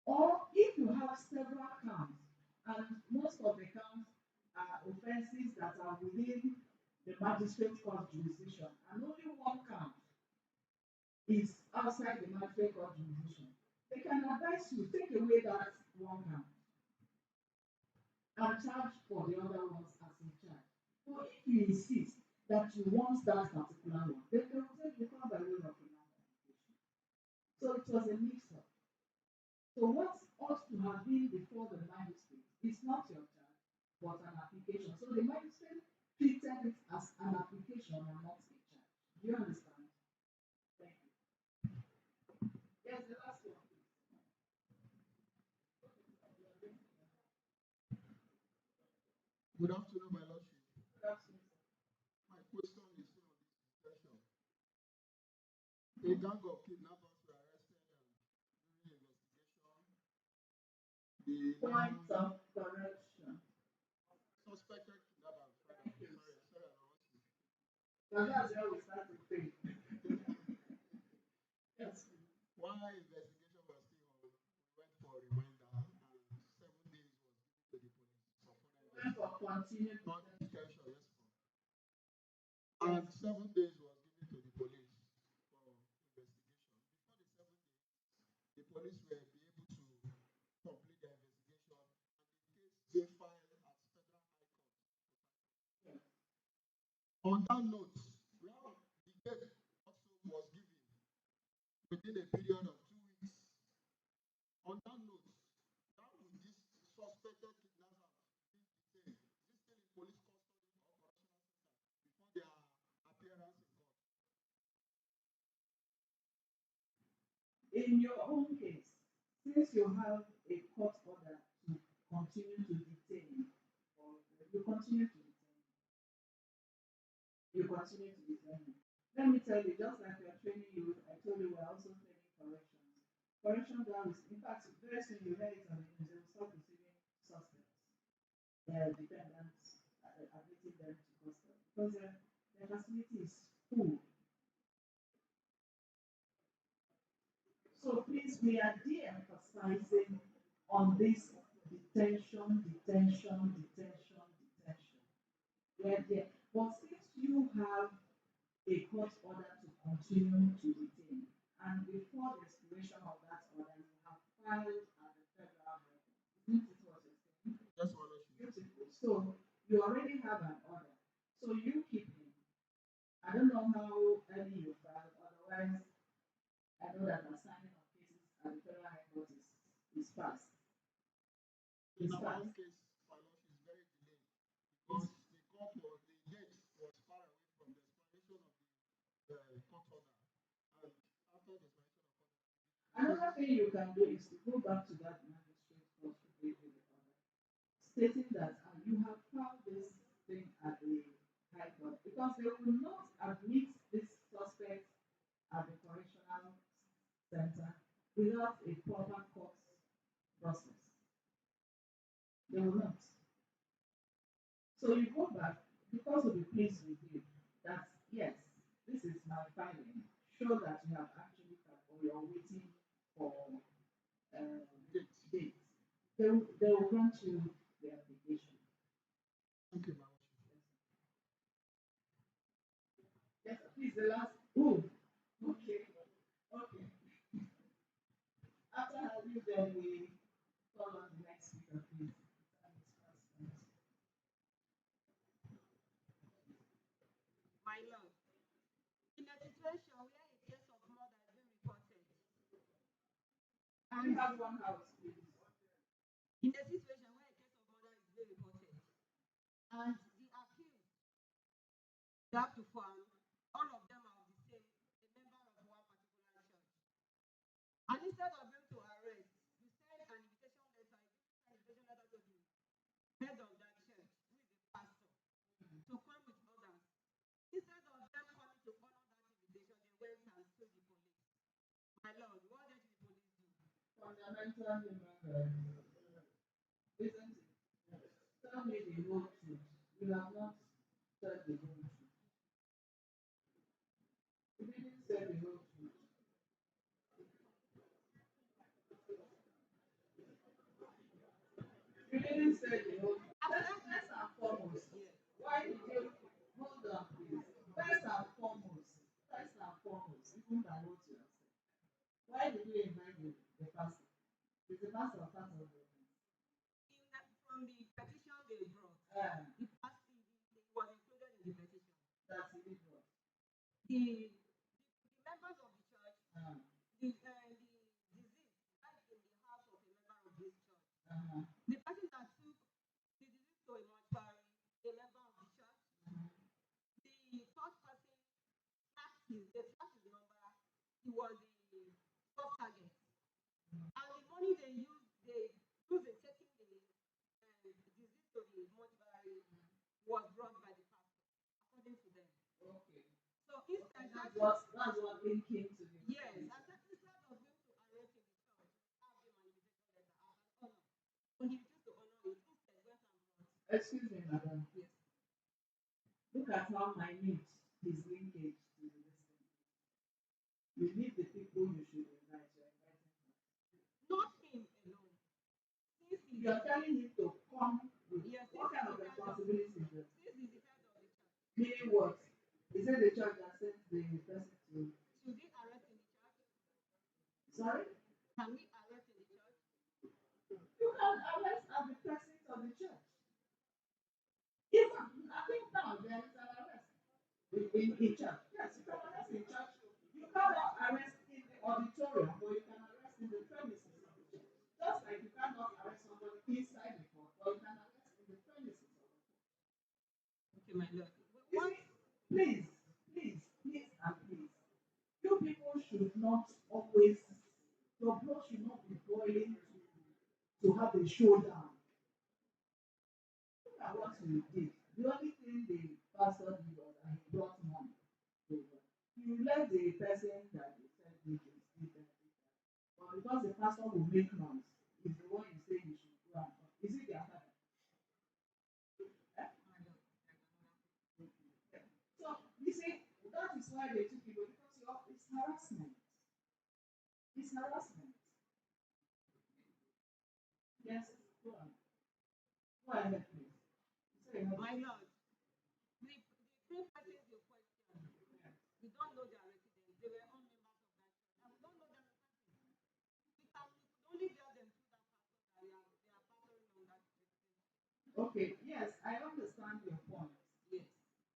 Or if you have several counts, and most of the counts are offenses that are within the magistrate court jurisdiction, and only one count is outside the magistrate court jurisdiction, they can advise you take away that one count and charge for the other ones as a charge. But if you insist that you want that particular one, then they will tell you come by way of remand application. So it was a mix-up. So what ought to have been before the magistrate is not your charge, but an application. So the magistrate treated it as an application and not a charge. Do you understand? Thank you. Yes, the last one. Good afternoon, my lordship. Good afternoon. My question is still on this discussion. A gang of kidnappers were arrested during investigation. The Point of correction. suspected kidnappers, rather. Sorry, my lordship. So that's where we start to fail. Yes. While investigation was still on, we went for a reminder and 7 days was given to the police for further Went for investigation. continued Not detention, yes, ma'am. And 7 days was given to the police for investigation. Before the 7 days, police were be able to complete their investigation, and the case they filed at Federal High Court. On that note, now the date also was given within a period of 2 weeks. On that note, now with this suspected kidnapper being detained, is he still in police custody or correctional center before their appearance in court? In your own case, since you have a court order to continue to detain, or you continue to detain, you continue to detain. Let me tell you, just like we are training you, I told you we're also training corrections. Correction grounds, in fact, very soon you hear it on the news, they will start receiving suspects, defendants, admitting them to custody because their facility is full. So please, we are de-emphasizing on this detention, detention, detention, detention. We are there. But since you have a court order to continue to detain, and before the expiration of that order, you have filed at the federal level, isn't it what you're saying? Yes, Your Lordship. Beautiful. So you already have an order. So you keep him. I don't know how early you filed, otherwise I know that the signing of cases at the federal high court is fast. In It's our fast. own case, my Lord, is very delayed because the court was the date was far away from the expiration of the court order, and after the expiration of court order, Another thing you can do is to go back to that magistrate court who gave you the order, stating that you have filed this thing at the high court because they will not admit this suspect at the correctional center without a proper court process. They will not. So you go back because will be pleased with you that yes, this is my filing. Show that you have actually filed or you're waiting for date. They will grant you the application. thank you, my Lordship. Yes, please the last. Oh, okay, okay. After having then we call on the next speaker, please. My lord, in a situation where a case of murder is being reported, We have one house, please. in a situation where a case of murder is being reported, and the accused, they have to form, all of them are of the same, a member of one particular church. And instead of them to arrest, you send an invitation letter, you send an invitation letter to the head of that church, who is the pastor, to come with others. Instead of them coming to honor that invitation, they went and told the police. My lord, what did the police do? Fundamental human rights. Isn't it? Tell me the whole truth. You have not said the whole truth. You didn't say the whole truth. You didn't say the whole truth. First and foremost, why did you hold on, please? First and foremost, even by what you have said, why did you invite the pastor? Is the pastor part of the From the petition they brought, uh, the pastor was included in the petition. that he did what? The members of the church, Uh, the disease died in the house of a member of this church. uh-huh. The person that took the disease to a mortuary, a member of the church, the third person tracked his number, he was the soft target. And the money they used in taking the disease to the mortuary was brought by the pastor, according to them. Okay. So instead, That's what linking to the yes, and that instead of him to arrest in the church, have the manifestation letter as an honor. When he refused to honor it, instead went and brought. Excuse me, madam. Yes. Look at how minute his linkage to the listening. You need the people you should invite. You're inviting him. Not him alone. Since he's You're telling him to come with yes, what kind of since responsibility is it? he's the head of the church. Meaning what? Is it the church that sent the person to? Should he arrest in the church? Sorry? Can we arrest in the church? You can arrest at the presence of the church. Even I think now there is an arrest in church. Yes, you can arrest in church. You cannot arrest in the auditorium, but you can arrest in the premises of the church. Just like you cannot arrest somebody inside the court, but you can arrest in the premises of the court. Okay, my lord. You What? see, please, please, please, and please, you people should not always, your blood should not be boiling to have a showdown. Look at what you did. The only thing the pastor did was that he brought money over. You let the person that you said did this, did that, did that. But because the pastor will make noise, is the one you say you should go and talk. Is it their father? Eh? So you see, that is why they took it because it's harassment. It's harassment. Yes, go on. Go ahead, please. Say no. My lord. The same person you question, we don't know their residence. They were all members of that church. And we don't know their residence. We could only get them through that pastor that they are pastoring on that church. Okay, yes, I understand your point, Yes.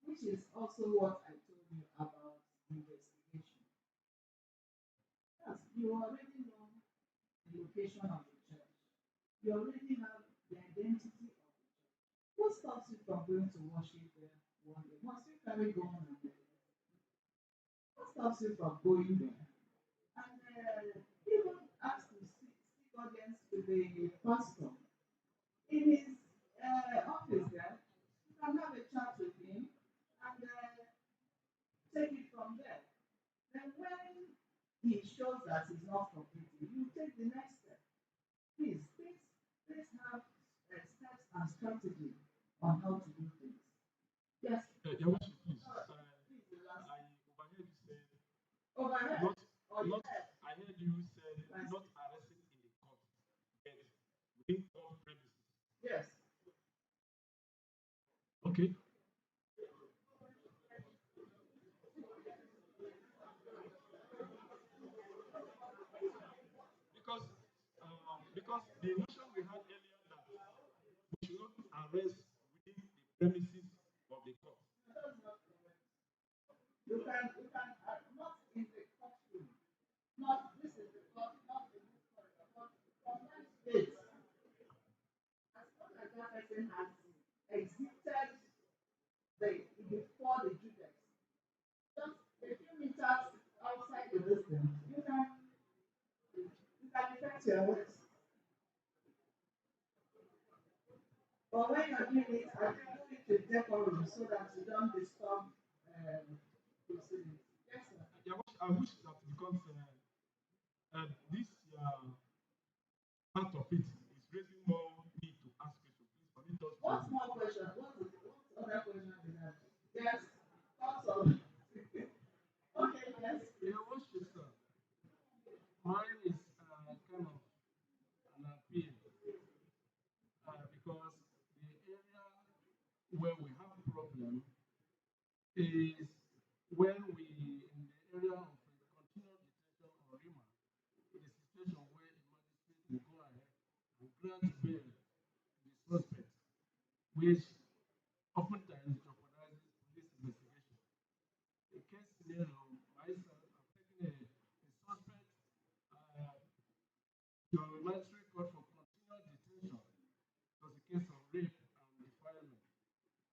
which is also what I told you about investigation. Yes, you already know the location of the church. You already have the identity of the church. What stops you from going to worship there one day? Must you carry going on there? What stops you from going there? And even ask to seek audience with the pastor in his office there. You can have a chat with him and take it from there. Then when he shows that he's not completing, you take the next step. Please have steps and strategy on how to do things. Yes. Your worship, please. Please, the last I overheard you say overhead not or not. yes. I heard you say not arrested in the court, but within court premises. Yes. Okay. Because the notion we had earlier that we should not arrest within the premises of the court. That's not correct. You can not in the courtroom. Not this is the court, not the book corridor, but from that space. As long as that person has exited before the judges, just a few meters outside the distance, you can effect your words. But when you're doing it, I think do it with decorum so that you don't disturb proceedings. Yes, sir. I wish that because this part of it is raising more need to ask questions. Please permit us What's to. more question? What other question do you have? Yes. Thoughts on okay, yes. Your worship, sir. Mine is kind of an appeal because the area where we have problem is when we in the area of continuous detention or remand, in a situation where a magistrate will go ahead and grant bail to the suspect, which oftentimes jeopardizes police investigation. A case scenario, myself, I've taken a suspect to a magistrate court for continuous detention. It was a case of rape and defilement.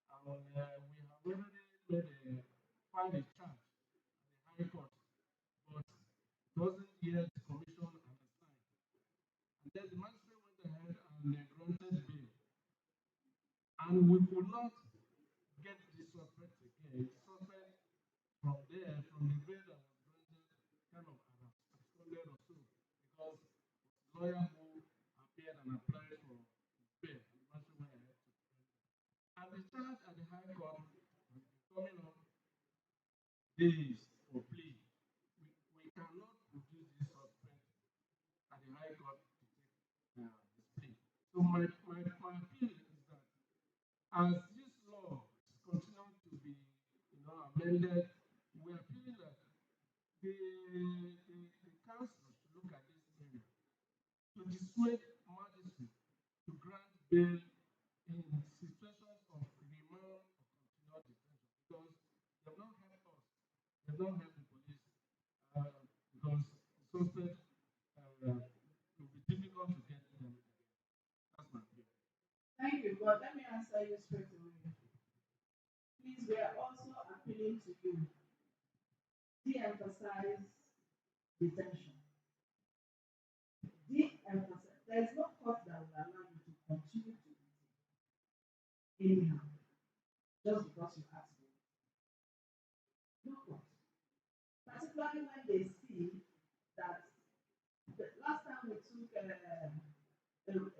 And we have already filed a charge at the High Court, but it wasn't yet commissioned and assigned. And then the magistrate went ahead and granted bail. And we could not get the suspect again. The suspect from there, from the bail that was granted, kind of absconded or so, because the lawyer who appeared and applied for bail, and the magistrate went ahead to grant it. And the charge at the High Court has been coming up days for plea. We cannot produce this suspect at the High Court to take his plea. So my appeal is that as this law is continuing to be amended, we are feeling that the council should look at this area persuade magistrate to grant bail in situations of remand or continued detention because they have not helped us. They have not helped the police because the suspect it will be difficult to get them again. That's my view. Thank you, but let me answer you straight away. Please, we are also appealing to you. De-emphasize detention. De-emphasize. There is no court that will allow you to continue to detain anyhow just because you ask for it. No court. Particularly when they see that the last time we took a census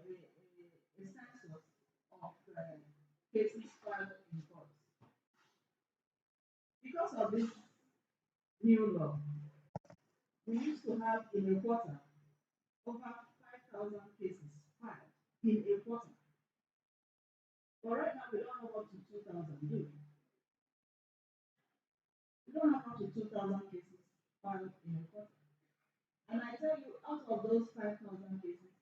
of cases filed in court. Because of this new law, we used to have in a quarter over 5,000 cases filed in a quarter. But right now, we don't have up to 2,000, do we? We don't have up to 2,000 cases filed in a quarter. And I tell you, out of those 5,000 cases,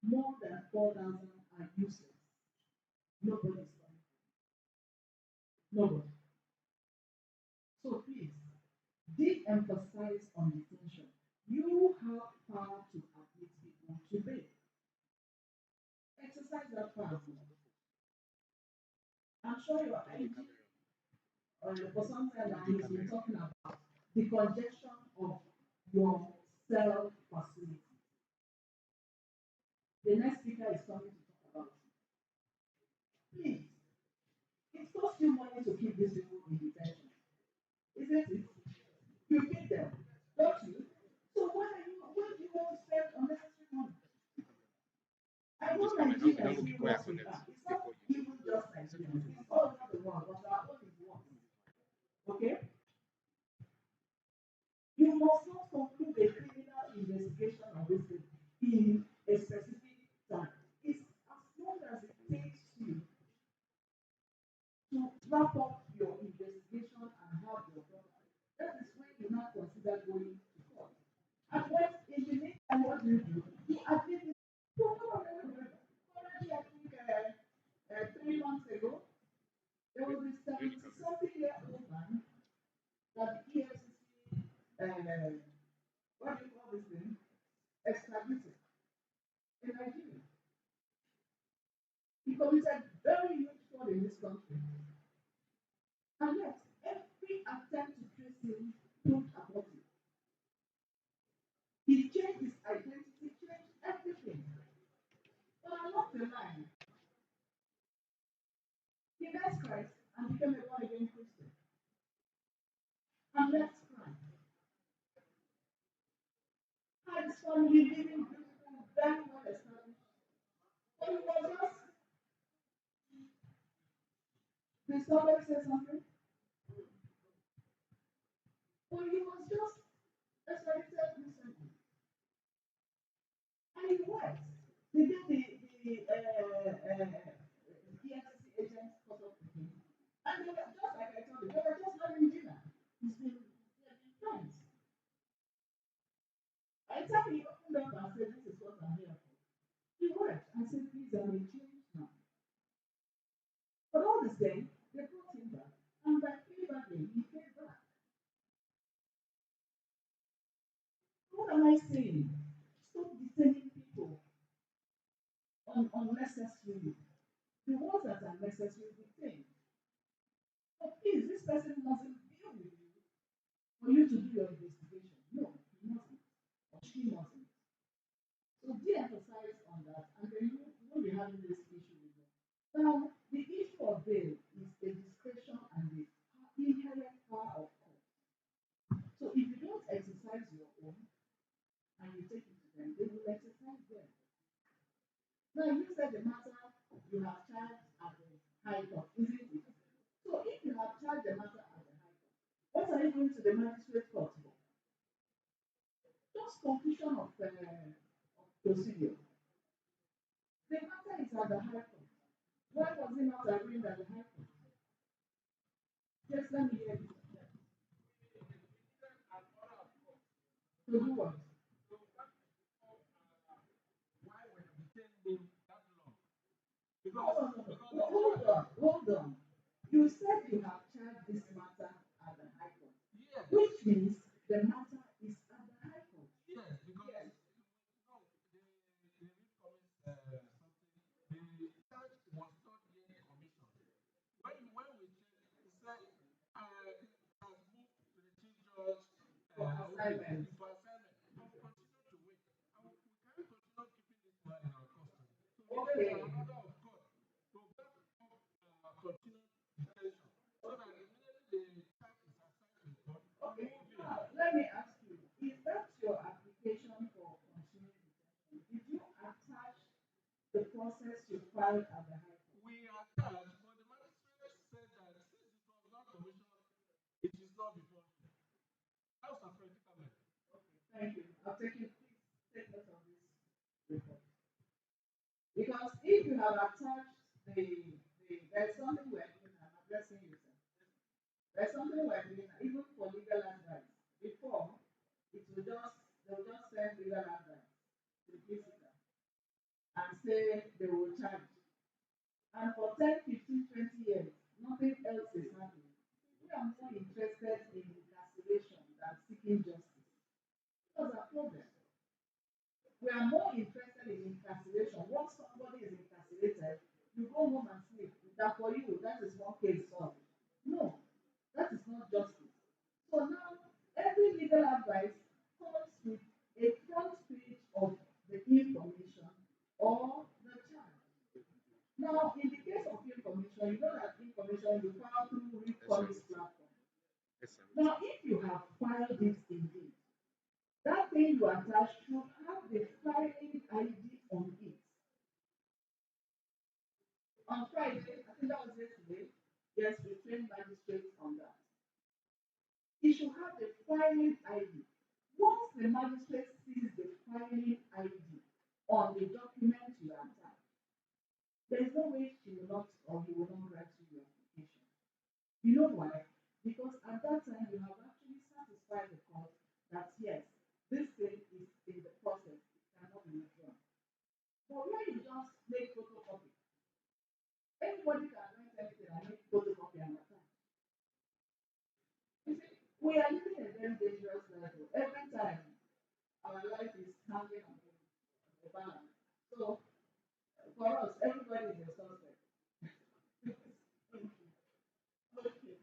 more than 4,000 are useless. Nobody's coming. Nobody. So please, de-emphasize on detention. You have power to admit people to bail. Exercise that power. I'm sure your IG for some time now has been talking about the congestion of your cell facility. The next speaker is coming to talk about it. Please, it costs you money to keep these people in detention, isn't it? You pay them, don't you? So why do you want to spend unnecessary money? I know Nigerians we work with that. It's not even just Nigerians, it's all over the world, but our own is one. Okay? You must not conclude a criminal investigation of this thing in a specific time. It's as long as it takes you to wrap up your investigation and have your property. That is when you now consider going to court. And when in the meantime, what do? You admit it. Already, I think 3 months ago, there was this 70-something-year-old man that the EFCC, what do you call this thing? Extradited in Nigeria. He committed very huge fraud in this country. And yet, every attempt to trace him proved abortive. He changed his identity, changed everything. But along the line, he met Christ and became a born-again Christian. And left crime. Had his family living beautiful, very well established. But he was just, did somebody say something? But he was just extradited recently. And he went. The day the EFCC agents caught up with him. And they were just like I told you, they were just having dinner. They've been friends. By the time he opened up and said, "This is what I'm here for," he went and said, "Please, I'm a change now." But all the same, they brought him back. And by payback day, he paid back. What am I saying? Stop detaining people unnecessarily. The ones that are necessary, detain. But please, this person mustn't deal with you for you to do your investigation. No, he mustn't. Or she mustn't. So de-emphasize on that, and then you won't be having this issue with them. Now, the issue of bail is the discretion and the inherent power of court. So if you don't exercise your own and you take it to them, they will exercise them. Now you said the matter you have charged at the high court, isn't it? So if you have charged the matter at the high court, what are you going to the magistrate court for? Just completion of procedure. The matter is at the high court. Why was he not agreeing at the high court? Yes, let me hear you. To do what? because No, no, no, no. because the Hold church, on, hold on. You said you have charged this matter at the High Court, yes, which means the matter is at the High Court. yes, because Yes. no, the read comments something. The church was not yet commissioned. When we checked, it said it has moved to the chief judge. For Okay, assignment. for assignment, but we continue to wait. And we can't continue keeping this man in our custody. So we Okay. needed an order of court to back up continued detention, so that immediately the charge is assigned to the court, we Okay. move in. Now, let me ask you, is that your application for continuing detention? Did you attach the process you filed at the High Court? We attached, but the magistrate said that since it was not commissioned, it is not before him. That was a predicament. Thank you. I'll take it. Please take note of this report. Because if you have attached there's something we're doing, I'm addressing you, sir. There's something we're doing, even for legal advice. Before, they will just send legal advice to the visitor and say they will charge. And for 10, 15, 20 years, nothing else is happening. We are more interested in incarceration than seeking justice. That's a problem. We are more interested in incarceration. Once somebody is incarcerated, you go home and sleep. That for you, that is one case solved. No, that is not justice. So now, every legal advice comes with a front page of the information or the charge. Now, in the case of information, you know that information you file through Police platform. Now, if you have filed it indeed, that thing you attach should have the filing ID on it. On Friday, I think that was yesterday, yes, we trained magistrates on that. It should have the filing ID. Once the magistrate sees the filing ID on the document you attach, there is no way she will not or he will not grant you your application. You know why? Because at that time you have actually satisfied the court that yes, this thing is in the process, it cannot be withdrawn. But when you just make photocopy, anybody can write anything and make photocopy and attach. You see, we are living a very dangerous life. Every time our life is hanging on the balance. So for us, everybody is a suspect. Thank you. Okay.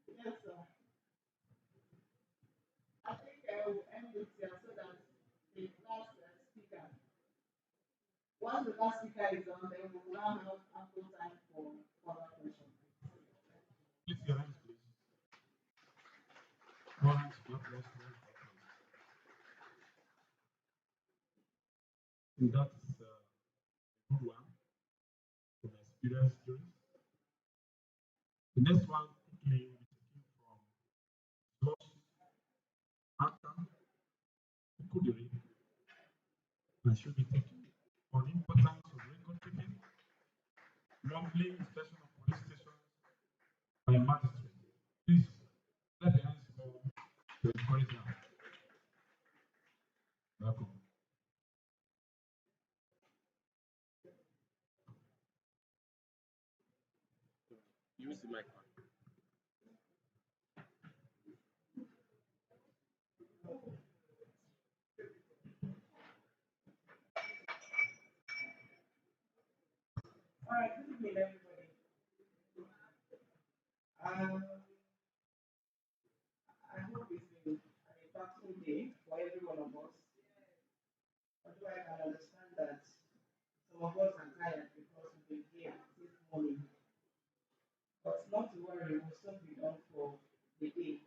Yes, sir. I think I will end it here so that the last speaker, once the last speaker is done, then we will now have ample time for further questions. Please, your hands, please. All hands, God bless you. And that is a good one from experience stories. The next one quickly will be taken from Lordship Anthem, Kudiri, and should be taken on the importance of record keeping, monthly inspection of police stations by a magistrate. Please let the hands go to encourage them. Welcome. Use the mic. All right, good evening, everybody. I hope it's been an impactful day for every one of us. Although I can understand that some of us are tired because we've been here this morning. But not to worry, we'll soon be done for the day.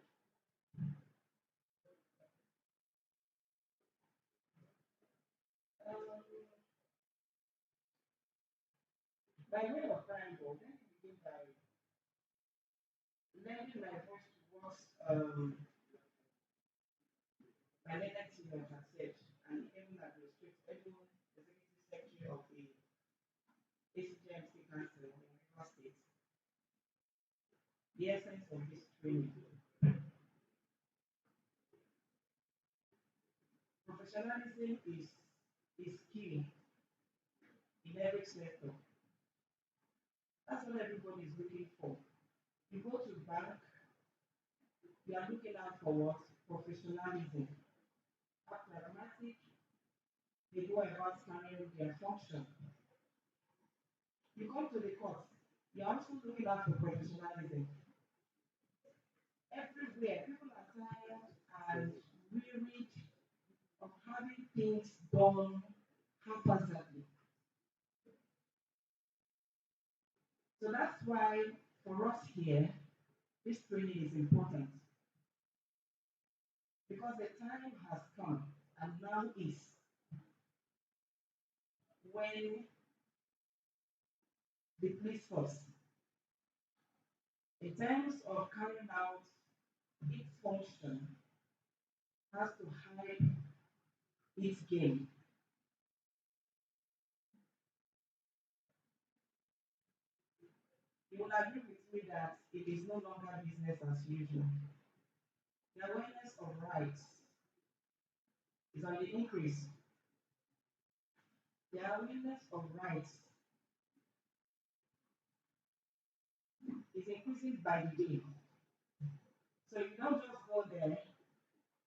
Um, by way of triangle, let me begin by lending my voice to what my learned senior has said, and even administrative, even executive secretary of the ACJMC Council in River State, the essence of this training. Professionalism is key in every sector. That's what everybody is looking for. You go to bank, you are looking out for what? Professionalism. How pragmatic they go about carrying their function. You come to the court, you're also looking out for professionalism. Everywhere, people are tired and wearied of having things done haphazardly. So that's why for us here, this training is important because the time has come and now is when the police force, in terms of carrying out its function, has to hide its game. You will agree with me that it is no longer business as usual. The awareness of rights is on the increase. The awareness of rights is increasing by the day. So you don't just go there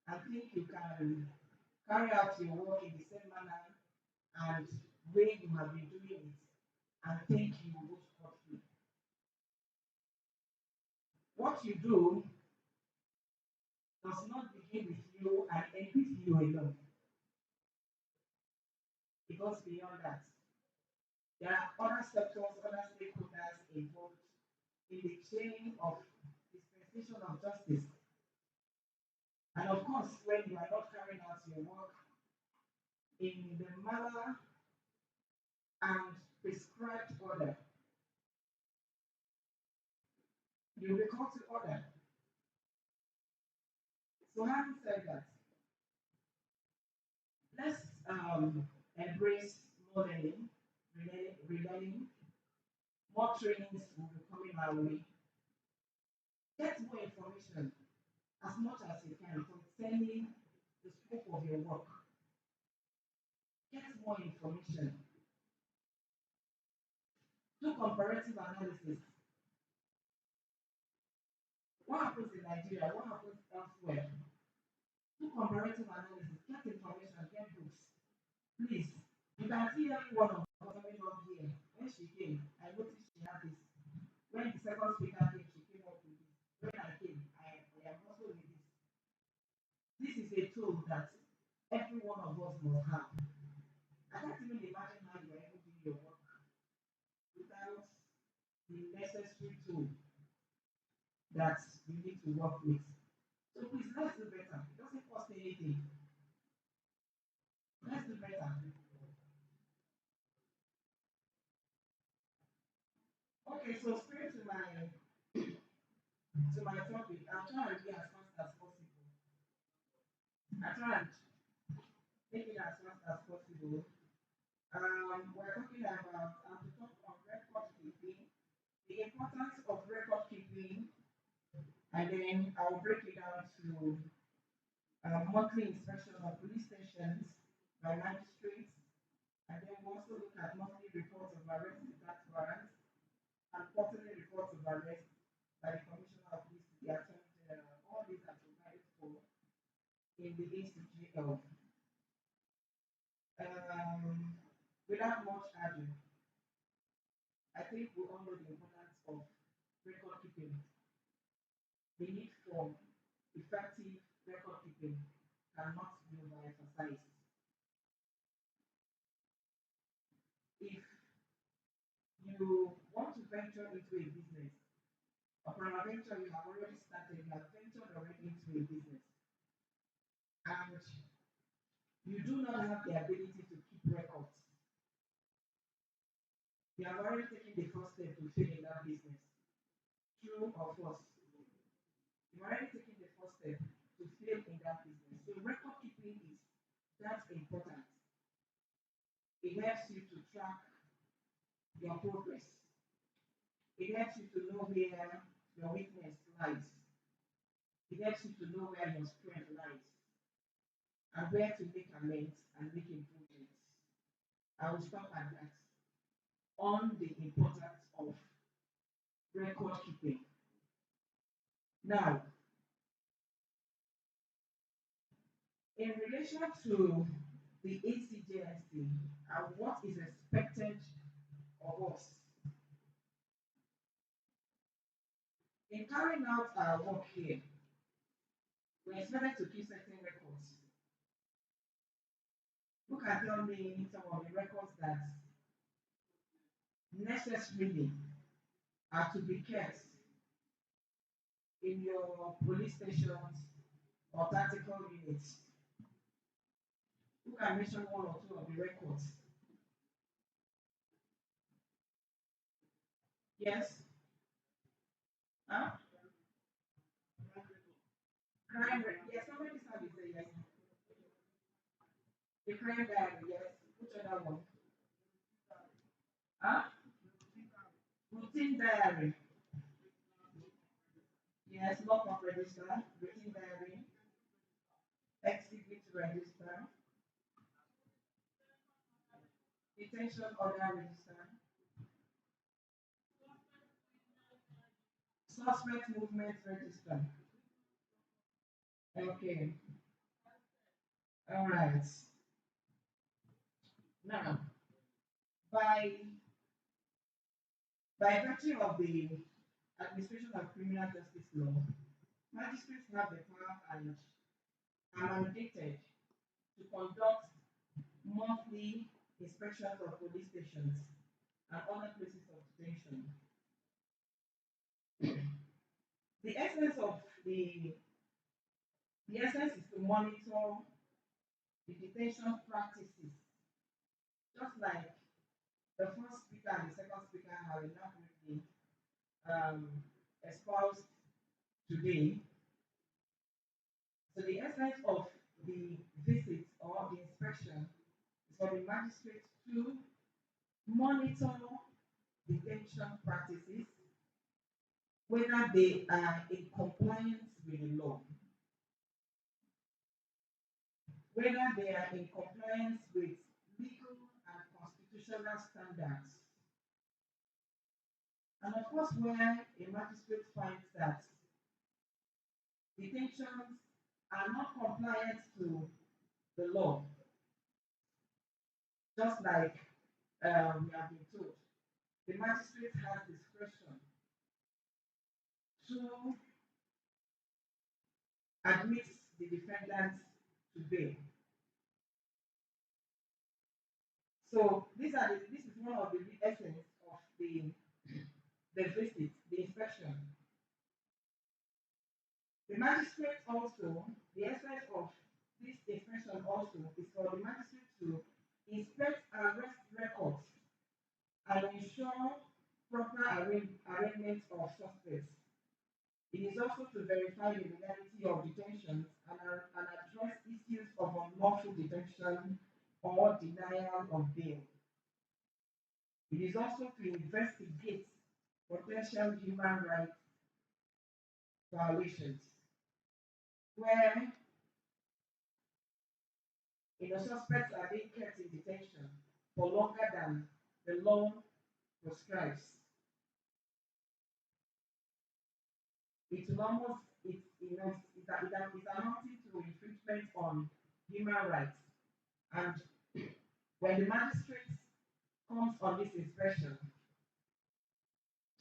and think you can carry out your work in the same manner and way you have been doing it and think you will go scot free. What you do does not begin with you and end with you alone. It goes beyond that. There are other sectors, other stakeholders involved in the chain of dispensation of justice. And of course, when you are not carrying out your work in the manner and prescribed order, you will be called to order. So having said that, let's embrace more learning, relearning, more trainings will be coming our way. Get more information as much as you can concerning the scope of your work. Get more information. Do comparative analysis. What happens in Nigeria? What happens elsewhere? Do comparative analysis. Get information. Get books. Please. You can see every one of us coming up here. When she came, I noticed she had this. When the second speaker came, she came up with this. When I came, I am also with this. This is a tool that every one of us must have. I can't even imagine how you are able to do your work without the necessary tool that you need to work with. So please, let's do better. It doesn't cost anything. Let's do better. Okay, so straight to my topic. I'm trying to be as fast as possible. I try and make it as fast as possible. We're talking about to talk on record keeping, the importance of record keeping, and then I'll break it down to monthly inspection of police stations by magistrates, and then we also look at monthly reports of arrests without warrants and quarterly reports of arrest by the Commissioner of Police to the Attorney General. All these are provided for in the ACJL. Without much ado, I think we all know the importance of record keeping. The need for effective record keeping cannot be overemphasized. If you want to venture into a business, upon a venture you have already started, you have ventured already into a business, and you do not have the ability to keep records, you have already taken the first step to fail in that business. True or false? You've already taken the first step to fail in that business. So record keeping is that important. It helps you to track your progress. It helps you to know where your weakness lies. It helps you to know where your strength lies and where to make amends and make improvements. I will stop at that on the importance of record keeping. Now, in relation to the ACJMC and what is expected of us in carrying out our work here, we're expected to keep certain records. Who can tell me some of the records that necessarily are to be kept in your police stations or tactical units? Who can mention one or two of the records? Yes? Huh? Yes, somebody said it, yes. The crime diary, yes. Which other one? Huh? Routine diary. Yes, lockup register, routine diary, exhibit register, detention order register, suspect movement register. Okay, all right. Now, by virtue of the administration of criminal justice law, magistrates have the power and are mandated to conduct monthly inspections of police stations and other places of detention. The essence of the essence is to monitor the detention practices, just like the first speaker and the second speaker have enough briefly espoused today. So the essence of the visit or the inspection is for the magistrate to monitor detention practices, whether they are in compliance with the law, whether they are in compliance with legal and constitutional standards. And of course, where a magistrate finds that detentions are not compliant to the law, just like we have been told, the magistrate has discretion to admit the defendant to bail. So this is one of the essence of the visit, the inspection. The magistrate also, the essence of this inspection also is for the magistrate to inspect arrest records and ensure proper arraignment of suspects. It is also to verify the legality of detentions and address issues of unlawful detention or denial of bail. It is also to investigate potential human rights violations, where suspects are being kept in detention for longer than the law prescribes. It's almost it's amounting to infringement on human rights. And when the magistrate comes on this inspection,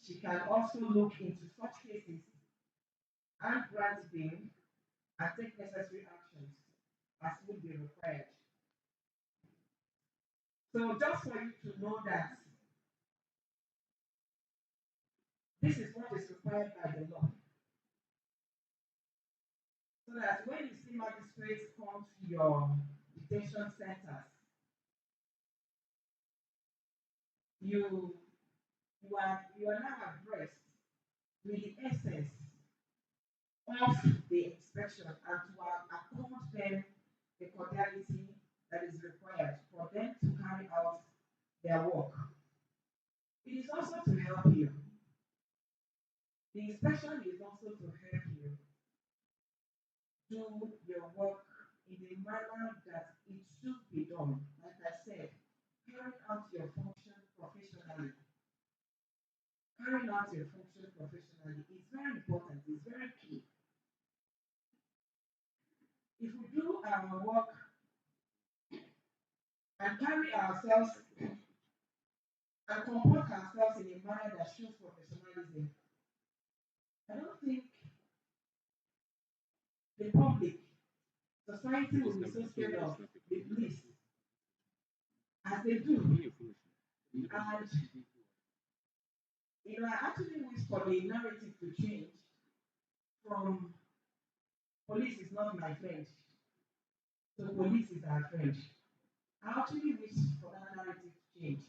she can also look into such cases and grant bail and take necessary actions as would be required. So just for you to know that this is what is required by the law. So that when you see magistrates come to your detention centers, you are now abreast with the essence of the inspection and to accord them the cordiality that is required for them to carry out their work. It is also to help you. The inspection is also to help you do your work in the manner that it should be done. Like I said, carrying out your function professionally. Carrying out your function professionally is very important, it's very key. If we do our work and carry ourselves and comport ourselves in a manner that shows professionalism, I don't think the public, society will be so scared of the police as they do. And I actually wish for the narrative to change from police is not my friend to police is our friend. I actually wish for that narrative to change.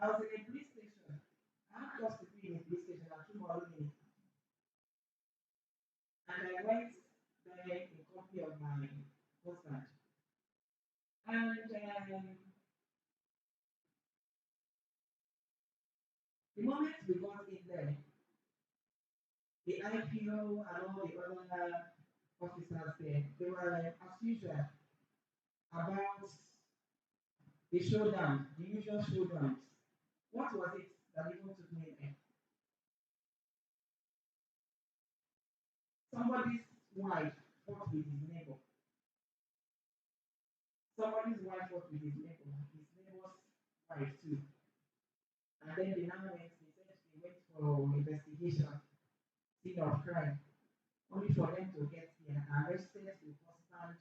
I was in a police station. I had just to be in a police station at tomorrow morning. And I went there in company of my husband. And the moment we got in there, the IPO and all the other officers there, they were as usual about the showdown, the usual showdowns. What was it that even took me there? Somebody's wife fought with his neighbor. Somebody's wife fought with his neighbor's wife too. And then they now went, they said they went for investigation, scene of crime, only for them to get there and arrested the husband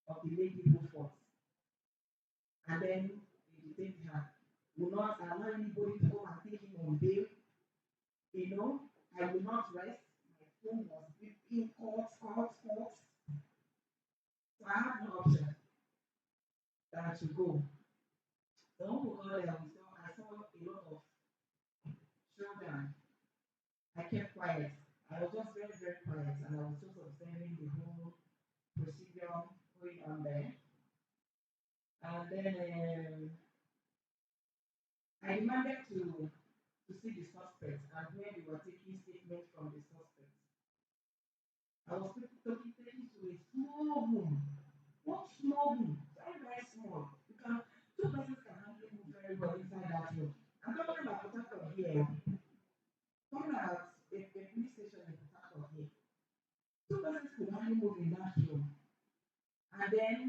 of the lady who fought. And then they detained her. Will not allow anybody to come and take him on bail. I will not rest. My phone was beeping, calls. So I had no option than to go. The one who got there, I saw a lot of showdown. I kept quiet. I was just very, very quiet, and I was just observing the whole procedure going on there. And then I demanded to see the suspects and where they were taking statements from the suspects. I was taken to a small room. One small room, very, very small. Two persons can handle move very well inside that room. I'm talking about Port here. Talking about a police station in Port here. Two persons could hardly move in that room. And then,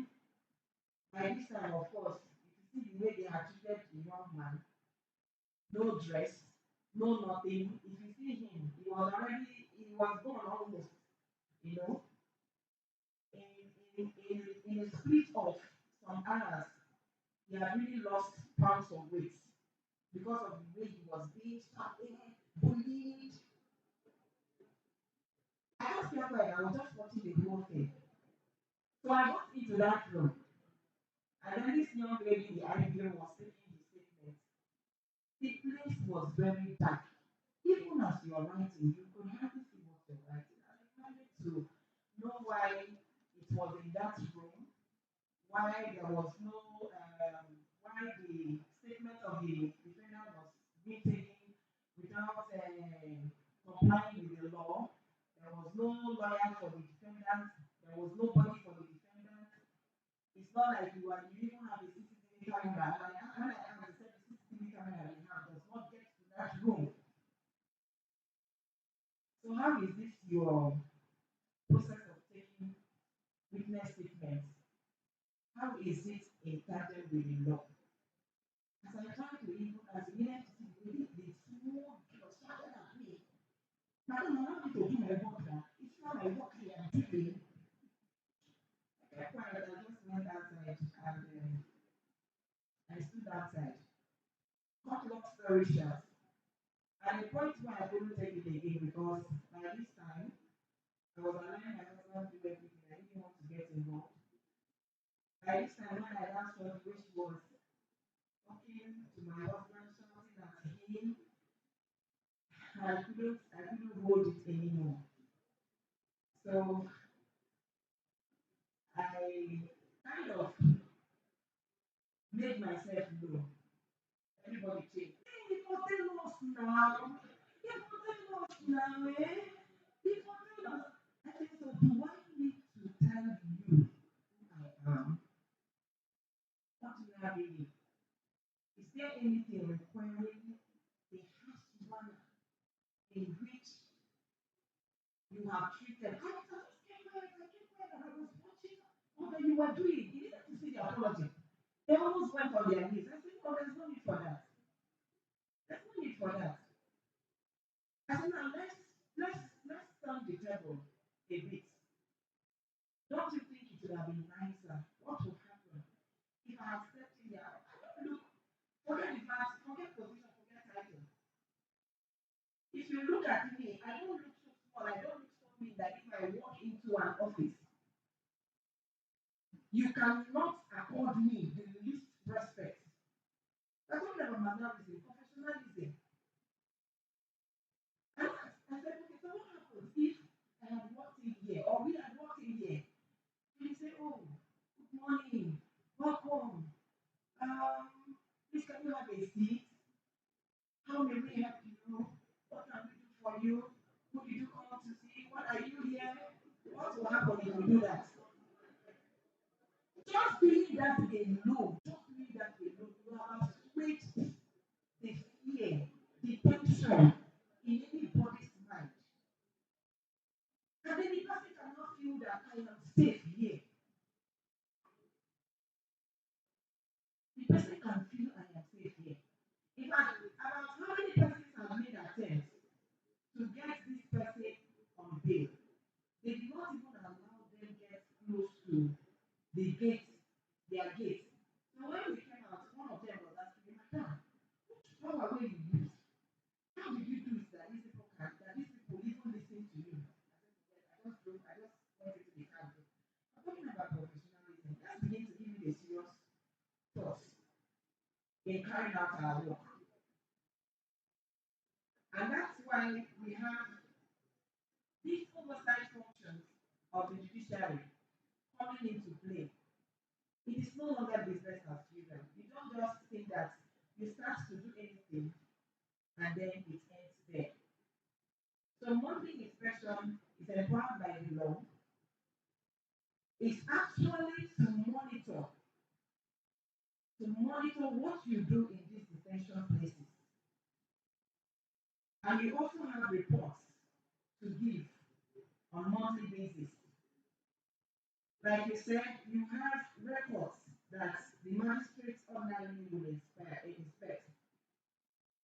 by this time, of course, if you see the way they had treated the young man, no dress, no nothing. If you see him, he was gone almost, you know, in a split of some hours, he had really lost pounds of weight because of the way he was being shouted, bullied. I just felt like I was just watching the whole thing. So I got into that room, and then this young lady, the IPO, was taking his statement. The place was very dark. Even as you are writing, you could hardly see what you're writing. And I wanted to know why it was in that room, why there was no, why the statement of the defendant was being taken without complying with the law. There was no lawyer for the defendant. There was nobody for the defendant. It's not like you even have a CCTV camera. And when I have said the CCTV camera we have does not get to that room. So how is this your process of taking witness statements? How is it in tandem with the law? As I try to even as a needed to see the small girl shouted at me. Madam, allow me to do my work now. It's not my work here I'm doing. I kept quiet, I just went outside and I stood outside. Cut long story short. At the point where I couldn't take it again because by this time I was allowing my husband to do everything. I didn't want to get involved. By this time when I last saw the way she was talking to my husband, shouting at him, I couldn't hold it anymore. So I kind of made myself low. Everybody changed. Hey, you for tell us now. You for tell us now, eh? You for tell us. I said, so do I need to tell you who I am? What do you have in me? Is there anything requiring a harsh manner, a in which you have treated. I just kept quiet, I kept quiet, and I was watching what you were doing. You needed to see the apology. They almost went on their knees. I said, no, there's no need for that. There's no need for that. I said, now let's turn the table a bit. Don't you think it would have been nicer? What would happen if I had stepped in there? I don't look, forget the fact, forget position, forget title. If you look at me, I don't look so small, I don't look so big that if I walk into an office, you cannot accord me the least respect. That's talking about mannerism, professionalism. And I said, okay, so what happens if I had walked in here, or we had walked in here, and you say, oh, good morning, welcome. Please can you have a seat? How may we help you? What can we do for you? Who did you come to see? What are you here? What will happen if you do that? Just doing that alone, just doing that alone, you have assuaged the fear, the tension in anybody's mind. And then the person cannot feel that I am safe here. The person can feel I am safe here. In fact, about how many persons have made attempts to get this person on bail? They did not even allow them get close to the gate, their gate. So when we came out, one of them was asking me, Madam, which power will you use? How did you do it that these people can, that these people even listen to you? I just drove, I just went into the car. I'm talking about professionalism. Let's begin to give it a serious thought in carrying out our work. And that's why we have these oversight functions of the judiciary coming into play. It is no longer business as usual. You don't just think that you start to do anything and then it ends there. So monthly inspection is empowered by the law. It's actually to monitor what you do in these detention places. And you also have reports to give on monthly basis. Like you said, you have records that the magistrates ordinarily will inspect.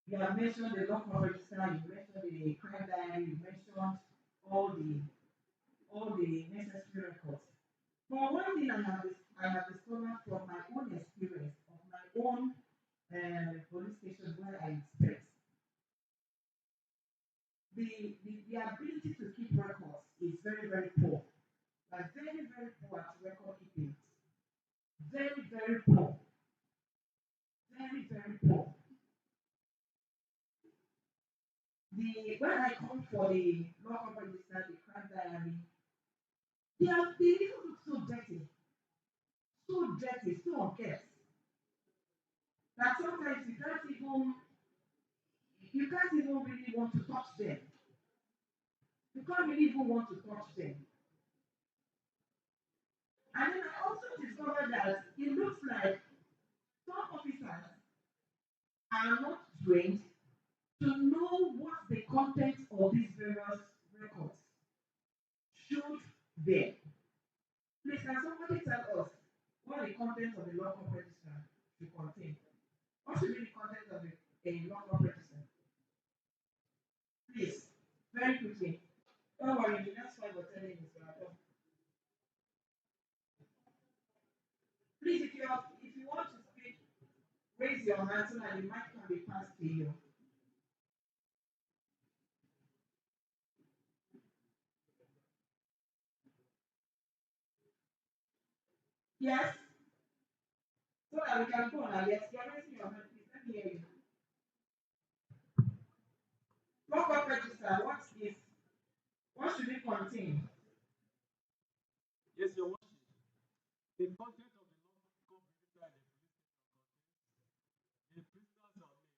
You have mentioned the local register, you mentioned the crime diary, you mentioned all the necessary records. But one thing I have discovered from my own experience of my own police station where I inspect, the ability to keep records is very, very poor. Like very, very poor at record keeping. Very, very poor. Very, very poor. When I come for the local register, the crime diary, they even look so dirty, so unkempt. That sometimes you can't even really want to touch them. You can't really even want to touch them. And then I also discovered that it looks like some officers are not trained to know what the content of these various records should be. Please, can somebody tell us what the content of the local register should contain? What should be the content of a local register? Please, very quickly. Don't worry, the next 5 or 10 minutes we are done. Please, if you want to speak, raise your hand so that the mic can be passed to you. Yes? So that we can go on. Yes, you're raising your hand. Please, let me hear you. Local register, what should it contain? Yes, Your Worship. The content of the local register and the police station contains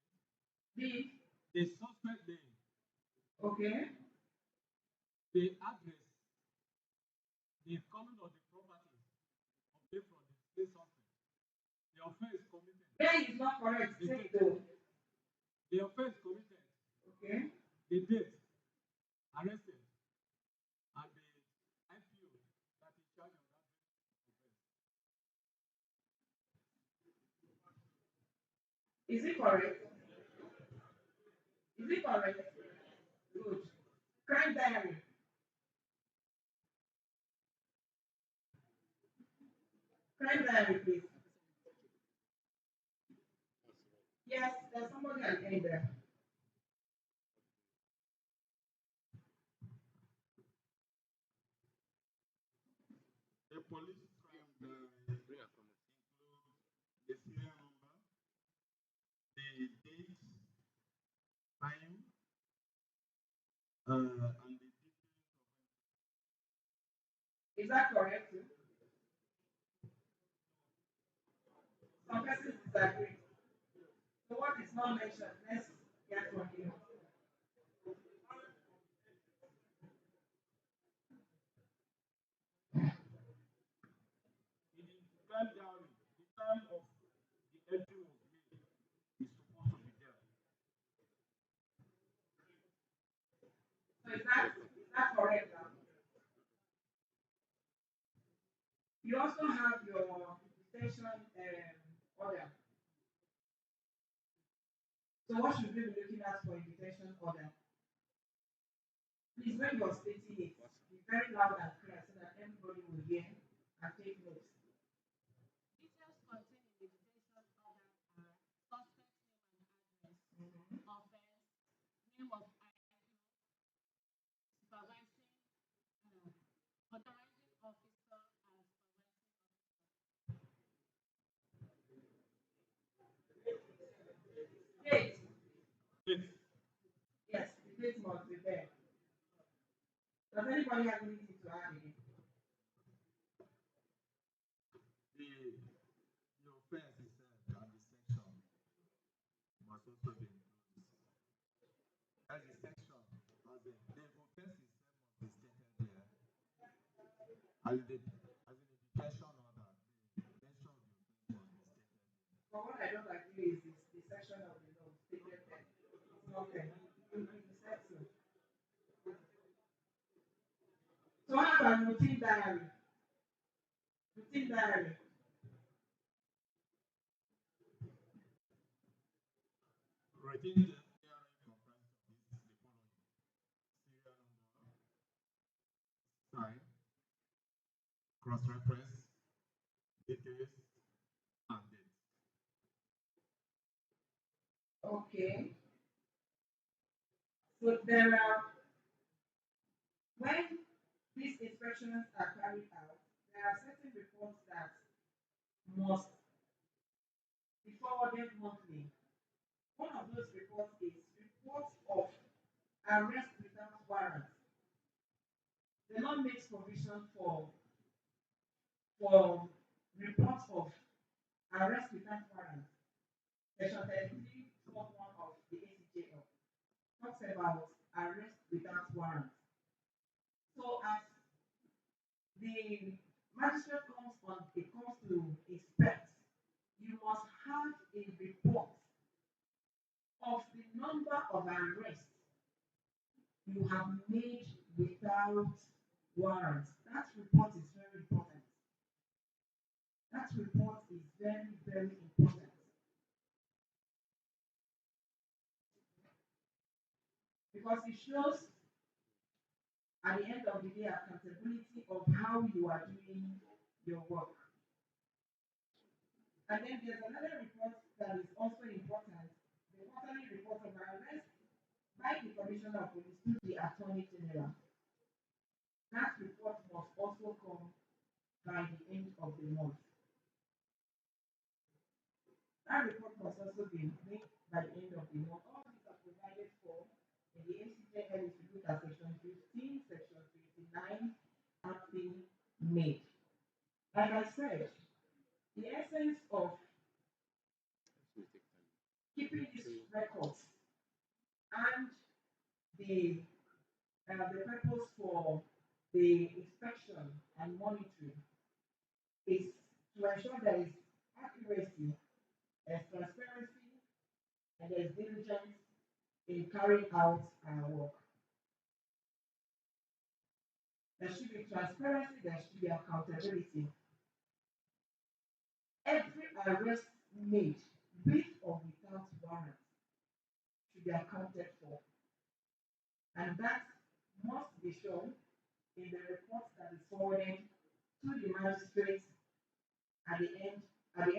the prisoners' name, The the suspect name, okay, the address, the color of the property obtained from the state suspect, the offense committed, there is not correct. the Take date, the offense committed, okay, the date, arrested, and the IPO that is charged of that Is it correct? Is it correct? Good. Crime diary. Crime diary, please. Yes, there's somebody at the end there. A police crime diary includes the serial number, the date, time, and the details. Is that correct too? Some persons disagree. So what is not mentioned? Let's get from you. In the crime diary, the time of the entry was made is supposed to be there. So is that correct now? You also have your detention order. So what should we be looking at for a detention order? Please, when you're stating it, be very loud and clear so that everybody will hear and take notes. Details contained in the detention order are suspect name and address, Mhm. offense, name of IPO, supervising, authorizing officer, and supervising Date. Date. Yes, the date must be there. Does anybody have anything to add again? The offense itself and the section must also be included. As the section, as the offense itself must be stated there. As in the detention order, the mention of the offense must be stated there. But what I don't agree is this, the section of the law stated there. It's not there. You said so. So how about routine diary? Routine diary. Routine diary comprises of this, the following: serial number, sign, cross-reference, details, and date. Okay. So there are when these inspections are carried out, there are certain reports that must be forwarded monthly. One of those reports is reports of arrest without warrant. The law makes provision for reports of arrest without warrant. Section 33, Clause 1 of the ACJL talks about arrest without warrant. So as the magistrate comes to inspect, you must have a report of the number of arrests you have made without warrant. That report is very important. That report is very, very important because it shows at the end of the day accountability of how you are doing your work. And then there's another report that is also important, the quarterly report of arrest by the Commissioner of Police to the Attorney General. That report must also come by the end of the month. That report must also be made by the end of the month. All these are provided for in the ACJL if you look at section 15, section 59, acting made. Like I said, the essence of keeping these records and the the purpose for the inspection and monitoring is to ensure there is accuracy, there's transparency, and there's diligence in carrying out our work. There should be transparency, there should be accountability. Every arrest made, with or without warrant, should be accounted for. And that must be shown in the report that is forwarded to the magistrate at the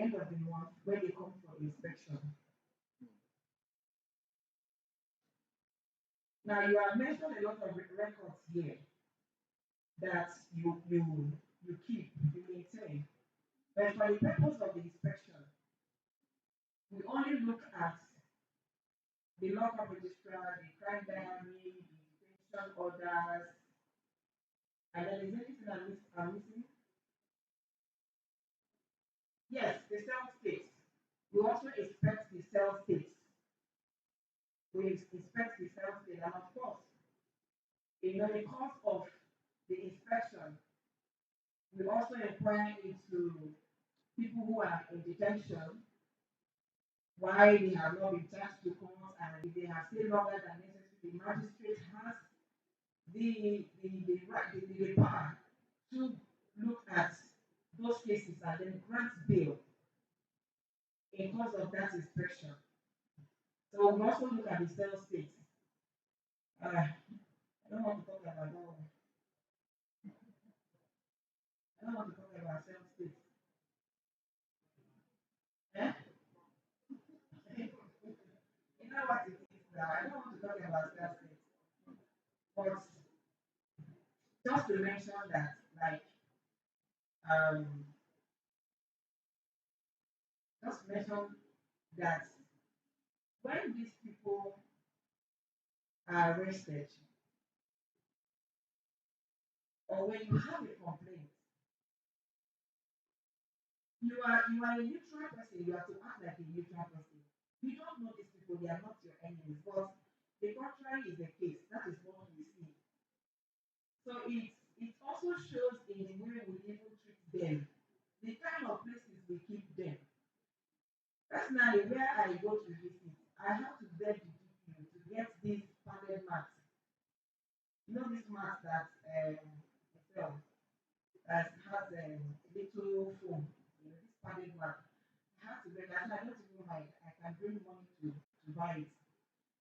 end of the month when they come for inspection. Now you have mentioned a lot of records here that you keep, you maintain. But for the purpose of the inspection, we only look at the local registrar, the crime diary, the detention orders, and then is anything I'm missing? Yes, the cell states. We also inspect the cell states. We inspect the cell state, and of course, in the course of the inspection, we also inquire into people who are in detention, why they have not been charged to court, and if they have stayed longer than necessary, the magistrate has the power to look at those cases and then grant bail in course of that inspection. So we also look at the cell state. I don't want to talk about that one. I don't want to talk about cell state. Eh? You know what it is now. I don't want to talk about cell state. But just to mention that, like, um, just mention that when these people are arrested, or when you have a complaint, you are a neutral person. You have to act like a neutral person. You don't know these people; they are not your enemies. But the contrary is the case. That is what we see. So it also shows in the way we even treat them, the kind of places we keep them. Personally, where I go to visit, I have to beg the DPO to get these padded mats. You know this mat that sell that has little foam. You know this padded mat. I have to beg. I don't even mind. I can bring money to buy it.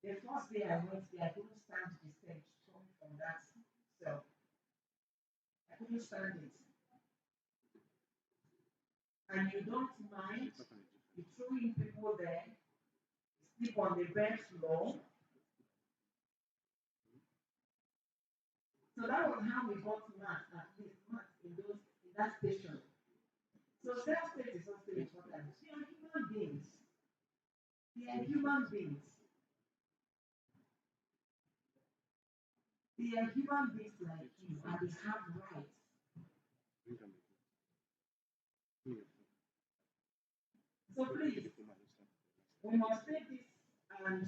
The first day I went there, I couldn't stand the stench coming from that cell. I couldn't stand it. And you don't mind, you throw in people there, sleep on the bed floor. So that was how we got mats, at least mats in that station. So self-state is also important. They are human beings. They are human beings. They are human beings like you, and they have rights. So please, we must take this and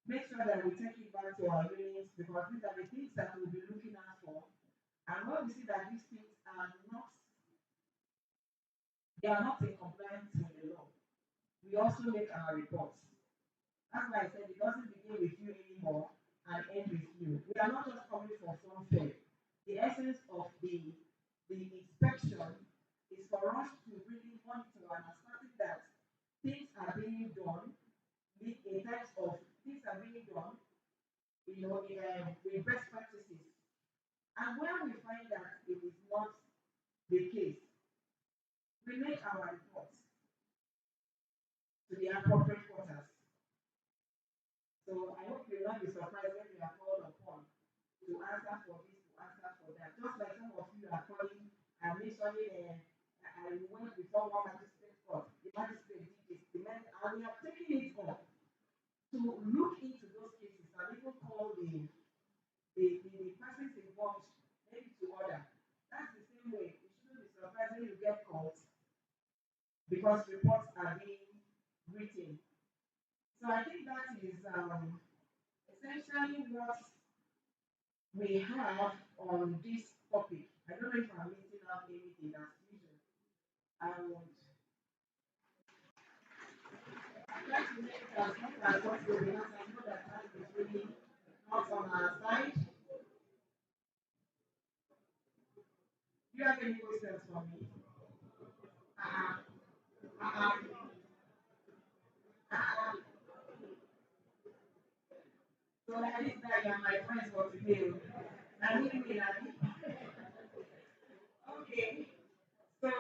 make sure that we take it back to our units, because these are the things that we'll be looking out for. And when we see that these things are not, they are not in compliance with the law, we also make our reports. That's why I said it doesn't begin with you anymore and end with you. We are not just coming for fun fair. The essence of the inspection is for us to really monitor and ascertain that things are being done in terms of things are being done, with best practices. And when we find that it is not the case, we make our reports to the appropriate quarters. So I hope you will not be surprised when you are called upon to answer for this, to answer for that. Just like some of you are calling and mentioning, I went before one magistrate court, the magistrate did this, and we have taken it on to look into those cases and even call the persons involved maybe to order. That's the same way. You shouldn't be surprised when you get calls because reports are being written. So I think that is essentially what we have on this topic. I don't know if I'm missing out anything as usual. I would try to make it as much as possible because I know that time is really not on our side. Do you have any questions for me? Uh, uh, uh, so that is that you are my friends for today. I really mean okay. So,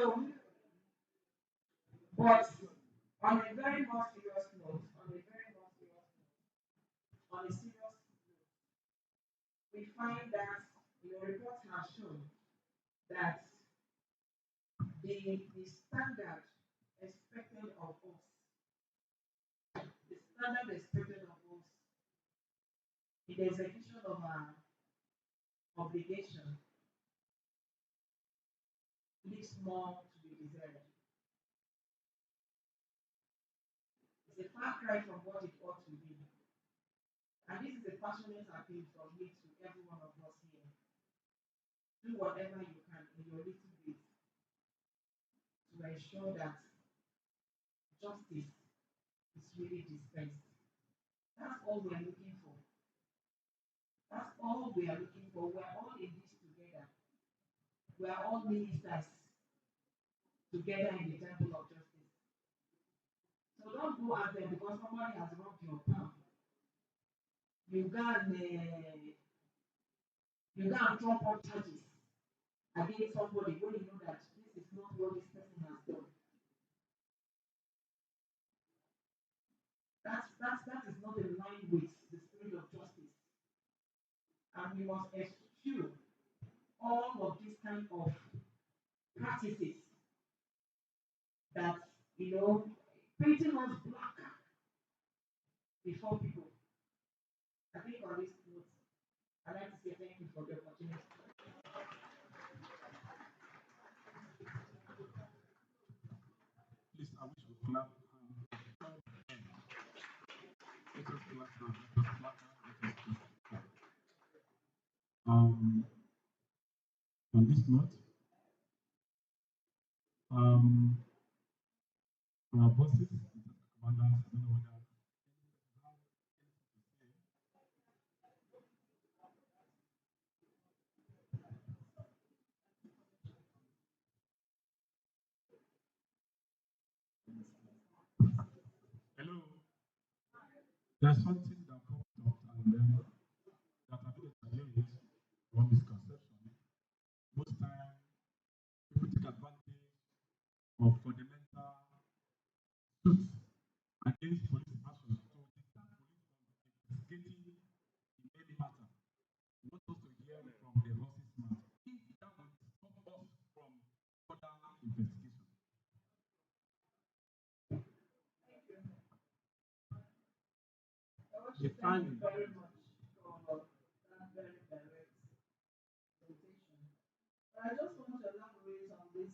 but on a very more serious note, on a serious note, we find that your report has shown that the standard expected of us, the standard expected of us in the execution of our obligation leaves more to be desired. It's a far cry from what it ought to be. And this is a passionate appeal from me to every one of us here. Do whatever you can in your little bit to ensure that justice is really dispensed. That's all we are looking for. That's all we are looking for. We are all in this together. We are all ministers together in the temple of justice. So don't go out there because somebody has robbed your palm. You you go and trump up charges against somebody when you know that this is not what this person has done. That is not in line with the spirit of justice. And we must eschew all of these kind of practices that painting us black before people. I think on this note, I'd like to say thank you for the opportunity. Please, I wish we clap. Let us clap now. Let us clap now. Let us clap. Um, on this note, um, our bosses, commanders, I don't know whether hello. There's something that popped up and then that I've been a challenge or misconception. Most time people take advantage of fundamental suits against police action to deter police from investigating in any matter. We want us to hear from the horse's mouth. If that will stop us from further investigation. Thank you very much for that very direct presentation. But I just want to elaborate on this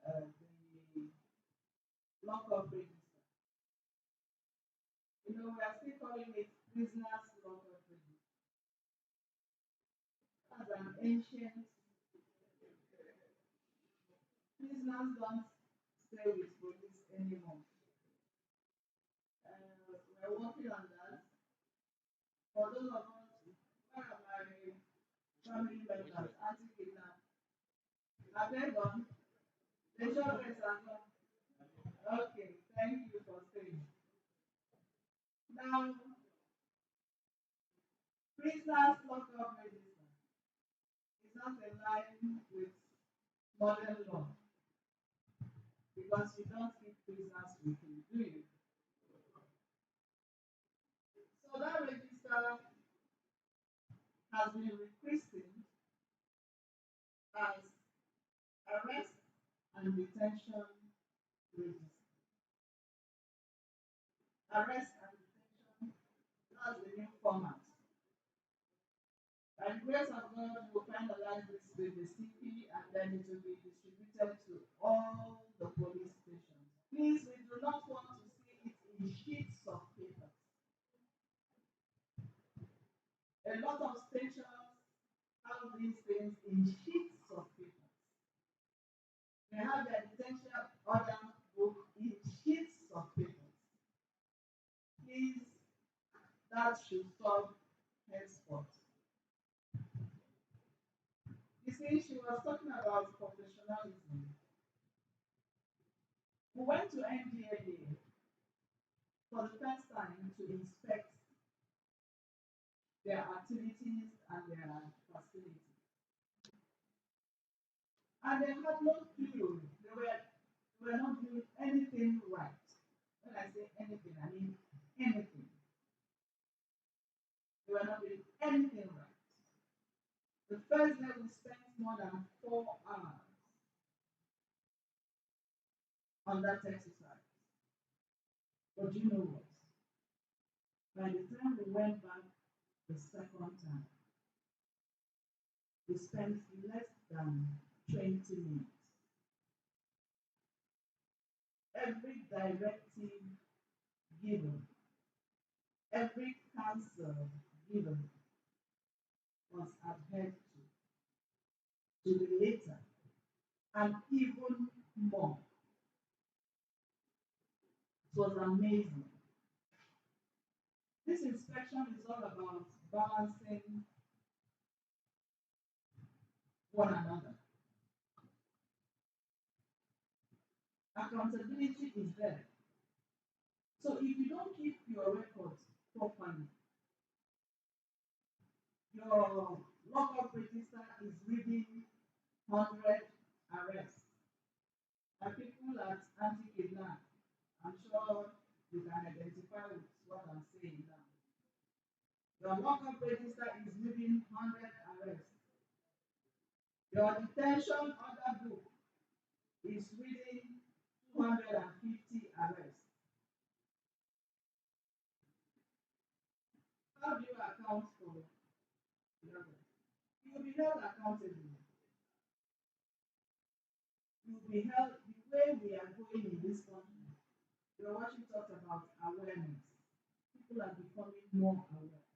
the lockup register. We are still calling it prisoners lockup register. As an ancient prisoners don't stay with police anymore. We're working on that. For those of us, where are my family members, auntie kidnap? Have they gone? The children are gone. Okay, thank you for staying. Now, prisoners lockup register is not in line with modern law because you don't keep prisoners with you, do you? So that register has been rechristened as arrest and detention register. Arrest and detention, that's the new format. By the grace of God, we will finalize this with the CP and then it will be distributed to all the police stations. Please, we do not want to see it in sheets of paper. A lot of stations have these things in sheets of paper. They have their detention order book in sheets of paper. Please, that should stop henceforth. You see, see, she was talking about professionalism. We went to NDLA for the first time to inspect their activities and their facilities. And they had no clue. They were not doing anything right. When I say anything, I mean anything. They were not doing anything right. The first day we spent more than 4 hours on that exercise. But you know what? By the time we went back the second time, we spent less than 20 minutes. Every directive given, every counsel given was adhered to the letter, and even more. It was amazing. This inspection is all about balancing one another. Accountability is there. So if you don't keep your records properly, your lockup register is reading 100 arrests. And people at anti-kidnap, I'm sure you can identify with what I'm saying now. Your lockup register is reading 100 arrests. Your detention order book is reading 250 arrests. How do you account for the others? You will be held accountable. You will be held the way we are going in this country. You are watching talks about awareness. People are becoming more aware.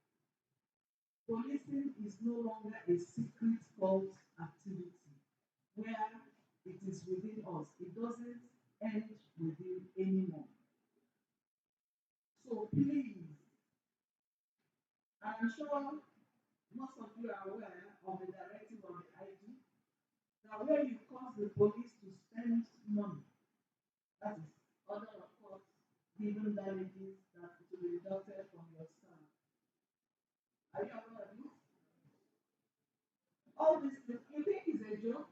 Policing is no longer a secret cult activity where it is within us. It doesn't end within anymore. So please, I'm sure most of you are aware of the directive of the IG. Now, where you cause the police to spend money, that is other of course given damages that will be deducted from your salary. Are you aware of this? All this, you think is a joke?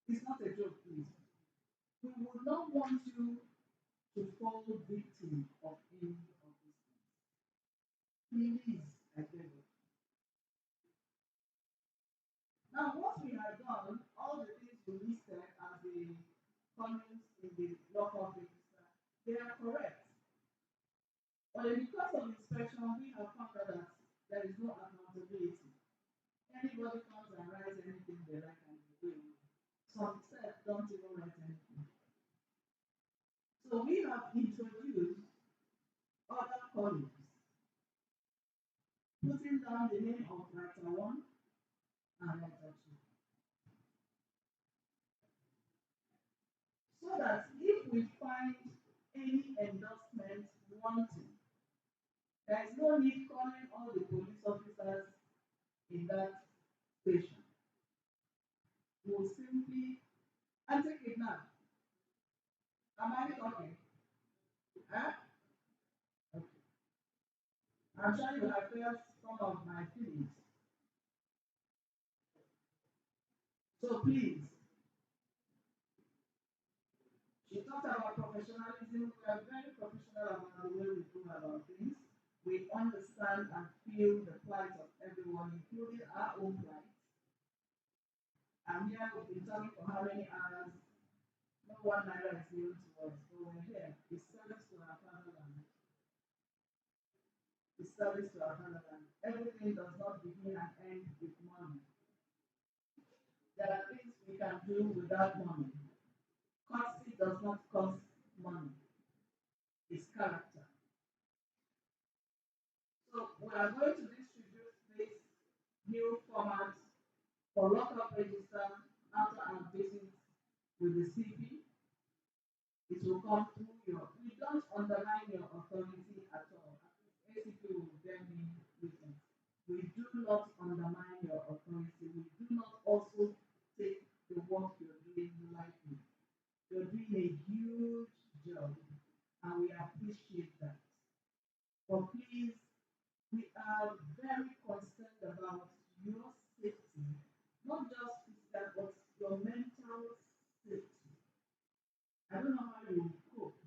It's not a joke, please. We would not want you to fall victim of any of these things. Please, I beg you. Now, what we have done, all the things we listed as the comments in the lockup register, they are correct. But in the course of inspection, we have found out that there is no accountability. Anybody comes and writes anything they like and they do. Some self don't even write anything. So we have introduced other colleagues, putting down the name of writer one and writer two. So that if we find any endorsement wanting, there is no need calling all the police officers in that station. We will simply anti-kidnap. Am I talking? Huh? Okay. I'm sure you have felt some of my feelings. So please, she talked about professionalism. We are very professional about the way we do about things. We understand and feel the plight of everyone, including our own plight. And here we've been talking for how many hours? No one naira is given to us, but we're here. It's service to our fatherland. It's service to our fatherland. Everything does not begin and end with money. There are things we can do without money. Courtesy does not cost money. It's character. So we are going to distribute this new format for lockup register after our visit with the CP. It will come through your, we don't undermine your authority at all. ACP will then be written. We do not undermine your authority. We do not also take the work you're doing lightly. You're doing a huge job, and we appreciate that. But please, we are very concerned about your safety, not just physical, but your mental safety. I don't know how you cope.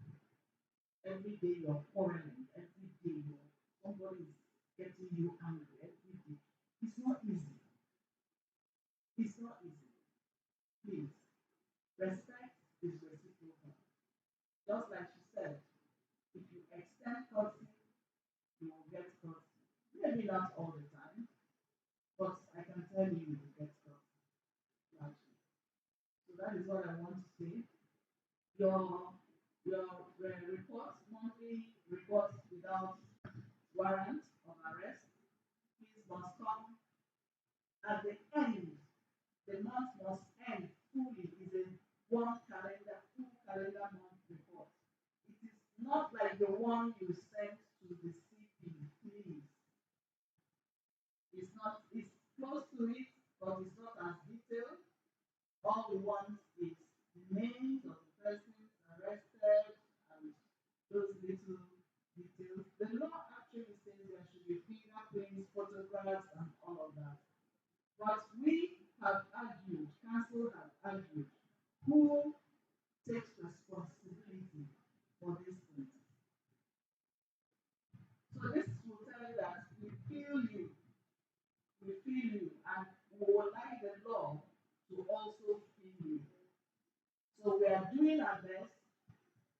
Every day you're quarreling, every day somebody is getting you angry every day. It's not easy. It's not easy. Please, respect is reciprocal. Just like she said, if you extend courtesy, you will get courtesy. Maybe not all the time, but I can tell you you will get courtesy largely. So that is what I want to say. Your reports, monthly reports without warrant of arrest, please must come at the end. The month must end fully. Is a one calendar, full calendar month report. It is not like the one you sent to the CP, please. It's not, it's close to it, but it's not as detailed. All we want is the names of the persons arrested and those little details. The law actually says there should be fingerprints, photographs, and all of that. But we have argued, council have argued, who takes responsibility for these things. So this will tell you that we feel you, and we would like the law to also feel you. So we are doing our best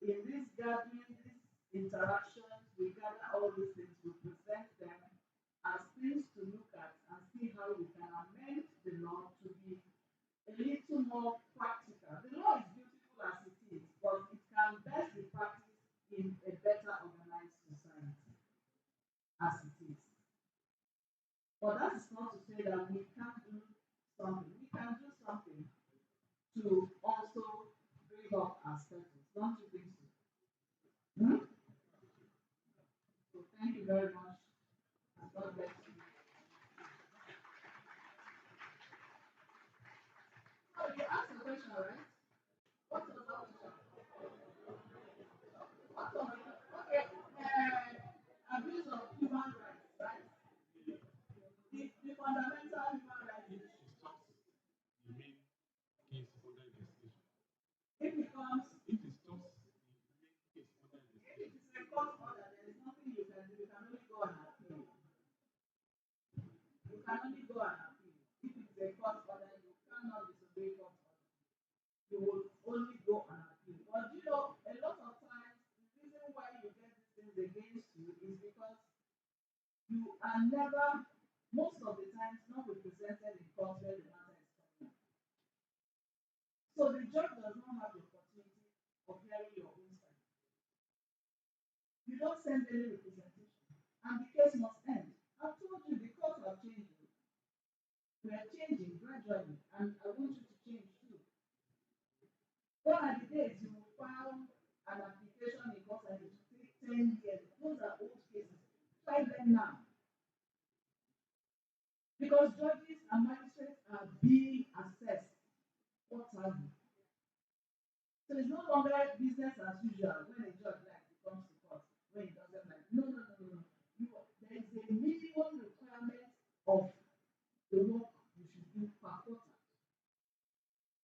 in this gathering, these interactions. We gather all these things, we present them as things to look at and see how we can amend the law to be a little more practical. The law is beautiful as it is, but it can best be practiced in a better organized society as it is. But that is not to say that we can't do something. We can do something to also bring up our status. Don't you think so? Hmm? So thank you very much. And God bless you. So you asked a question, right? What was that question? What was it? Okay. Abuse of human rights, right? The fundamental human rights. If she stops the main case under investigation, If it comes, if it stops the main case under if it investigation, is a court order, there is nothing you can do. You can only go and appeal. You can only go and appeal. If it's a court order, you cannot disobey court order. You will only go and appeal. But you know, a lot of times, the reason why you get these things against you is because you are never, most of the times, not represented in court where the matter is coming up. So the judge does not have the opportunity of hearing your own side. You don't send any representation, and the case must end. I've told you the courts are changing. We are changing gradually, and I want you to change too. Gone are the days you will file an application in court and it will take 10 years. Those are old cases. Try them now. Because judges and magistrates are being assessed. What have you? So it's no longer business as usual when a judge like comes to court, when he doesn't like. No, no, no, no, no. There is a minimum requirement of the work you should do per quarter.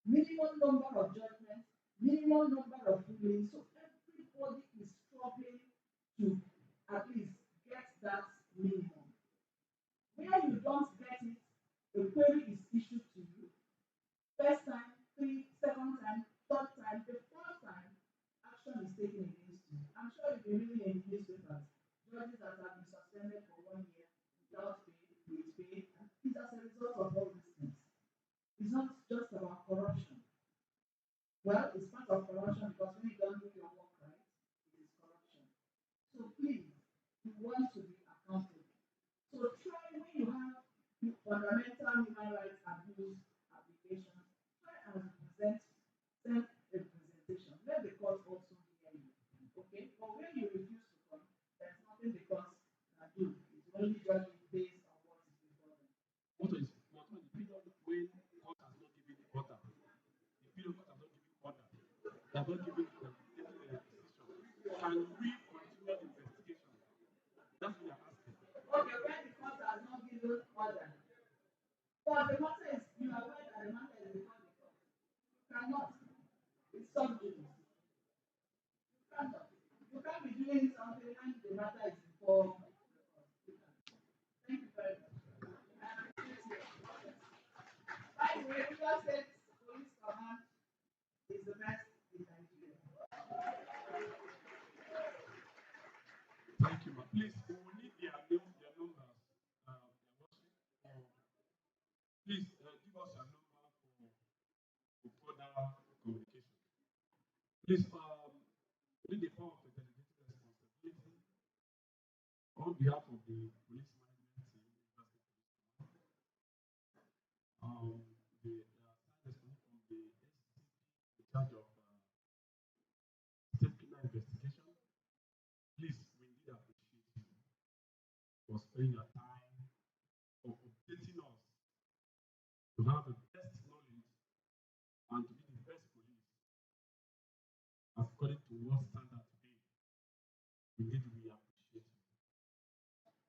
Minimum number of judgments, minimum number of rulings. So everybody is struggling to at least get that minimum. Where you don't get it, a query is issued to you. First time, three, second time, third time, the fourth time, action is taken against you. I'm sure you've been reading in newspapers, judges that have been suspended for 1 year without pay, with pay, and it's as a result of all these things. It's not just about corruption. Well, it's part of corruption because when you don't do your work right, it is corruption. So please, you want to be accountable. So try when you have fundamental human rights abuse applications, try and present self-representation. Let the court also hear you. Okay? But when you refuse to come, there's nothing the court can do. It's only judging based on what is They have not given them taken a decision. Can we continue the investigation? That's what we are asking. Okay, when the court has not given order, but the matter is, you are aware that the matter is before the court. You cannot. It's subject. You cannot. You can't be doing something when the matter is before the court. Thank you very much. I appreciate you. By the way, River State Police Command is the best in Nigeria. Thank you, ma. Please, we will need their names, their numbers, their worship. Please give us your number for further communication. Please, read the form of the delegated responsibility on behalf of the police management team, the assigned responsible from the SCP in charge of state criminal investigation. Please, we indeed appreciate you for spending your time, for updating us to have the best knowledge and to be the best police according to what standard today. Indeed, we appreciate you.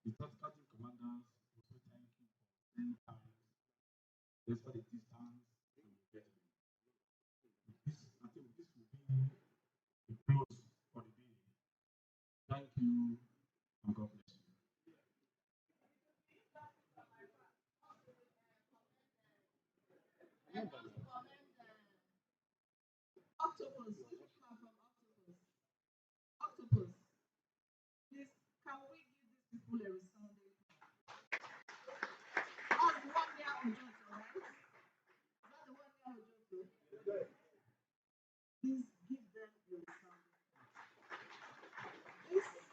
The tactical team commanders also thank you for 10 times, despite the distance to get here. This, I think this will be the close for the day. Thank you and God bless you. Octopus, you people are from Octopus. Octopus, please, can we give these people a resounding applause? That's the one near Ojoto, right? Is that the one near Ojoto? Please give them a resounding applause. Listen,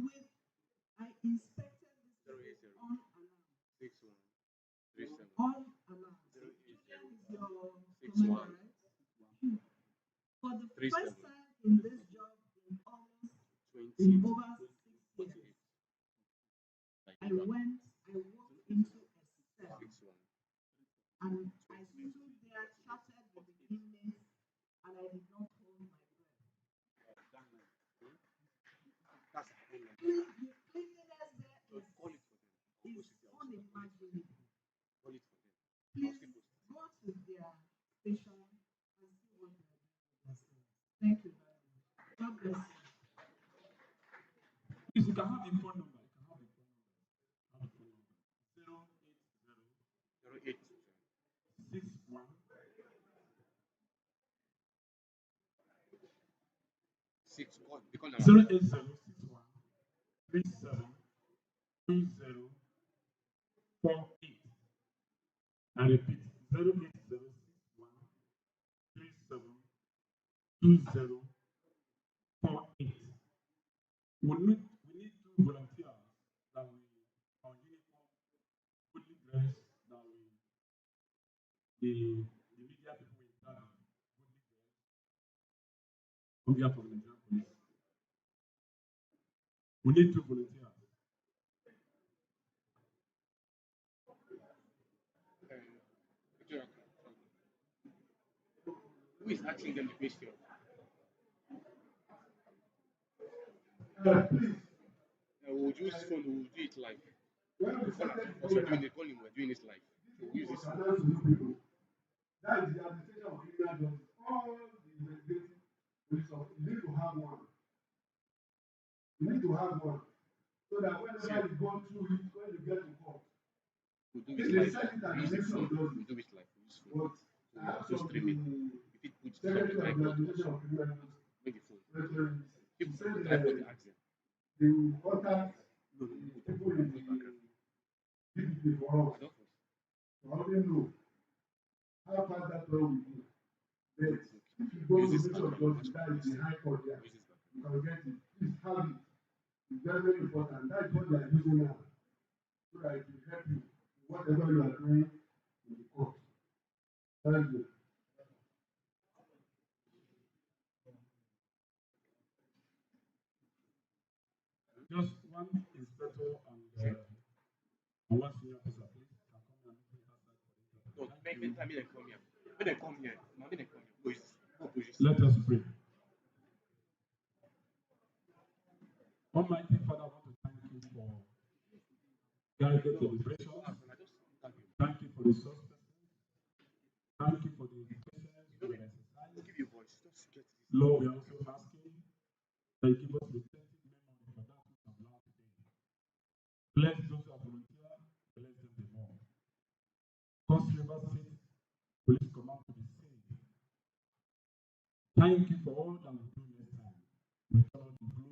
with I inspected this place unannounced. 6137. Unannounced. Julian is your commander, right? For the first time in this job in almost in over 6 years, I walked into a cell and I stood there chatted with the inmates and I did not hold my breath. The cleanliness there is unimaginable. Please go to their station and see what they are doing with themselves. Thank you very much. God bless you. Please, you can have the phone number. You can have the phone number. Have the phone number. 080 61 080 61 37 20 48. I repeat 080 61 37 20 48. We need two volunteers that will on uniform, fully dressed, that will the media people will interview fully dressed on behalf of the Nigerian police. We need two volunteers. Who is asking them the question? Please, We'll use phone, we'll do it live. The phone as we're doing it, call him, we're doing this live. So we'll use this phone. announce to you people. That is the administration of criminal justice. All the investigative police officers, you need to have one. You need to have one. So that whenever you go through it, when you get to court, We'll do if it they live. set it as We'll a use section the phone. of We'll justice, do it live. We'll use phone. but So we'll also of stream it. the If it puts the secretary of the tripod administration also, of criminal justice, make the phone. veterans, If send the tripod, they ask them. they will contact No, the put people in the background. PDP for us. I don't know. To help them know how far that law will be. But if you go to Use the this section of background. justice, that is the high court there. Use this background. You can get it. Please have it. It's very, very important. That is what they are using now. So that it will help you in whatever you are doing in the court. Thank you. Just one inspector and one senior officer, please, can come here and open that side for the interview. No, Thank you. I mean, they come here. When they come here, no, when they come here. Let us pray. Almighty Father, I want to thank you for guided deliberation. Thank you for the sustenance. Thank you for the patience you have exercised. Lord, we are also asking that you give us retentive memory for that which we have learned today. Bless those who have volunteered, bless them the more. Cross River State Police Command to be saved. Thank you for all that we do next time. We turn on the